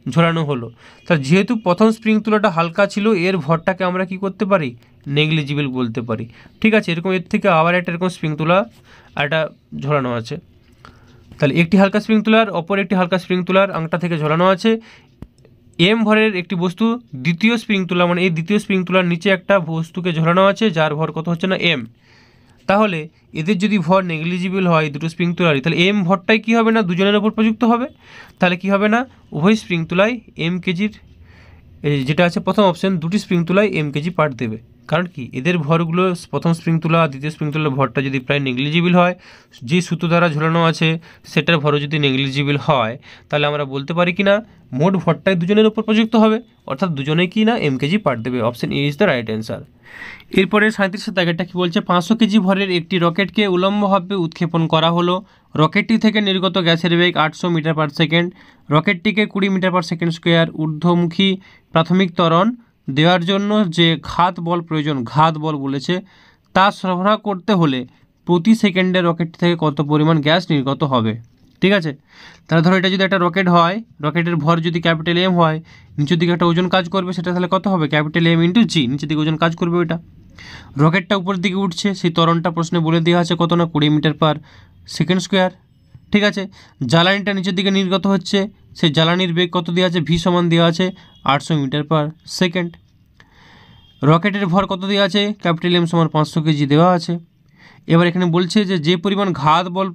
ঝোলানো হলো, তার যেহেতু প্রথম স্প্রিং তুলাটা হালকা ছিল এর ভরটাকে আমরা কি করতে পারি, নেগলিজিবল বলতে পারি। ঠিক আছে, এরকম এর থেকে আবার একটা এরকম স্প্রিং তুলা আর একটা ঝোলানো আছে, তাহলে একটি হালকা স্প্রিং তুলার অপর একটি হালকা স্প্রিং তুলার আংটা থেকে ঝোলানো আছে, এম ভরের একটি বস্তু দ্বিতীয় স্প্রিং তুলা, মানে এই দ্বিতীয় স্প্রিং তুলার নিচে একটা বস্তুকে ঝোলানো আছে যার ভর কত হচ্ছে না এম, তাহলে এদের যদি ভর নেগলিজিবল হয় দুটো স্প্রিং তোলারই, তাহলে এম ভরটাই কী হবে না দুজনের ওপর প্রযুক্ত হবে। তাহলে কি হবে না উভয় স্প্রিং তোলায় এম কেজির, যেটা আছে প্রথম অপশন, দুটি স্প্রিং তোলায় এম কেজি পার্ট দেবে। কারণ কি এদের ভরগুলো প্রথম স্প্রিং তোলা দ্বিতীয় স্প্রিং তোলার ভরটা যদি প্রায় নেগলিজিবল হয়, যে সুতো দ্বারা ঝোলানো আছে সেটার ভরও যদি নেগলিজিবল হয়, তাহলে আমরা বলতে পারি কি না মোট ভরটাই দুজনের উপর প্রযুক্ত হবে, অর্থাৎ দুজনেই কি না এম কেজি পার্ট দেবে। Option A is the right answer. এরপরে 37 দাগেরটা কি বলছে, 500 কেজি ভরের একটি রকেটকে উলম্বভাবে উৎক্ষেপণ করা হলো। রকেটটি থেকে নির্গত গ্যাসের বেগ 800 মিটার পার সেকেন্ড। রকেটটিকে 20 মিটার পার সেকেন্ড স্কোয়ার ঊর্ধ্বমুখী প্রাথমিক ত্বরণ দেওয়ার জন্য যে ঘাত বল প্রয়োজন, ঘাত বল বলেছে, তা সরবরাহ করতে হলে প্রতি সেকেন্ডে রকেটটি থেকে কত পরিমাণ গ্যাস নির্গত হবে। ঠিক আছে, তাহলে ধরো এটা যদি একটা রকেট হয়, রকেটের ভর যদি ক্যাপিটাল এম হয়, নিচের দিকে একটা ওজন কাজ করবে, সেটা তাহলে কত হবে ক্যাপিটাল এম ইন্টু জি, নিচের দিকে ওজন কাজ করবে ওইটা। রকেটটা উপরের দিকে উঠছে, সেই ত্বরণটা প্রশ্নে বলে দেওয়া আছে কত না 20 মিটার পার সেকেন্ড স্কোয়ার। ঠিক আছে, জ্বালানিটা নিচের দিকে নির্গত হচ্ছে, সেই জ্বালানির বেগ কত দেওয়া আছে, ভি সমান দেওয়া আছে 800 মিটার পার সেকেন্ড। রকেটের ভর কত দেওয়া আছে, ক্যাপিটাল এম সমান 500 কেজি দেওয়া আছে। এবার এখানে বলছে যে পরিমাণ ঘাত বল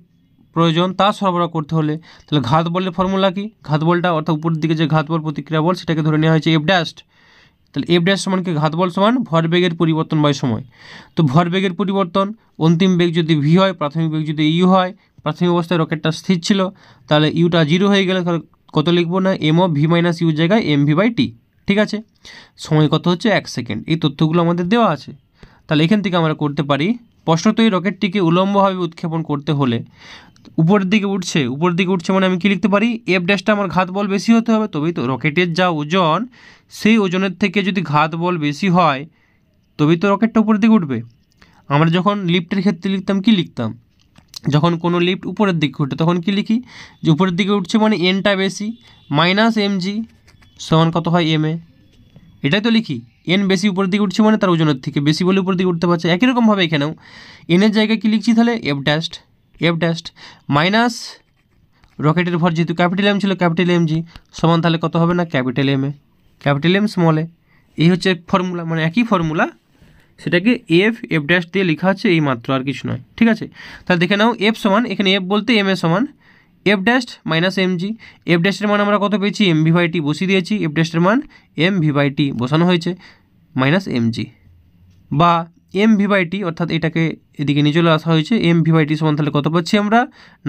প্রয়োজন তা সরবরাহ করতে হলে, তাহলে ঘাত বলের ফর্মুলা কি, ঘাত বলটা অর্থাৎ উপরের দিকে যে ঘাত বল প্রতিক্রিয়া বল সেটাকে ধরে নেওয়া হয়েছে এফ ড্যাশ। তাহলে এফ ড্যাশ সমান কি ঘাত বল সমান ভরবেগের পরিবর্তন বাই সময়। তো ভরবেগের পরিবর্তন, অন্তিম বেগ যদি ভি হয়, প্রাথমিক বেগ যদি ইউ হয়, প্রাথমিক অবস্থায় রকেটটা স্থির ছিল, তাহলে ইউটা 0 হয়ে গেলে কত লিখবো না এম অফ ভি মাইনাস ইউর জায়গায় এম ভি বাই টি। ঠিক আছে, সময় কত হচ্ছে 1 সেকেন্ড। এই তথ্যগুলো আমাদের দেওয়া আছে। তাহলে এখান থেকে আমরা করতে পারি, স্পষ্টত এই রকেটটিকে উলম্বভাবে উৎক্ষেপণ করতে হলে উপরের দিকে উঠছে মানে আমি কি লিখতে পারি, এফ ড্যাশটা আমার ঘাত বল বেশি হতে হবে, তবেই তো রকেটের যা ওজন সেই ওজনের থেকে যদি ঘাত বল বেশি হয় তবেই তো রকেটটা উপরের দিকে উঠবে। আমরা যখন লিফটের ক্ষেত্রে লিখতাম যখন কোনো লিফট উপরের দিকে উঠে তখন কি লিখি, যে উপরের দিকে উঠছে মানে এনটা বেশি, মাইনাস এম জি সমান কত হয় এম এ, এটাই তো লিখি। এন বেশি উপরের দিকে উঠছে মানে তার ওজনের থেকে বেশি বলে উপরের দিকে উঠতে পারছে। একই রকমভাবে এখানেও এনের জায়গায় কি লিখছি তাহলে এফ ড্যাশ মাইনাস রকেটের ভর যেহেতু ক্যাপিটাল এম ছিল ক্যাপিটাল এম জি সমান তাহলে কত হবে না ক্যাপিটাল এম স্মল এ। এই হচ্ছে ফর্মুলা, মানে একই ফর্মুলা, সেটাকে এফ ড্যাশ দিয়ে লেখা আছে এই মাত্র, আর কিছু নয়। ঠিক আছে, তাহলে দেখে নাও এফ সমান, এখানে এফ বলতে এম এ সমান F dash minus M G. F ড্যাশের মান আমরা কত পেয়েছি, এম ভি বাই টি বসিয়ে দিয়েছি, এফ ড্যাশের মান এম ভি বাই টি বসানো হয়েছে মাইনাস এম জি, বা এম ভি বাই টি, অর্থাৎ এটাকে এদিকে নিয়ে চলে আসা হয়েছে, এম ভি বাই টি সমান তাহলে কত পাচ্ছি আমরা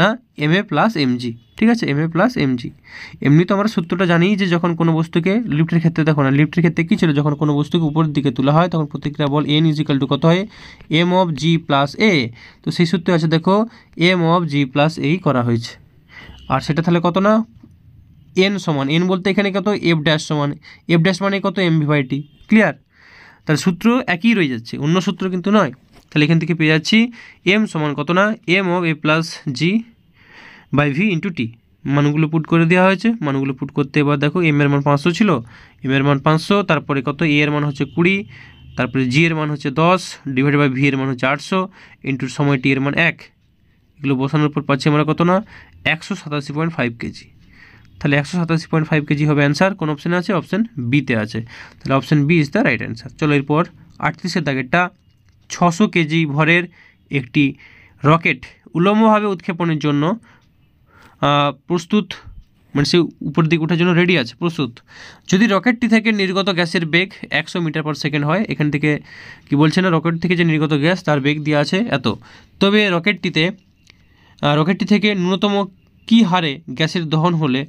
না M A plus M G. ঠিক আছে, M A plus M G. এমনি তো আমরা সূত্রটা জানি যে যখন কোনো বস্তুকে লিফটের ক্ষেত্রে দেখো না, লিফটের ক্ষেত্রে কী ছিল, যখন কোনো বস্তুকে উপরের দিকে তোলা হয় তখন প্রতিক্রিয়া বল এন ইজিক্যাল টু কত হয় এম অফ জি প্লাস এ। তো সেই সূত্রে আছে দেখো এম অফ জি প্লাস এই করা হয়েছে, আর সেটা তাহলে কত না এন সমান, এন বলতে এখানে কত এফ ড্যাশ সমান, এফ ড্যাশ মানে কত M V by T. Clear, তাহলে সূত্র একই রয়ে যাচ্ছে, অন্য সূত্র কিন্তু নয়। তাহলে এখান থেকে পেয়ে যাচ্ছি এম সমান কত না M of A plus G by V into T. মানগুলো পুট করে দেওয়া হয়েছে, মানগুলো পুট করতে এবার দেখো এম এর মান 500 ছিল, এম এর মান 500, তারপরে কত এ এর মান হচ্ছে 20, তারপরে জি এর মান হচ্ছে 10 ডিভাইডেড বাই ভি এর মান হচ্ছে 800 ইন্টু সময় টি এর মান 1। এগুলো বসানোর পর পাচ্ছি আমরা কত না 187.5 কেজি। তাহলে 187.5 কেজি হবে অ্যান্সার। কোন অপশানে আছে, অপশান বিতে আছে। তাহলে option B is the right answer. চলো এরপর 38 দাগেরটা, 600 কেজি ভরের একটি রকেট উলম্বভাবে উৎক্ষেপণের জন্য প্রস্তুত, মানে সে উপর দিকে ওঠার জন্য রেডি আছে, প্রস্তুত। যদি রকেটটি থেকে নির্গত গ্যাসের বেগ 100 মিটার পার সেকেন্ড হয়, এখান থেকে কি বলছে না রকেট থেকে যে নির্গত গ্যাস তার বেগ দেওয়া আছে এত, তবে রকেটটি থেকে ন্যূনতম কী হারে গ্যাসের দহন হলে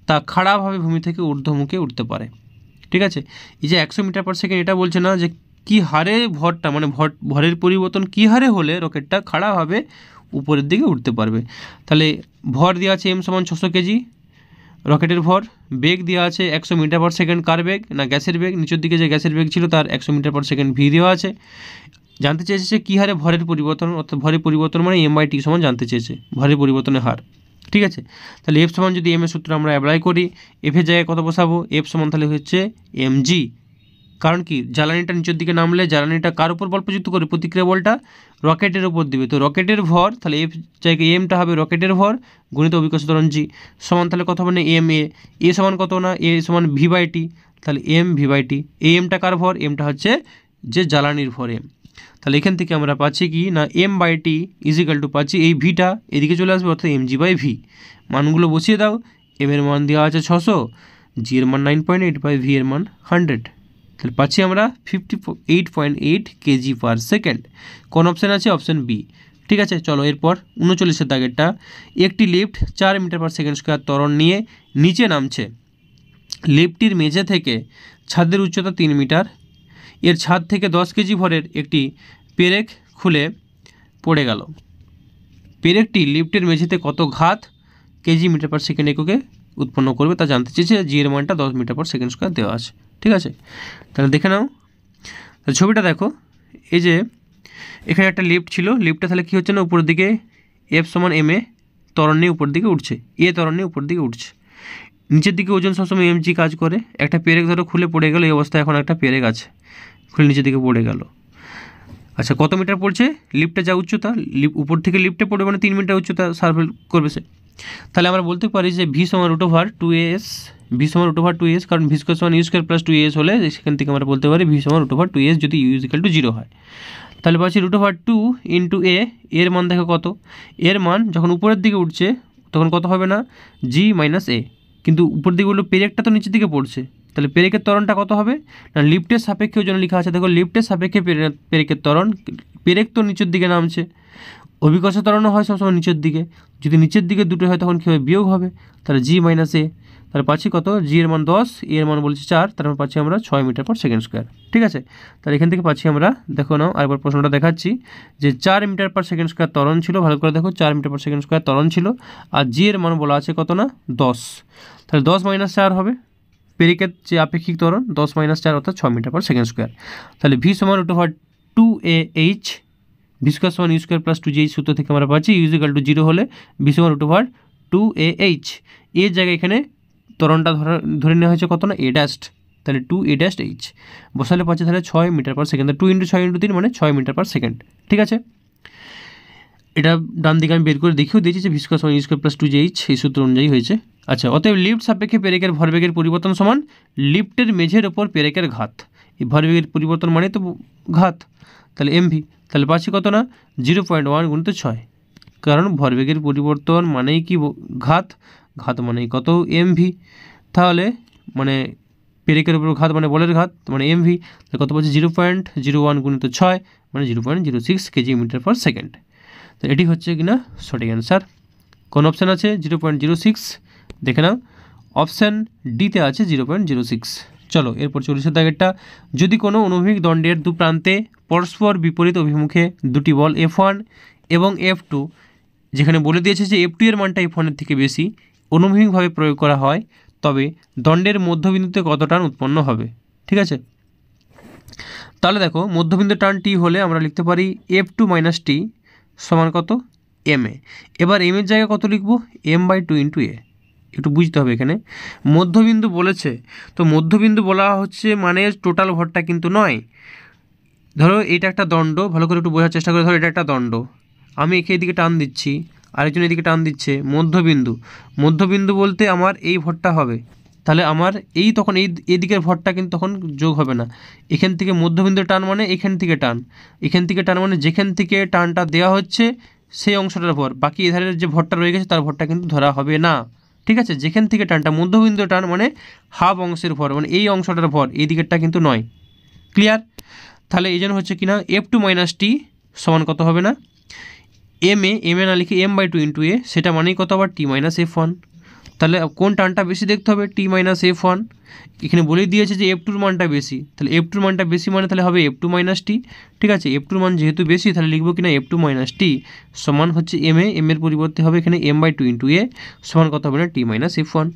তা খাড়াভাবে ভূমি থেকে ঊর্ধ্বমুখে উঠতে পারে। ঠিক আছে, এই যে 100 মিটার পার সেকেন্ড, এটা বলছে না যে কী হারে ভরটা, মানে ভরের পরিবর্তন কী হারে হলে রকেটটা খাড়াভাবে উপরের দিকে উঠতে পারবে। তাহলে ভর দেওয়া আছে এম সমান 600 কেজি রকেটের ভর, বেগ দেওয়া আছে 100 মিটার পার সেকেন্ড, কার বেগ না গ্যাসের বেগ, নিচের দিকে যে গ্যাসের বেগ ছিল তার 100 মিটার পার সেকেন্ড ভি দেওয়া আছে। জানতে চেয়েছে কী হারে ভরের পরিবর্তন, অর্থাৎ ভরের পরিবর্তন মানে এম বাই টি সমান জানতে চেয়েছে ভরের পরিবর্তনের হার। ঠিক আছে, তাহলে এফ সমান যদি এম এর সূত্র আমরা অ্যাপ্লাই করি, এফের জায়গায় কত বসাবো, এফ সমান তাহলে হচ্ছে এম জি। কারণ কি জ্বালানিটা নিচের দিকে নামলে জ্বালানিটা কার উপর বল প্রযুক্ত করে, প্রতিক্রিয়া বলটা রকেটের উপর দিবে, তো রকেটের ভর তাহলে এফ জায়গায় এমটা হবে রকেটের ভর গুণিত অভিকর্ষ ত্বরণ জি সমান তাহলে কত হবে না এম এ সমান কত না এ সমান ভি বাই টি, তাহলে এম ভি বাই টি। এই এমটা কার ভর, এমটা হচ্ছে যে জ্বালানির ভর এম। তাহলে এখান থেকে আমরা পাচ্ছি কি না m/t ইজিক্যাল টু পাচ্ছি এই ভিটা এদিকে চলে আসবে অর্থাৎ mg/v। মানগুলো বসিয়ে দাও, m এর মান দেওয়া আছে 600, g এর মান 9.8 বাই v এর মান 100, তাহলে পাচ্ছি আমরা 58.8 kg/s। কোন অপশান আছে? Option B. ঠিক আছে, চলো এরপর 39 দাগেরটা, একটি লিফট 4 মিটার/সেকেন্ড স্কোয়ার ত্বরণ নিয়ে নিচে নামছে। লিফটটির মেঝে থেকে ছাদের উচ্চতা 3 মিটার, এর ছাদ থেকে 10 কেজি ভরের একটি পেরেক খুলে পড়ে গেল। পেরেকটি লিফটের মেঝেতে কত ঘাত কেজি মিটার/সেকেন্ড এককে উৎপন্ন করবে তা জানতে চেয়েছে। জি এর মানটা 10 মিটার/সেকেন্ড স্কোয়ার দেওয়া আছে। ঠিক আছে, তাহলে দেখে নাও, ছবিটা দেখো। এই যে এখানে একটা লিফট ছিল, লিফটটা তাহলে কী হচ্ছে না উপরের দিকে F = ma ত্বরণ নিয়ে উপর দিকে উঠছে, এ ত্বরণ নিয়ে উপর দিকে উঠছে। নিচের দিকে ওজন সবসময় mg কাজ করে। একটা পেরেক ধরো খুলে পড়ে গেল, এই অবস্থায় এখন একটা পেরেক আছে, খুলে নিচের দিকে পড়ে গেল। আচ্ছা, কত মিটার পড়ছে? লিফটে যা উচ্চতা, উপর থেকে লিফটে পড়বে মানে 3 মিটার উচ্চতা সার্ভেল করবে সে। তাহলে আমরা বলতে পারি যে v = √2as, v = √2as, কারণ v² = u² + 2as হলে সেখান থেকে আমরা বলতে পারি v = √2as যদি u = 0 হয়। তাহলে পাচ্ছি √2 × a, এর মান দেখো কত। এর মান যখন উপরের দিকে উঠছে তখন কত হবে না g - a, কিন্তু উপর দিকে বললো পেরেকটা তো নিচের দিকে পড়ছে, তাহলে পেরেকের ত্বরণটা কত হবে না লিফটের সাপেক্ষে ওজন লেখা আছে। দেখো লিফটের সাপেক্ষে পেরেকের ত্বরণ, পেরেক তো নিচের দিকে নামছে, অভিকর্ষ ত্বরণও হয় সবসময় নিচের দিকে, যদি নিচের দিকে দুটো হয় তখন কী হবে? বিয়োগ হবে। তাহলে g - a, তাহলে পাচ্ছি কত? g এর মান 10, এর মান বলছি 4, তার মানে পাচ্ছি আমরা 6 মিটার/সেকেন্ড স্কোয়ার। ঠিক আছে, তাহলে এখান থেকে পাচ্ছি আমরা, দেখো নাও আরেকবার প্রশ্নটা দেখাচ্ছি, যে 4 মিটার/সেকেন্ড স্কোয়ার ত্বরণ ছিল, ভালো করে দেখো 4 মিটার/সেকেন্ড স্কোয়ার ত্বরণ ছিল, আর g এর মান বলা আছে কত না 10, তাহলে 10 - 4 হবে পেরেকের যে আপেক্ষিক ত্বরণ, 10 - 4 অর্থাৎ 6 মিটার/সেকেন্ড স্কোয়ার। তাহলে v = √2ah, v² = u² + 2gh সূত্র থেকে আমরা পাচ্ছি u = 0 হলে v = √2ah, এর জায়গায় এখানে ত্বরণটা ধরে নেওয়া হয়েছে কত না a', তাহলে 2a'(h) বসালে পাচ্ছি তাহলে 6 মিটার/সেকেন্ড, 2 × 6 × 3 মানে 6 মিটার/সেকেন্ড। ঠিক আছে, এটা ডান দিকে আমি বের করে দেখিয়েও দিয়েছি যে v² = u² + 2gh এই সূত্র অনুযায়ী হয়েছে। আচ্ছা, অতএব লিফট সাপেক্ষে পেরেকের ভরবেগের পরিবর্তন সমান লিফটের মেঝের ওপর পেরেকের ঘাত। এই ভরবেগের পরিবর্তন মানে তো ঘাত, তাহলে mv, তাহলে পাচ্ছি কত না 0.1 × 6, কারণ ভরবেগের পরিবর্তন মানেই কি ঘাত, ঘাত মানেই কত mv, তাহলে মানে পেরেকের উপর ঘাত মানে বলের ঘাত মানে mv, তাহলে কত পাচ্ছি 0.01 × 6 মানে 0.06 kg/s। তো এটি হচ্ছে কিনা সঠিক অ্যান্সার। কোন অপশান আছে? 0.06, দেখে নাও অপশান ডিতে আছে 0.06। চলো এরপর 40 দাগেরটা, যদি কোনো অনুভূমিক দণ্ডের দু প্রান্তে পরস্পর বিপরীত অভিমুখে দুটি বল F1 এবং F2, যেখানে বলে দিয়েছে যে F2 এর মানটা F1 এর থেকে বেশি, অনুভূমিকভাবে প্রয়োগ করা হয়, তবে দণ্ডের মধ্যবিন্দুতে কত টান উৎপন্ন হবে? ঠিক আছে, তাহলে দেখো মধ্যবিন্দু টান টি হলে আমরা লিখতে পারি F2 - t সমান কত ma। এবার m এর জায়গায় কত লিখব? m/2 × a। একটু বুঝতে হবে, এখানে মধ্যবিন্দু বলেছে, তো মধ্যবিন্দু বলা হচ্ছে মানে টোটাল ভরটা কিন্তু নয়। ধরো এটা একটা দণ্ড, ভালো করে একটু বোঝার চেষ্টা করে, ধরো এটা একটা দণ্ড, আমি একে এদিকে টান দিচ্ছি, আরেকজন এদিকে টান দিচ্ছে, মধ্যবিন্দু। মধ্যবিন্দু বলতে আমার এই ভরটা হবে, তাহলে আমার এই তখন এদিকের ভরটা কিন্তু তখন যোগ হবে না। এখান থেকে মধ্যবিন্দু টান মানে এখান থেকে টান, এখান থেকে টান মানে যেখান থেকে টানটা দেওয়া হচ্ছে সেই অংশটার ভর, বাকি এধারের যে ভরটা রয়ে গেছে তার ভরটা কিন্তু ধরা হবে না। ঠিক আছে, যেখান থেকে টানটা মধ্যবিন্দু টান মানে হাফ অংশের ভর, মানে এই অংশটার ভর, এই দিকেরটা কিন্তু নয়। ক্লিয়ার? তাহলে এই জন্য হচ্ছে কিনা F2 - t সমান কত হবে না ma না লিখে m/2 × a, সেটা মানেই কত আবার t - f1। তাহলে কোন টানটা বেশি দেখতে হবে? t - f1। এখানে বলেই দিয়েছে যে F2 মানটা বেশি, তাহলে F2 মানটা বেশি মানে তাহলে হবে F2 - t। ঠিক আছে, F2 মান যেহেতু বেশি তাহলে লিখবো কিনা F2 - t সমান হচ্ছে ma, m এর পরিবর্তে হবে এখানে m/2 × a সমান কত হবে না t - f1।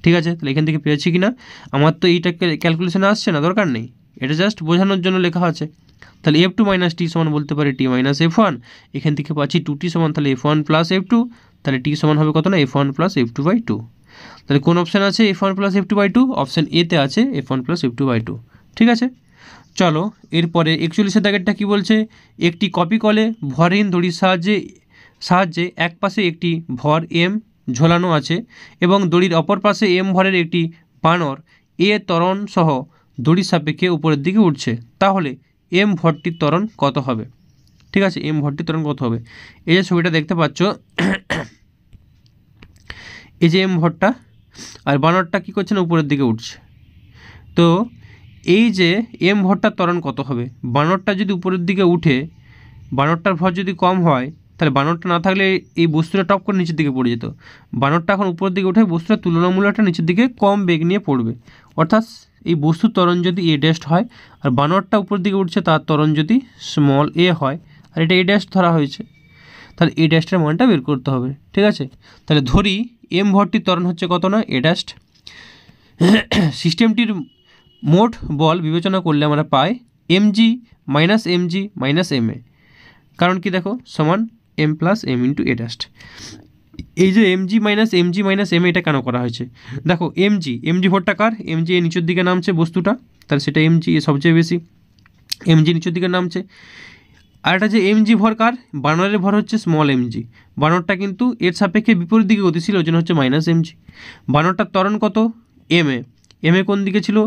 ঠিক আছে, তাহলে এখান থেকে পেয়েছি কিনা, আমার তো এইটা ক্যালকুলেশনে আসছে না, দরকার নেই, এটা জাস্ট বোঝানোর জন্য লেখা আছে। তাহলে F2 - t সমান বলতে পারি t - f1, এখান থেকে পাচ্ছি 2t সমান তাহলে f1 + f2, তাহলে t সমান হবে কত না f1 + f2/2। তাহলে কোন অপশান আছে f1 + f2/2? অপশান এতে আছে f1 + f2/2। ঠিক আছে, চলো এরপরে 41 দাগেরটা কি বলছে, একটি কপি কলে ভরহীন দড়ির সাহায্যে এক পাশে একটি ভর m ঝোলানো আছে এবং দড়ির অপর পাশে m ভরের একটি বানর এ ত্বরণ সহ দড়ির সাপেক্ষে উপরের দিকে উঠছে, তাহলে এম ভরটির ত্বরণ কত হবে। ঠিক আছে, এম ভরটির ত্বরণ কত হবে। এই যে ছবিটা দেখতে পাচ্ছ, এই যে এম ভরটা, আর বানরটা কী করছে না, উপরের দিকে উঠছে। তো এই যে এম ভরটার ত্বরণ কত হবে, বানরটা যদি উপরের দিকে উঠে, বানরটার ভর যদি কম হয়, তাহলে বানরটা না থাকলে এই বস্তুটা টপ করে নিচের দিকে পড়ে যেত। বানরটা এখন উপরের দিকে উঠে বস্তুটা তুলনামূলকটা নিচের দিকে কম বেগ নিয়ে পড়বে। অর্থাৎ এই বস্তুর ত্বরণ যদি এ ড্যাশ হয়, আর বানরটা উপরের দিকে উঠছে, তার ত্বরণ যদি স্মল এ হয়, আর এটা এ ড্যাশ ধরা হয়েছে, তাহলে এ ড্যাশটার মানটা বের করতে হবে। ঠিক আছে, তাহলে ধরি এম ভরটির ত্বরণ হচ্ছে কত না, এ ড্যাশ। সিস্টেমটির মোট বল বিবেচনা করলে আমরা পাই mg minus mg minus ma, কারণ কি দেখো সমান m plus m into A dash. এই যে mg মাইনাস ma এটা কেন করা হয়েছে, দেখো mg ভরটা কার, mg এর নিচের দিকে নামছে বস্তুটা, তাহলে সেটা mg সবচেয়ে বেশি, mg নিচের দিকে নামছে। আর এটা যে mg ভর কার, বানরের ভর হচ্ছে স্মল mg, বানরটা কিন্তু এর সাপেক্ষে বিপরীত দিকে গতিশীল, ওই জন্য হচ্ছে মাইনাস mg। বানরটার ত্বরণ কত, ma কোন দিকে ছিল,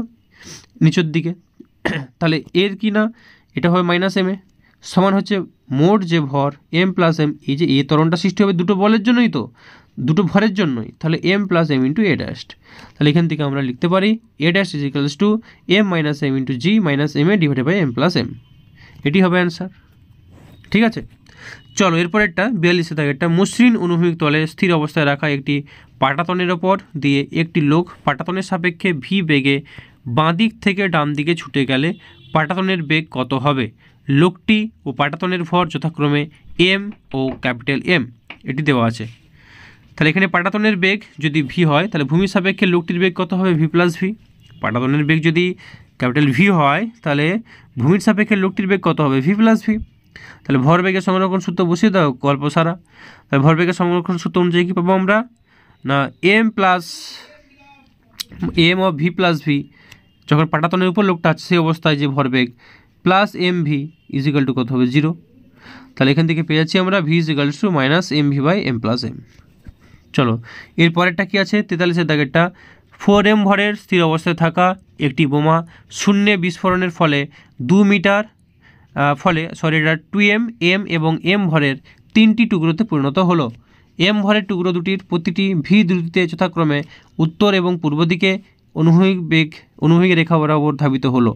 নিচের দিকে, তাহলে এর কি না, এটা হবে মাইনাস ma, সমান হচ্ছে মোট যে ভর m প্লাস m। এই যে এ ত্বরণটা সৃষ্টি হবে দুটো বলের জন্যই, তো দুটো ভরের জন্যই, তাহলে m plus m into A dash. তাহলে এখান থেকে আমরা লিখতে পারি A dash is equals to m minus m into G minus ma divided by m plus m। এটি হবে অ্যান্সার। ঠিক আছে, চলো এরপরেরটা 42 দাগেরটা, মসৃণ অনুভূমিক তলে স্থির অবস্থায় রাখা একটি পাটাতনের ওপর দিয়ে একটি লোক পাটাতনের সাপেক্ষে ভি বেগে বাঁ দিক থেকে ডান দিকে ছুটে গেলে পাটাতনের বেগ কত হবে। লোকটি ও পাটাতনের ভর যথাক্রমে এম ও ক্যাপিটাল এম, এটি দেওয়া আছে। তাহলে এখানে পাটাতনের বেগ যদি ভি হয়, তাহলে ভূমির সাপেক্ষে লোকটির বেগ কত হবে, ভি প্লাস ভি। পাটাতনের বেগ যদি ক্যাপিটাল ভি হয়, তাহলে ভূমির সাপেক্ষে লোকটির বেগ কত হবে, ভি প্লাস ভি। তাহলে ভরবেগের সংরক্ষণ সূত্র বসিয়ে দাও, গল্প সারা। তাহলে ভরবেগের সংরক্ষণ সূত্র অনুযায়ী কী পাবো আমরা, না M of V plus V, যখন পাটাতনের উপর লোকটা আছে সেই অবস্থায় যে ভরবেগ, plus M V equal to কত হবে, 0। তাহলে এখান থেকে পেয়ে যাচ্ছি আমরা V equals to minus M V by M plus M. চলো এরপরেরটা কী আছে, 43 দাগেরটা, 4m ভরের স্থির অবস্থায় থাকা একটি বোমা শূন্যে বিস্ফোরণের ফলে 2 মিটার এটা 2m, m এবং m ভরের 3টি টুকরোতে পরিণত হলো। m ভরের টুকরো দুটির প্রতিটি ভি দ্রুতিতে যথাক্রমে উত্তর এবং পূর্ব দিকে অনুভূমিক রেখা বরাবর ধাবিত হলো।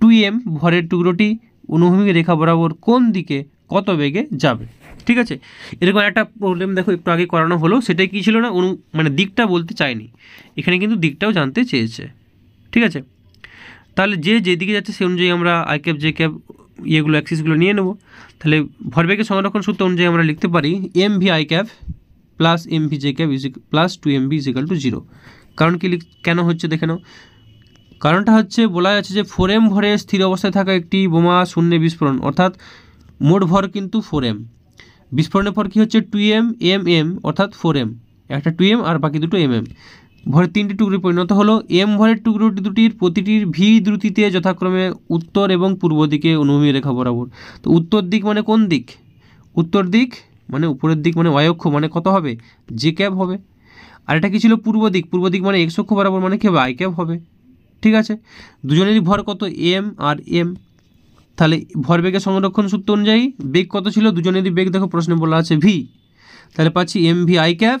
2m ভরের টুকরোটি অনুভূমিক রেখা বরাবর কোন দিকে কত বেগে যাবে। ঠিক আছে, এরকম একটা প্রবলেম দেখো একটু আগে করানো হলো, সেটাই কী ছিল না, মানে দিকটা বলতে চায়নি, এখানে কিন্তু দিকটাও জানতে চেয়েছে। ঠিক আছে, তাহলে যেদিকে যাচ্ছে সে অনুযায়ী আমরা আই ক্যাপ জে ক্যাপ ইয়েগুলো অ্যাক্সিসগুলো নিয়ে নেব। তাহলে ভরবেগের সংরক্ষণ সূত্র অনুযায়ী আমরা লিখতে পারি M V I cap plus M V J cap plus 2m V equal to 0। কারণ কি কেন হচ্ছে দেখে নাও, কারণটা হচ্ছে বলা যাচ্ছে যে 4m ভরে স্থির অবস্থায় থাকা একটি বোমা শূন্যে বিস্ফোরণ, অর্থাৎ মোট ভর কিন্তু 4m, বিস্ফোরণের পর কী হচ্ছে 2m m অর্থাৎ 4m, একটা 2m আর বাকি দুটো mm, ভরের 3টি টুকরো পরিণত হলো। m ভরের টুকরো দুটির প্রতিটির ভি দ্রুতিতে যথাক্রমে উত্তর এবং পূর্ব দিকে অনুভূমিক রেখা বরাবর। তো উত্তর দিক মানে কোন দিক, উত্তর দিক মানে উপরের দিক, মানে y অক্ষ, মানে কত হবে, জে ক্যাপ হবে। আর এটা কি ছিল, পূর্ব দিক মানে x অক্ষ বরাবর, মানে কী হবে, আই ক্যাপ হবে। ঠিক আছে, দুজনেরই ভর কত, m আর m। তাহলে ভরবেগের সংরক্ষণ সূত্র অনুযায়ী বেগ কত ছিল, দুজনেরই বেগ দেখো প্রশ্নে বলা আছে ভি, তাহলে পাচ্ছি এম ভি আই ক্যাপ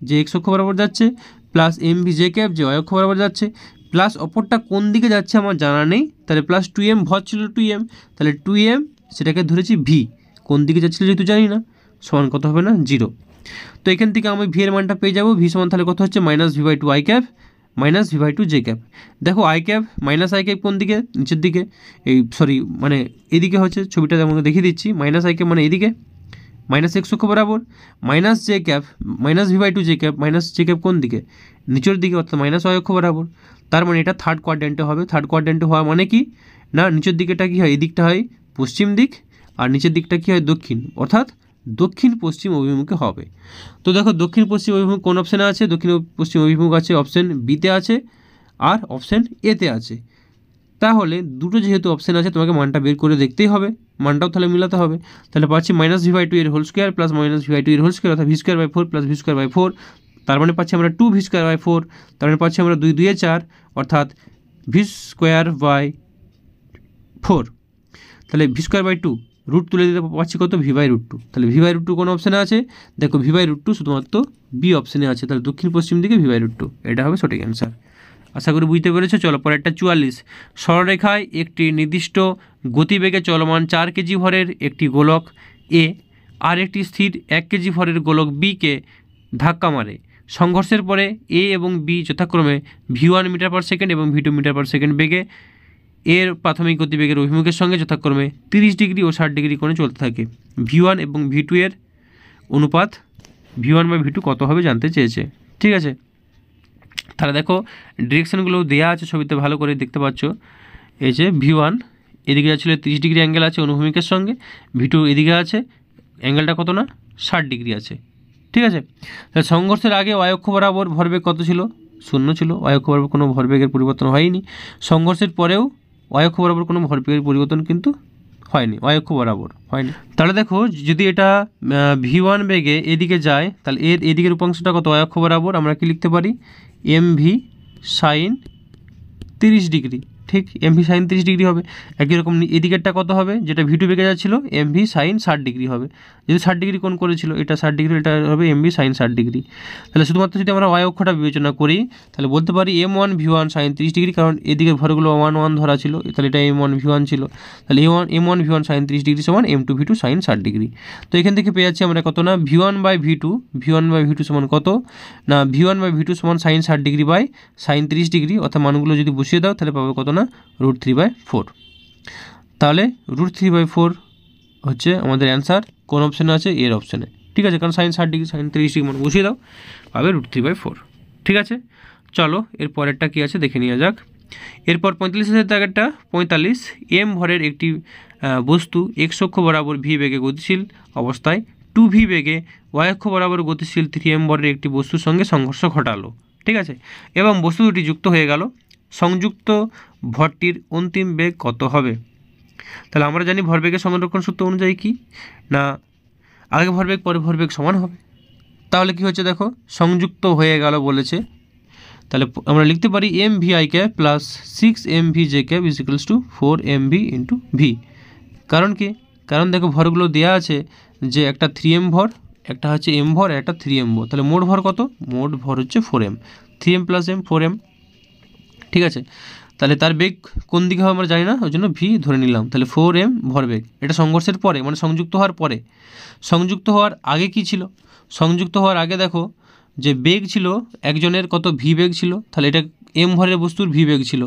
যে এক্স অক্ষ বরাবর যাচ্ছে, plus M V J cap যে ওয়াই অক্ষ বরাবর যাচ্ছে, প্লাস অপরটা কোন দিকে যাচ্ছে আমার জানা নেই, তাহলে প্লাস 2m, ভর ছিল 2m, তাহলে 2m সেটাকে ধরেছি ভি, কোন দিকে যাচ্ছিল যেহেতু জানি না, সমান কত হবে না, 0। তো এখান থেকে আমি ভি এর মানটা পেয়ে যাবো, ভি সমান তাহলে কত হচ্ছে minus V by 2 I cap minus V by 2 J cap. দেখো I cap minus I cap কোন দিকে, নিচের দিকে, মানে এদিকে হচ্ছে, ছবিটা যেমন দেখিয়ে দিচ্ছি, মাইনাস আই ক্যাপ মানে এদিকে, মাইনাস এক্স অক্ষ বরাবর, minus J cap minus V by 2 J cap, minus J cap কোন দিকে, নিচের দিকে, অর্থাৎ মাইনাস ওয়াই অক্ষ বরাবর। তার মানে এটা থার্ড কোয়াড্রেন্টে হবে। থার্ড কোয়াড্রেন্টে হওয়া মানে কি না, নিচের দিকেটা কী হয়, এই দিকটা হয় পশ্চিম দিক, আর নিচের দিকটা কী হয় দক্ষিণ, অর্থাৎ দক্ষিণ পশ্চিম অভিমুখে হবে। তো দেখো দক্ষিণ পশ্চিম অভিমুখ কোন অপশানে আছে, দক্ষিণ পশ্চিম অভিমুখ আছে অপশান বিতে আছে আর অপশান এতে আছে। তাহলে দুটো যেহেতু অপশান আছে, তোমাকে মানটা বের করে দেখতেই হবে, মানটাও তাহলে মিলাতে হবে। তাহলে পাচ্ছি মাইনাস ভি বাই 2 এর whole square plus minus V by 2 এর হোল স্কোয়ার, অর্থাৎ V square by 4 plus V square by 4, তার মানে পাচ্ছি আমরা 2 ভি স্কোয়ার বাই 4, তার মানে পাচ্ছি আমরা 2 2 4, অর্থাৎ ভি স্কোয়ার বাই 4। তাহলে v²/2 রুট তুলে দিতে পারছি কত v/√2। তাহলে v/√2 কোন অপশানে আছে? দেখো v/√2 শুধুমাত্র বি অপশানে আছে, তাহলে দক্ষিণ পশ্চিম দিকে v/√2, এটা হবে সঠিক অ্যান্সার। আশা করি বুঝতে পেরেছো। চলো পরেরটা 44। সরলরেখায় একটি নির্দিষ্ট গতিবেগে চলমান 4 কেজি ভরের একটি গোলক এ আর একটি স্থির 1 কেজি ভরের গোলক বিকে ধাক্কা মারে। সংঘর্ষের পরে এ এবং বি যথাক্রমে v1 মিটার পার সেকেন্ড এবং v2 মিটার পার সেকেন্ড বেগে এর প্রাথমিক গতিবেগের অভিমুখের সঙ্গে যথাক্রমে 30 ডিগ্রি ও 60 ডিগ্রি কোণে চলতে থাকে। v1 এবং v2 এর অনুপাত v1/v2 কত হবে জানতে চেয়েছে। ঠিক আছে, তাহলে দেখো ডিরেকশানগুলো দেওয়া আছে ছবিতে, ভালো করে দেখতে পাচ্ছ। এই যে v1 এদিকে যাচ্ছিল 30 ডিগ্রি অ্যাঙ্গেল আছে অনুভূমিকের সঙ্গে, v2 এদিকে আছে, অ্যাঙ্গেলটা কত না 60 ডিগ্রি আছে। ঠিক আছে, তাহলে সংঘর্ষের আগে অক্ষ বরাবর ভরবেগ কত ছিল? 0 ছিল। অক্ষ বরাবর কোনো ভরবেগের পরিবর্তন হয়নি। সংঘর্ষের পরেও অক্ষ বরাবর কোনো ভরবেগের পরিবর্তন কিন্তু হয়নি, অক্ষ বরাবর হয়নি। তাহলে দেখো যদি এটা v1 বেগে এদিকে যায়, তাহলে এর এদিকের উপাংশটা কত? অক্ষ বরাবর আমরা কি লিখতে পারি? mv sin 30 degree. ঠিক, mv sin 30 ডিগ্রি হবে। একই রকম এদিকেরটা কত হবে? যেটা v2 বেগে যাচ্ছিল mv sin 60 ডিগ্রি হবে। যদি 60 ডিগ্রি কোণ করেছিল, এটা 60 ডিগ্রি, এটা হবে mv sin 60 ডিগ্রি। তাহলে শুধুমাত্র যদি আমরা অক্ষটা বিবেচনা করি তাহলে বলতে পারি m1 v1 sin 30 ডিগ্রি, কারণ এদিকের ভরগুলো 1 1 ধরা ছিল, তাহলে এটা m1 v1 ছিল। তাহলে m1 v1 sin 30 ডিগ্রি সমান m2 v2 sin 60 ডিগ্রি। তো এখান থেকে পেয়ে যাচ্ছি আমরা কত না v1/v2 সমান কত না v1/v2 সমান sin 60 degree by sin 30 degree, অর্থাৎ মানগুলো যদি বসিয়ে দাও তাহলে পাবে কত না √3/4। তাহলে √3/4 হচ্ছে আমাদের অ্যান্সার। কোন অপশানে আছে? এর অপশানে। ঠিক আছে, কারণ sin 60 ডিগ্রি sin 30 ডিগ্রি মান বসিয়ে দাও, পাবে √3/4। ঠিক আছে, চলো এর পরেরটা কী আছে দেখে নেওয়া যাক। এরপর 45 দাগেরটা 45। m ভরের একটি বস্তু x অক্ষ বরাবর v বেগে গতিশীল অবস্থায় 2v বেগে y অক্ষ বরাবর গতিশীল 3m ভরের একটি বস্তুর সঙ্গে সংঘর্ষ ঘটালো। ঠিক আছে, এবং বস্তু দুটি যুক্ত হয়ে গেল। সংযুক্ত ভরটির অন্তিম বেগ কত হবে? তাহলে আমরা জানি ভরবেগের সংরক্ষণ সূত্র অনুযায়ী কি না আগে ভরবেগ পরে ভরবেগ সমান হবে। তাহলে কি হচ্ছে দেখো, সংযুক্ত হয়ে গেল বলেছে, তাহলে আমরা লিখতে পারি mvi plus 6mvj is equals two 4mv into V. কারণ কি? কারণ দেখো ভরগুলো দেওয়া আছে যে একটা 3m ভর, একটা হচ্ছে m ভর, একটা 3m ভর। তাহলে মোট ভর কত? মোট ভর হচ্ছে 4m, 3m plus m 4m। ঠিক আছে, তাহলে তার বেগ কোন দিকে হবে আমরা জানি না, ওই জন্য ভি ধরে নিলাম। তাহলে 4m ভরবেগ, এটা সংঘর্ষের পরে মানে সংযুক্ত হওয়ার পরে। সংযুক্ত হওয়ার আগে কি ছিল? সংযুক্ত হওয়ার আগে দেখো যে বেগ ছিল একজনের কত ভি বেগ ছিল, তাহলে এটা m ভরের বস্তুর ভি বেগ ছিল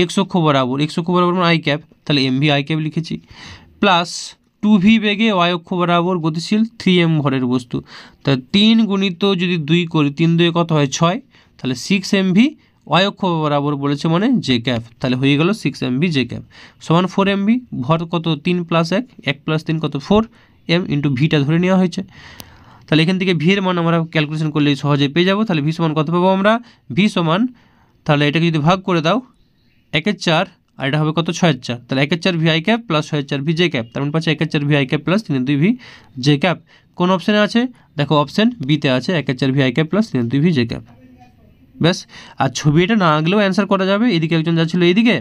x অক্ষ বরাবর, x অক্ষ বরাবর মানে i ক্যাপ, তাহলে mv i ক্যাপ লিখেছি, প্লাস 2v বেগে y অক্ষ বরাবর গতিশীল 3m ভরের বস্তু। তাহলে 3 গুণিত যদি 2 করি, 3 2 কত হয় 6, তাহলে 6mv y অক্ষ বরাবর বলেছে মানে জে ক্যাপ, তাহলে হয়ে গেল 6mv জে ক্যাপ সমান 4mv। ভর কত? 3 প্লাস 1, 1 প্লাস 3 কত? 4m ইন্টু ভিটা ধরে নেওয়া হয়েছে। তাহলে এখান থেকে ভি এর মান আমরা ক্যালকুলেশন করলে সহজে পেয়ে যাবো। তাহলে ভি সমান কত পাবো আমরা? ভি সমান, তাহলে এটাকে যদি ভাগ করে দাও 1/4 আর এটা হবে কত? 6/4, তাহলে 1/4 V I cap plus 6/4 V J cap, তার মানে পাচ্ছে 1/4 V I cap plus 3/2 V J cap. কোন অপশানে আছে? দেখো অপশান বিতে আছে 1/4 V I cap plus 3/2 V J cap. ব্যাস, আর ছবি এটা না আঁকলেও অ্যান্সার করা যাবে। এদিকে একজন যাচ্ছিল এইদিকে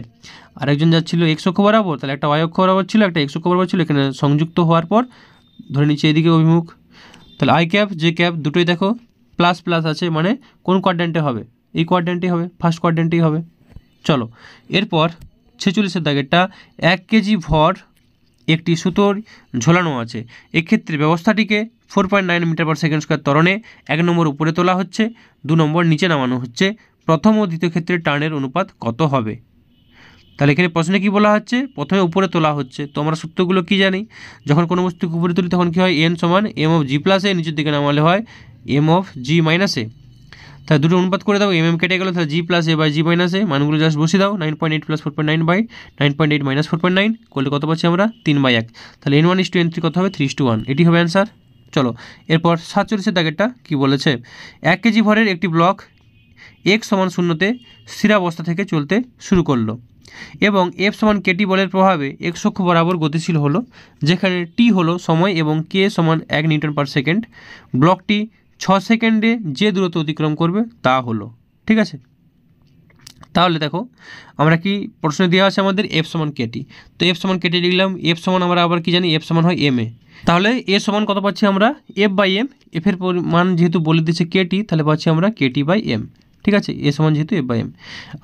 আর একজন যাচ্ছিল এক্স অক্ষ বরাবর, তাহলে একটা ওয়াই অক্ষ বরাবর ছিল, একটা এক্স অক্ষ বরাবর ছিল। এখানে সংযুক্ত হওয়ার পর ধরে নিচ্ছে এদিকে অভিমুখ, তাহলে আই ক্যাপ জে ক্যাপ দুটোই দেখো প্লাস প্লাস আছে, মানে কোন কোয়াড্র্যান্টে হবে? এই কোয়াড্র্যান্টেই হবে, ফার্স্ট কোয়াড্র্যান্টেই হবে। চলো এরপর 46 দাগেরটা 1 কেজি ভর একটি সুতোর ঝোলানো আছে। এক্ষেত্রে ব্যবস্থাটিকে 4.9 মিটার পার সেকেন্ড স্কোয়ার ত্বরণে 1 নম্বর উপরে তোলা হচ্ছে, 2 নম্বর নিচে নামানো হচ্ছে। প্রথম ও দ্বিতীয় ক্ষেত্রে টার্নের অনুপাত কত হবে? তাহলে এখানে প্রশ্নে কি বলা হচ্ছে? প্রথমে উপরে তোলা হচ্ছে, তো আমরা সূত্রগুলো কি জানি? যখন কোনো বস্তুকে উপরে তুলি তখন কি হয়? n সমান m অফ জি প্লাস এ, নিচের দিকে নামালে হয় m of G minus A. তাহলে দুটো অনুপাত করে দাও, mm কেটে গেলো, তাহলে G plus A by G minus A, মানগুলো জাস্ট বসিয়ে দাও। 9.8 প্লাস 4.9 বাই 9.8 মাইনাস 4.9 করলে কত পাচ্ছি আমরা? 3/1। তাহলে n1:n3 কত হবে? 3:1, এটি হবে অ্যান্সার। চলো এরপর 47 দাগেরটা কি বলেছে? 1 কেজি ভরের একটি ব্লক x সমান 0-তে স্থিরাবস্থা থেকে চলতে শুরু করলো এবং f সমান কেটি বলের প্রভাবে x অক্ষ বরাবর গতিশীল হলো, যেখানে t হলো সময় এবং k সমান 1 নিউটন পার সেকেন্ড। ব্লকটি 6 সেকেন্ডে যে দূরত্ব অতিক্রম করবে তা হলো। ঠিক আছে, তাহলে দেখো আমরা কি প্রশ্নে দেওয়া আছে আমাদের এফ সমান কেটি, তো এফ সমান কেটি লিখলাম, এফ সমান আমরা আবার কি জানি, এফ সমান হয় এম এ। তাহলে এ সমান কত পাচ্ছি আমরা, এফ বাই এম, এফের মান যেহেতু বলে দিচ্ছে কেটি, তাহলে পাচ্ছি আমরা কেটি বাই এম। ঠিক আছে, এ সমান যেহেতু এফ বাই এম।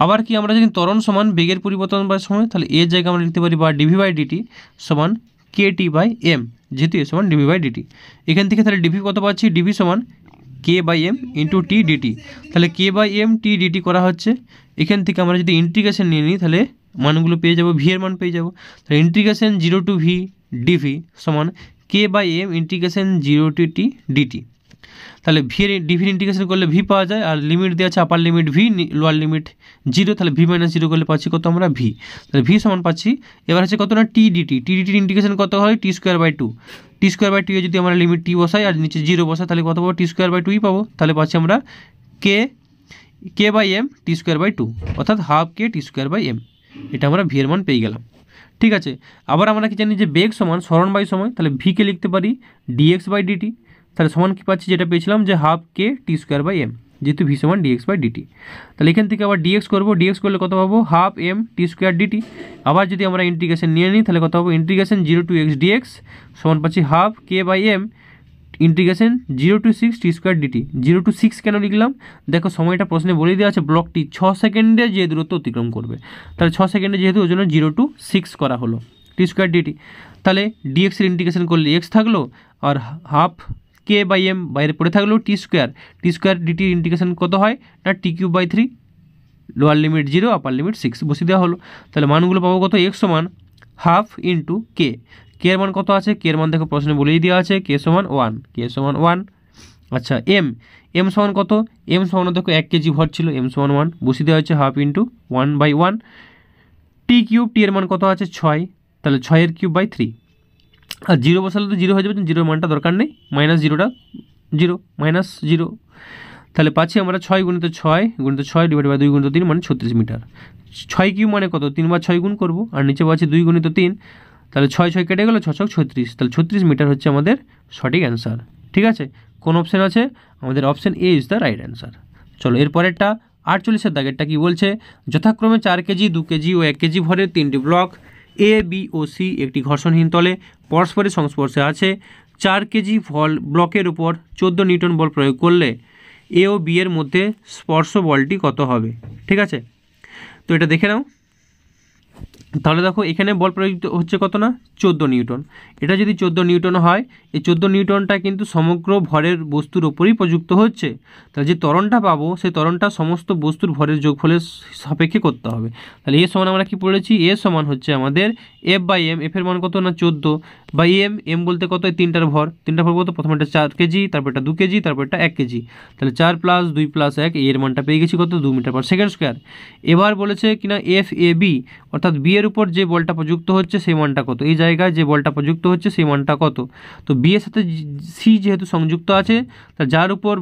আবার কি আমরা যদি ত্বরণ সমান বেগের পরিবর্তন বা সময়, তাহলে এর জায়গায় আমরা লিখতে পারি বা ডিভি বাই ডিটি সমান কেটি বাই এম, যেহেতু এ সমান ডিভি বাই ডিটি। এখান থেকে তাহলে ডিভি কত পাচ্ছি, ডিভি সমান K by M into T dt. তাহলে K by M T dt করা হচ্ছে। এখান থেকে আমরা যদি ইন্টিগ্রেশন নিয়ে নিই তাহলে মানগুলো পেয়ে যাবো, ভি এর মান পেয়ে যাবো। তাহলে ইন্টিগ্রেশন 0 টু ভি ডিভি সমান K by M integration 0 to T dt. তাহলে ভি এর ডিভির ইন্টিগ্রেশন করলে ভি পাওয়া যায়, আর লিমিট দেওয়া আছে আপার লিমিট ভি, লোয়ার লিমিট 0, তাহলে ভি মাইনাস 0 করলে পাচ্ছি কত আমরা ভি। তাহলে ভি সমান পাচ্ছি, এবার হচ্ছে কত না টি ডিটি, টি ডিটির ইন্টিগ্রেশন কত হয় T square by 2, T square by 2 এ যদি আমরা লিমিট টি বসাই আর নিচে 0 বসাই তাহলে কত পাবো, টি স্কোয়ার বাই 2ই পাবো। তাহলে পাচ্ছি আমরা K by M T square by 2, অর্থাৎ half K T square by M. এটা আমরা ভি এর মান পেয়ে গেলাম। ঠিক আছে, আবার আমরা কি জানি যে বেগ সমান সরণ বাই সময়, তাহলে ভিকে লিখতে পারি ডিএক্স বাই ডিটি। তাহলে সমান কী পাচ্ছি, যেটা পেয়েছিলাম যে half K T square by M, যেহেতু ভি সমান ডিএক্স বাই ডিটি। তাহলে এখান থেকে আবার ডিএক্স করবো, ডিএক্স করলে কত পাবো, half M T square DT. আবার যদি আমরা ইন্টিগ্রেশন নিয়ে নিই তাহলে কত পাবো, ইন্টিগ্রেশন 0 টু এক্স ডিএক্স সমান পাচ্ছি half K by M integration 0 to 6 T square DT. 0 to 6 কেন লিখলাম, দেখো সময়টা প্রশ্নে বলে দেওয়া আছে ব্লকটি 6 সেকেন্ডে যে দূরত্ব অতিক্রম করবে, তাহলে 6 সেকেন্ডে যেহেতু ওই জন্য 0 টু 6 করা হলো টি স্কোয়ার ডিটি। তাহলে ডিএক্সের ইন্টিগ্রেশন করলে এক্স থাকলো, আর হাফ কে বাই এম বাইরে পড়ে থাকলো টি স্কোয়ার ডিটির ইন্টিগ্রেশন কত হয় না T cube by 3, lower limit 0 upper limit 6 বসিয়ে দেওয়া হলো। তাহলে মানগুলো পাবো কত, এক্স সমান হাফ ইন্টু কে, কে এর মান কত আছে, কে এর মান দেখো প্রশ্নে বলেই দেওয়া আছে কে সমান 1, কে সমান 1। আচ্ছা এম সমান কত, এম সমান দেখো 1 কেজি ভর ছিল, এম সমান 1 বসিয়ে দেওয়া হচ্ছে হাফ ইন্টু 1/1। টি কিউব, টি এর মান কত আছে 6, তাহলে 6 এর কিউব বাই 3, আর 0 বসালে তো 0 হয়ে যাবে, 0 মানটা দরকার নেই, মাইনাস 0টা 0 মাইনাস 0। তাহলে পাচ্ছি আমরা 6 গুণিত 6 ডিভাইড বাই 2 গুণিত 3 মানে 36 মিটার। 6 কিউব মানে কত, 3 বার 6 গুণ করবো, আর নিচে পাচ্ছি 2 গুণিত 3, তাহলে 6 কেটে গেলো, 6 36, তাহলে 36 মিটার হচ্ছে আমাদের সঠিক অ্যান্সার। ঠিক আছে, কোন অপশান আছে, আমাদের option A is the right answer. চলো এরপরেরটা 48-এর দাগেরটা কি বলছে, যথাক্রমে 4 কেজি 2 কেজি ও 1 কেজি ভরের 3টি ব্লক এ বি ও সি একটি ঘর্ষণহীন তলে পরস্পরের সংস্পর্শে আছে। 4 কেজি ব্লকের উপর 14 নিউটন বল প্রয়োগ করলে এ ও বি এর মধ্যে স্পর্শ বলটি কত হবে। ঠিক আছে, তো এটা দেখে নাও। তাহলে দেখো এখানে বল প্রযুক্ত হচ্ছে কত না 14 নিউটন। এটা যদি 14 নিউটন হয়, এই 14 নিউটনটা কিন্তু সমগ্র ভরের বস্তুর ওপরেই প্রযুক্ত হচ্ছে। তাহলে যে ত্বরণটা পাবো সেই ত্বরণটা সমস্ত বস্তুর ভরের যোগফলের সাপেক্ষে করতে হবে। তাহলে এ সমান আমরা কি পড়েছি, এ সমান হচ্ছে আমাদের এফ বাই এম, এফের মান কত না 14 বাই এম বলতে কত, এই তিনটার ভর কত, প্রথমে এটা 4 কেজি, তারপর এটা 2 কেজি, তারপর এটা 1 কেজি। তাহলে 4 + 2 + 1, এর মানটা পেয়ে গেছি কত, 2 মিটার পার সেকেন্ড স্কোয়ার। এবার বলেছে কিনা এফ এ বি, অর্থাৎ বি এর উপর যে বলটা প্রযুক্ত হচ্ছে সেই মানটা কত, এই জায়গায় যে বলটা প্রযুক্ত হচ্ছে সেই মানটা কত। তো বি এর সাথে সি যেহেতু সংযুক্ত আছে, তা যার উপর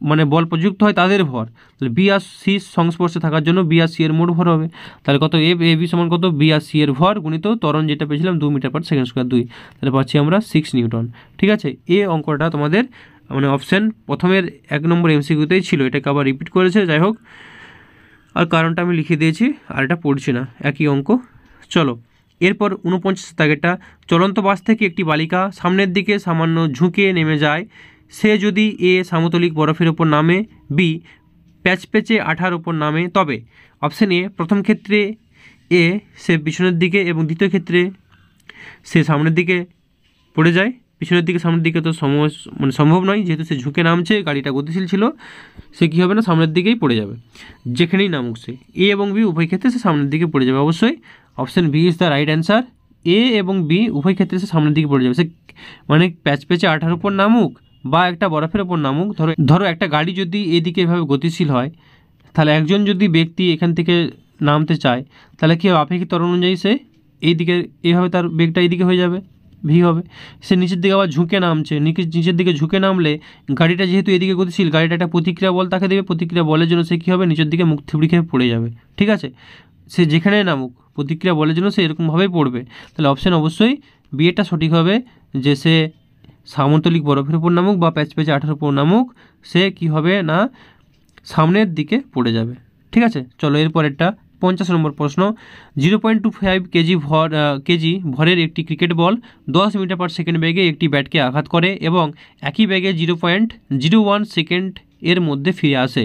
মানে বল প্রযুক্ত হয় তাদের ভর, তাহলে বি আর সি সংস্পর্শে থাকার জন্য বি আর সি এর মোট ভর হবে। তাহলে কত, এফ এ বি সমান কত, বি আর সি এর ভর গুণিত ত্বরণ যেটা পেয়েছিলাম 2 মিটার পার সেকেন্ড স্কোয়ার 2, তাহলে পাচ্ছি আমরা 6 নিউটন। ঠিক আছে, এই অঙ্কটা তোমাদের মানে অপশান প্রথমের 1 নম্বর এমসিকিউতেই ছিল, এটাকে আবার রিপিট করেছে, যাই হোক আর কারণটা আমি লিখে দিয়েছি, আর এটা পড়ছি না, একই অঙ্ক। চলো এরপর 49 দাগেরটা, চলন্ত বাস থেকে একটি বালিকা সামনের দিকে সামান্য ঝুঁকে নেমে যায়, সে যদি এ সামতলিক বরফের ওপর নামে, বি প্যাচপ্যাচে আঠার ওপর নামে, তবে অপশান এ প্রথম ক্ষেত্রে এ সে পিছনের দিকে এবং দ্বিতীয় ক্ষেত্রে সে সামনের দিকে পড়ে যায়। পিছনের দিকে সামনের দিকে তো সম্ভব নয়, যেহেতু সে ঝুঁকে নামছে, গাড়িটা গতিশীল ছিল, সে কী হবে না সামনের দিকেই পড়ে যাবে, যেখানেই নামুক সে। এ এবং বি উভয় ক্ষেত্রে সে সামনের দিকে পড়ে যাবে অবশ্যই, option B is the right answer. A এবং বি উভয় ক্ষেত্রে সে সামনের দিকে পড়ে যাবে, সে মানে প্যাচে আঠার উপর নামুক বা একটা বরফের ওপর নামুক। ধরো একটা গাড়ি যদি এদিকে এভাবে গতিশীল হয়, তাহলে একজন যদি ব্যক্তি এখান থেকে নামতে চায়, তাহলে কি হবে, আপেক্ষিক ত্বরণ অনুযায়ী সে এইদিকে এইভাবে তার বেগটা এইদিকে হয়ে যাবে, ভি হবে। সে নিচের দিকে আবার ঝুঁকে নামছে, নিচের দিকে ঝুঁকে নামলে গাড়িটা যেহেতু এদিকে গতিশীল, গাড়িটা একটা প্রতিক্রিয়া বল তাকে দেবে, প্রতিক্রিয়া বলের জন্য সে কী হবে, নিচের দিকে মুখ থুবড়ি খেয়ে পড়ে যাবে। ঠিক আছে, সে যেখানে নামুক প্রতিক্রিয়া বলের জন্য সে এরকমভাবেই পড়বে। তাহলে অপশান অবশ্যই বি এরটা সঠিক হবে, যে সে সামন্তলিক বরফের উপর নামুক বা প্যাচে আঠার উপর নামুক, সে কী হবে না সামনের দিকে পড়ে যাবে। ঠিক আছে, চলো এরপরেরটা 50 নম্বর প্রশ্ন। 0.25 কেজি ভরের একটি cricket ball 10 metre per second বেগে একটি ব্যাটকে আঘাত করে এবং একই বেগে 0.01 সেকেন্ড এর মধ্যে ফিরে আসে।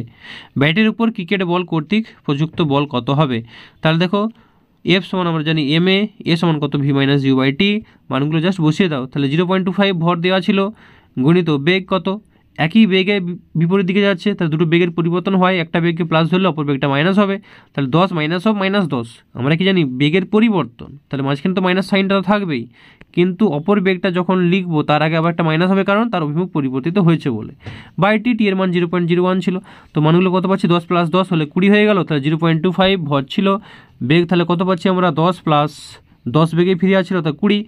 ব্যাটের উপর ক্রিকেট বল কর্তৃক প্রযুক্ত বল কত হবে? তাহলে দেখো এফ সমান আমরা জানি এম এ সমান কত ভি মাইনাস ইউ বাই টি, মানগুলো জাস্ট বসিয়ে দাও। তাহলে 0.25 ভর দেওয়া ছিল গণিত বেগ কত, একই বেগে বিপরীত দিকে যাচ্ছে, তাহলে দুটো বেগের পরিবর্তন হয়, একটা বেগকে প্লাস ধরলে অপর বেগটা মাইনাস হবে। তাহলে 10 মাইনাস অফ -10, আমরা কি জানি বেগের পরিবর্তন, তাহলে মাঝখানে তো মাইনাস সাইনটা থাকবেই, কিন্তু অপর বেগটা যখন লিখবো তার আগে আবার একটা মাইনাস হবে, কারণ তার অভিমুখ পরিবর্তিত হয়েছে বলে। বাই টি, টি এর মান 0.01 ছিল, তো মানগুলো কত পাচ্ছি 10 + 10 হলে 20 হয়ে গেল। তাহলে 0.25 ভর ছিল, বেগ তাহলে কত পাচ্ছি আমরা 10 + 10 বেগে ফিরে আসছিল, তা 20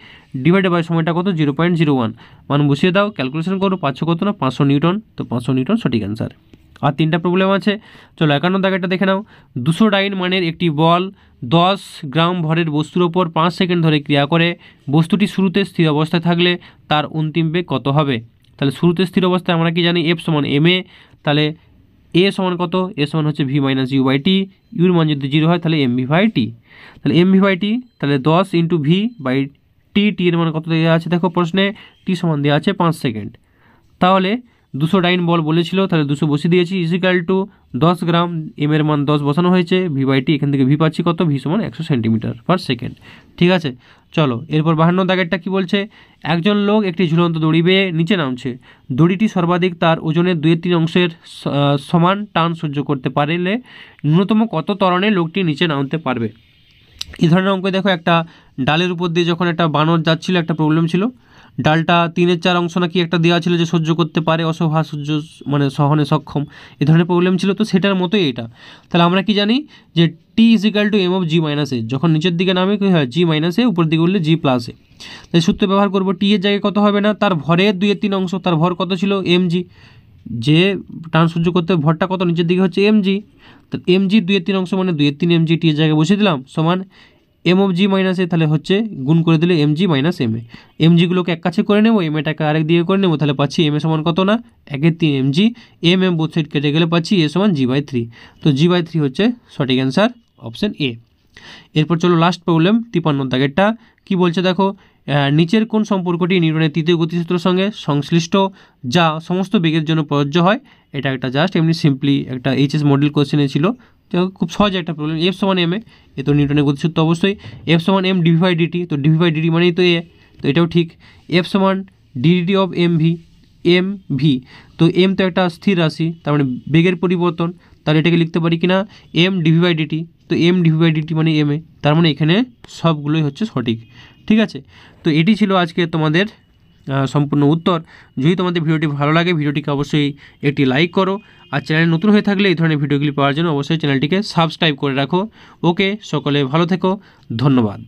ডিভাইডেড বাই সময়টা কত 0.01, মান বসিয়ে দাও, ক্যালকুলেশন করো, 500 কত না 500 নিউটন, তো 500 নিউটন সঠিক অ্যান্সার। আর 3টা প্রবলেম আছে, চলো 51 দাগেরটা দেখে নাও। 200 ডাইন মানের একটি বল 10 গ্রাম ভরের বস্তুর ওপর 5 সেকেন্ড ধরে ক্রিয়া করে, বস্তুটি শুরুতে স্থির অবস্থায় থাকলে তার অন্তিম বেগ কত হবে? তাহলে শুরুতে স্থির অবস্থায় আমরা কি জানি এফ সমান এম এ, তাহলে এ সমান কত, এ সমান হচ্ছে V minus U by T, ইউর মান যদি 0 হয় তাহলে এম ভি বাই টি, তাহলে এম ভি বাই টি, তাহলে 10 × ভি বাই টি, টি এর মান কত দেওয়া আছে দেখো প্রশ্নে, টি সমান দেওয়া আছে 5 সেকেন্ড। তাহলে 200 ডাইন বল বলেছিল, তাহলে 200 বসিয়ে দিয়েছি, ইজিক্যাল টু 10 গ্রাম, এম এর মান 10 বসানো হয়েছে, ভি বাই টি, এখান থেকে ভি পাচ্ছি কত, ভি সমান 100 সেন্টিমিটার পার সেকেন্ড। ঠিক আছে, চলো এরপর 52 দাগেরটা কি বলছে। একজন লোক একটি ঝুলন্ত দড়ি বেয়ে নিচে নামছে, দড়িটি সর্বাধিক তার ওজনের 2/3 অংশের সমান টান সহ্য করতে পারলে ন্যূনতম কত ত্বরণে লোকটি নিচে নামতে পারবে? এই ধরনের অঙ্ক দেখো, একটা ডালের উপর দিয়ে যখন একটা বানর যাচ্ছিল, একটা প্রবলেম ছিল, ডালটা 3/4 অংশ নাকি একটা দেওয়া ছিল যে সহ্য করতে পারে, অসহা সহ্য মানে সহনে সক্ষম, এই ধরনের প্রবলেম ছিল, তো সেটার মতোই এটা। তাহলে আমরা কি জানি যে T equal to M of G minus A, যখন নিচের দিকে নামে কী হয় জি মাইনাস এ, উপর দিকে উঠলে জি প্লাস এ, তাই সূত্র ব্যবহার করবো। টি এর জায়গায় কত হবে না, তার ভরের 2/3 অংশ, তার ভর কত ছিল এম জি, যে টান সহ্য করতে ভরটা কত নিচের দিকে হচ্ছে এম জি, তো এম জি 2/3 অংশ মানে 2/3 এম জি, টি এর জায়গায় বসিয়ে দিলাম, সমান M of G minus A, তাহলে হচ্ছে গুণ করে দিলে M G minus M A, M জিগুলোকে এক কাছে করে নেবো, এম এটাকে আরেক দিকে করে নেবো, তাহলে পাচ্ছি এম এ সমান কত না 1/3 এম জি, এম এম বোথ সাইড কেটে গেলে পাচ্ছি এ সমান জি বাই 3, তো জি বাই 3 হচ্ছে সঠিক অ্যান্সার, অপশন এ। এরপর চলো লাস্ট প্রবলেম 53 দাগেরটা কি বলছে দেখো। নিচের কোন সম্পর্কটি নিউটনের তৃতীয় গতিসূত্রের সঙ্গে সংশ্লিষ্ট যা সমস্ত বেগের জন্য প্রযোজ্য হয়? এটা একটা জাস্ট এমনি সিম্পলি একটা এইচএস মডেল কোশ্চেনে ছিল, তো খুব সহজ একটা প্রবলেম। এফ সমান এম এ, তো নিউটনের গতিসূত্র অবশ্যই। এফ সমান এম ডিভি বাই ডিটি, তো ডিভি বাই ডিটি মানেই তো এ, তো এটাও ঠিক। এফ সমান ডিডিটি অফ এম ভি, তো এম তো একটা স্থির রাশি, তার মানে বেগের পরিবর্তন, তাহলে এটাকে লিখতে পারি কিনা এম ডিভি বাই ডিটি, তো এম ডিভি বাই ডিটি মানে এম এ, তার মানে এখানে সবগুলোই হচ্ছে সঠিক। ঠিক আছে, তো এটি ছিল আজকে তোমাদের সম্পূর্ণ উত্তর। যদি তোমাদের ভিডিওটি ভালো লাগে, ভিডিওটিকে অবশ্যই একটি লাইক করো, আর চ্যানেলে নতুন হয়ে থাকলে এই ধরনের ভিডিওগুলি পাওয়ার জন্য অবশ্যই চ্যানেলটিকে সাবস্ক্রাইব করে রাখো। ওকে, সকলে ভালো থেকো, ধন্যবাদ।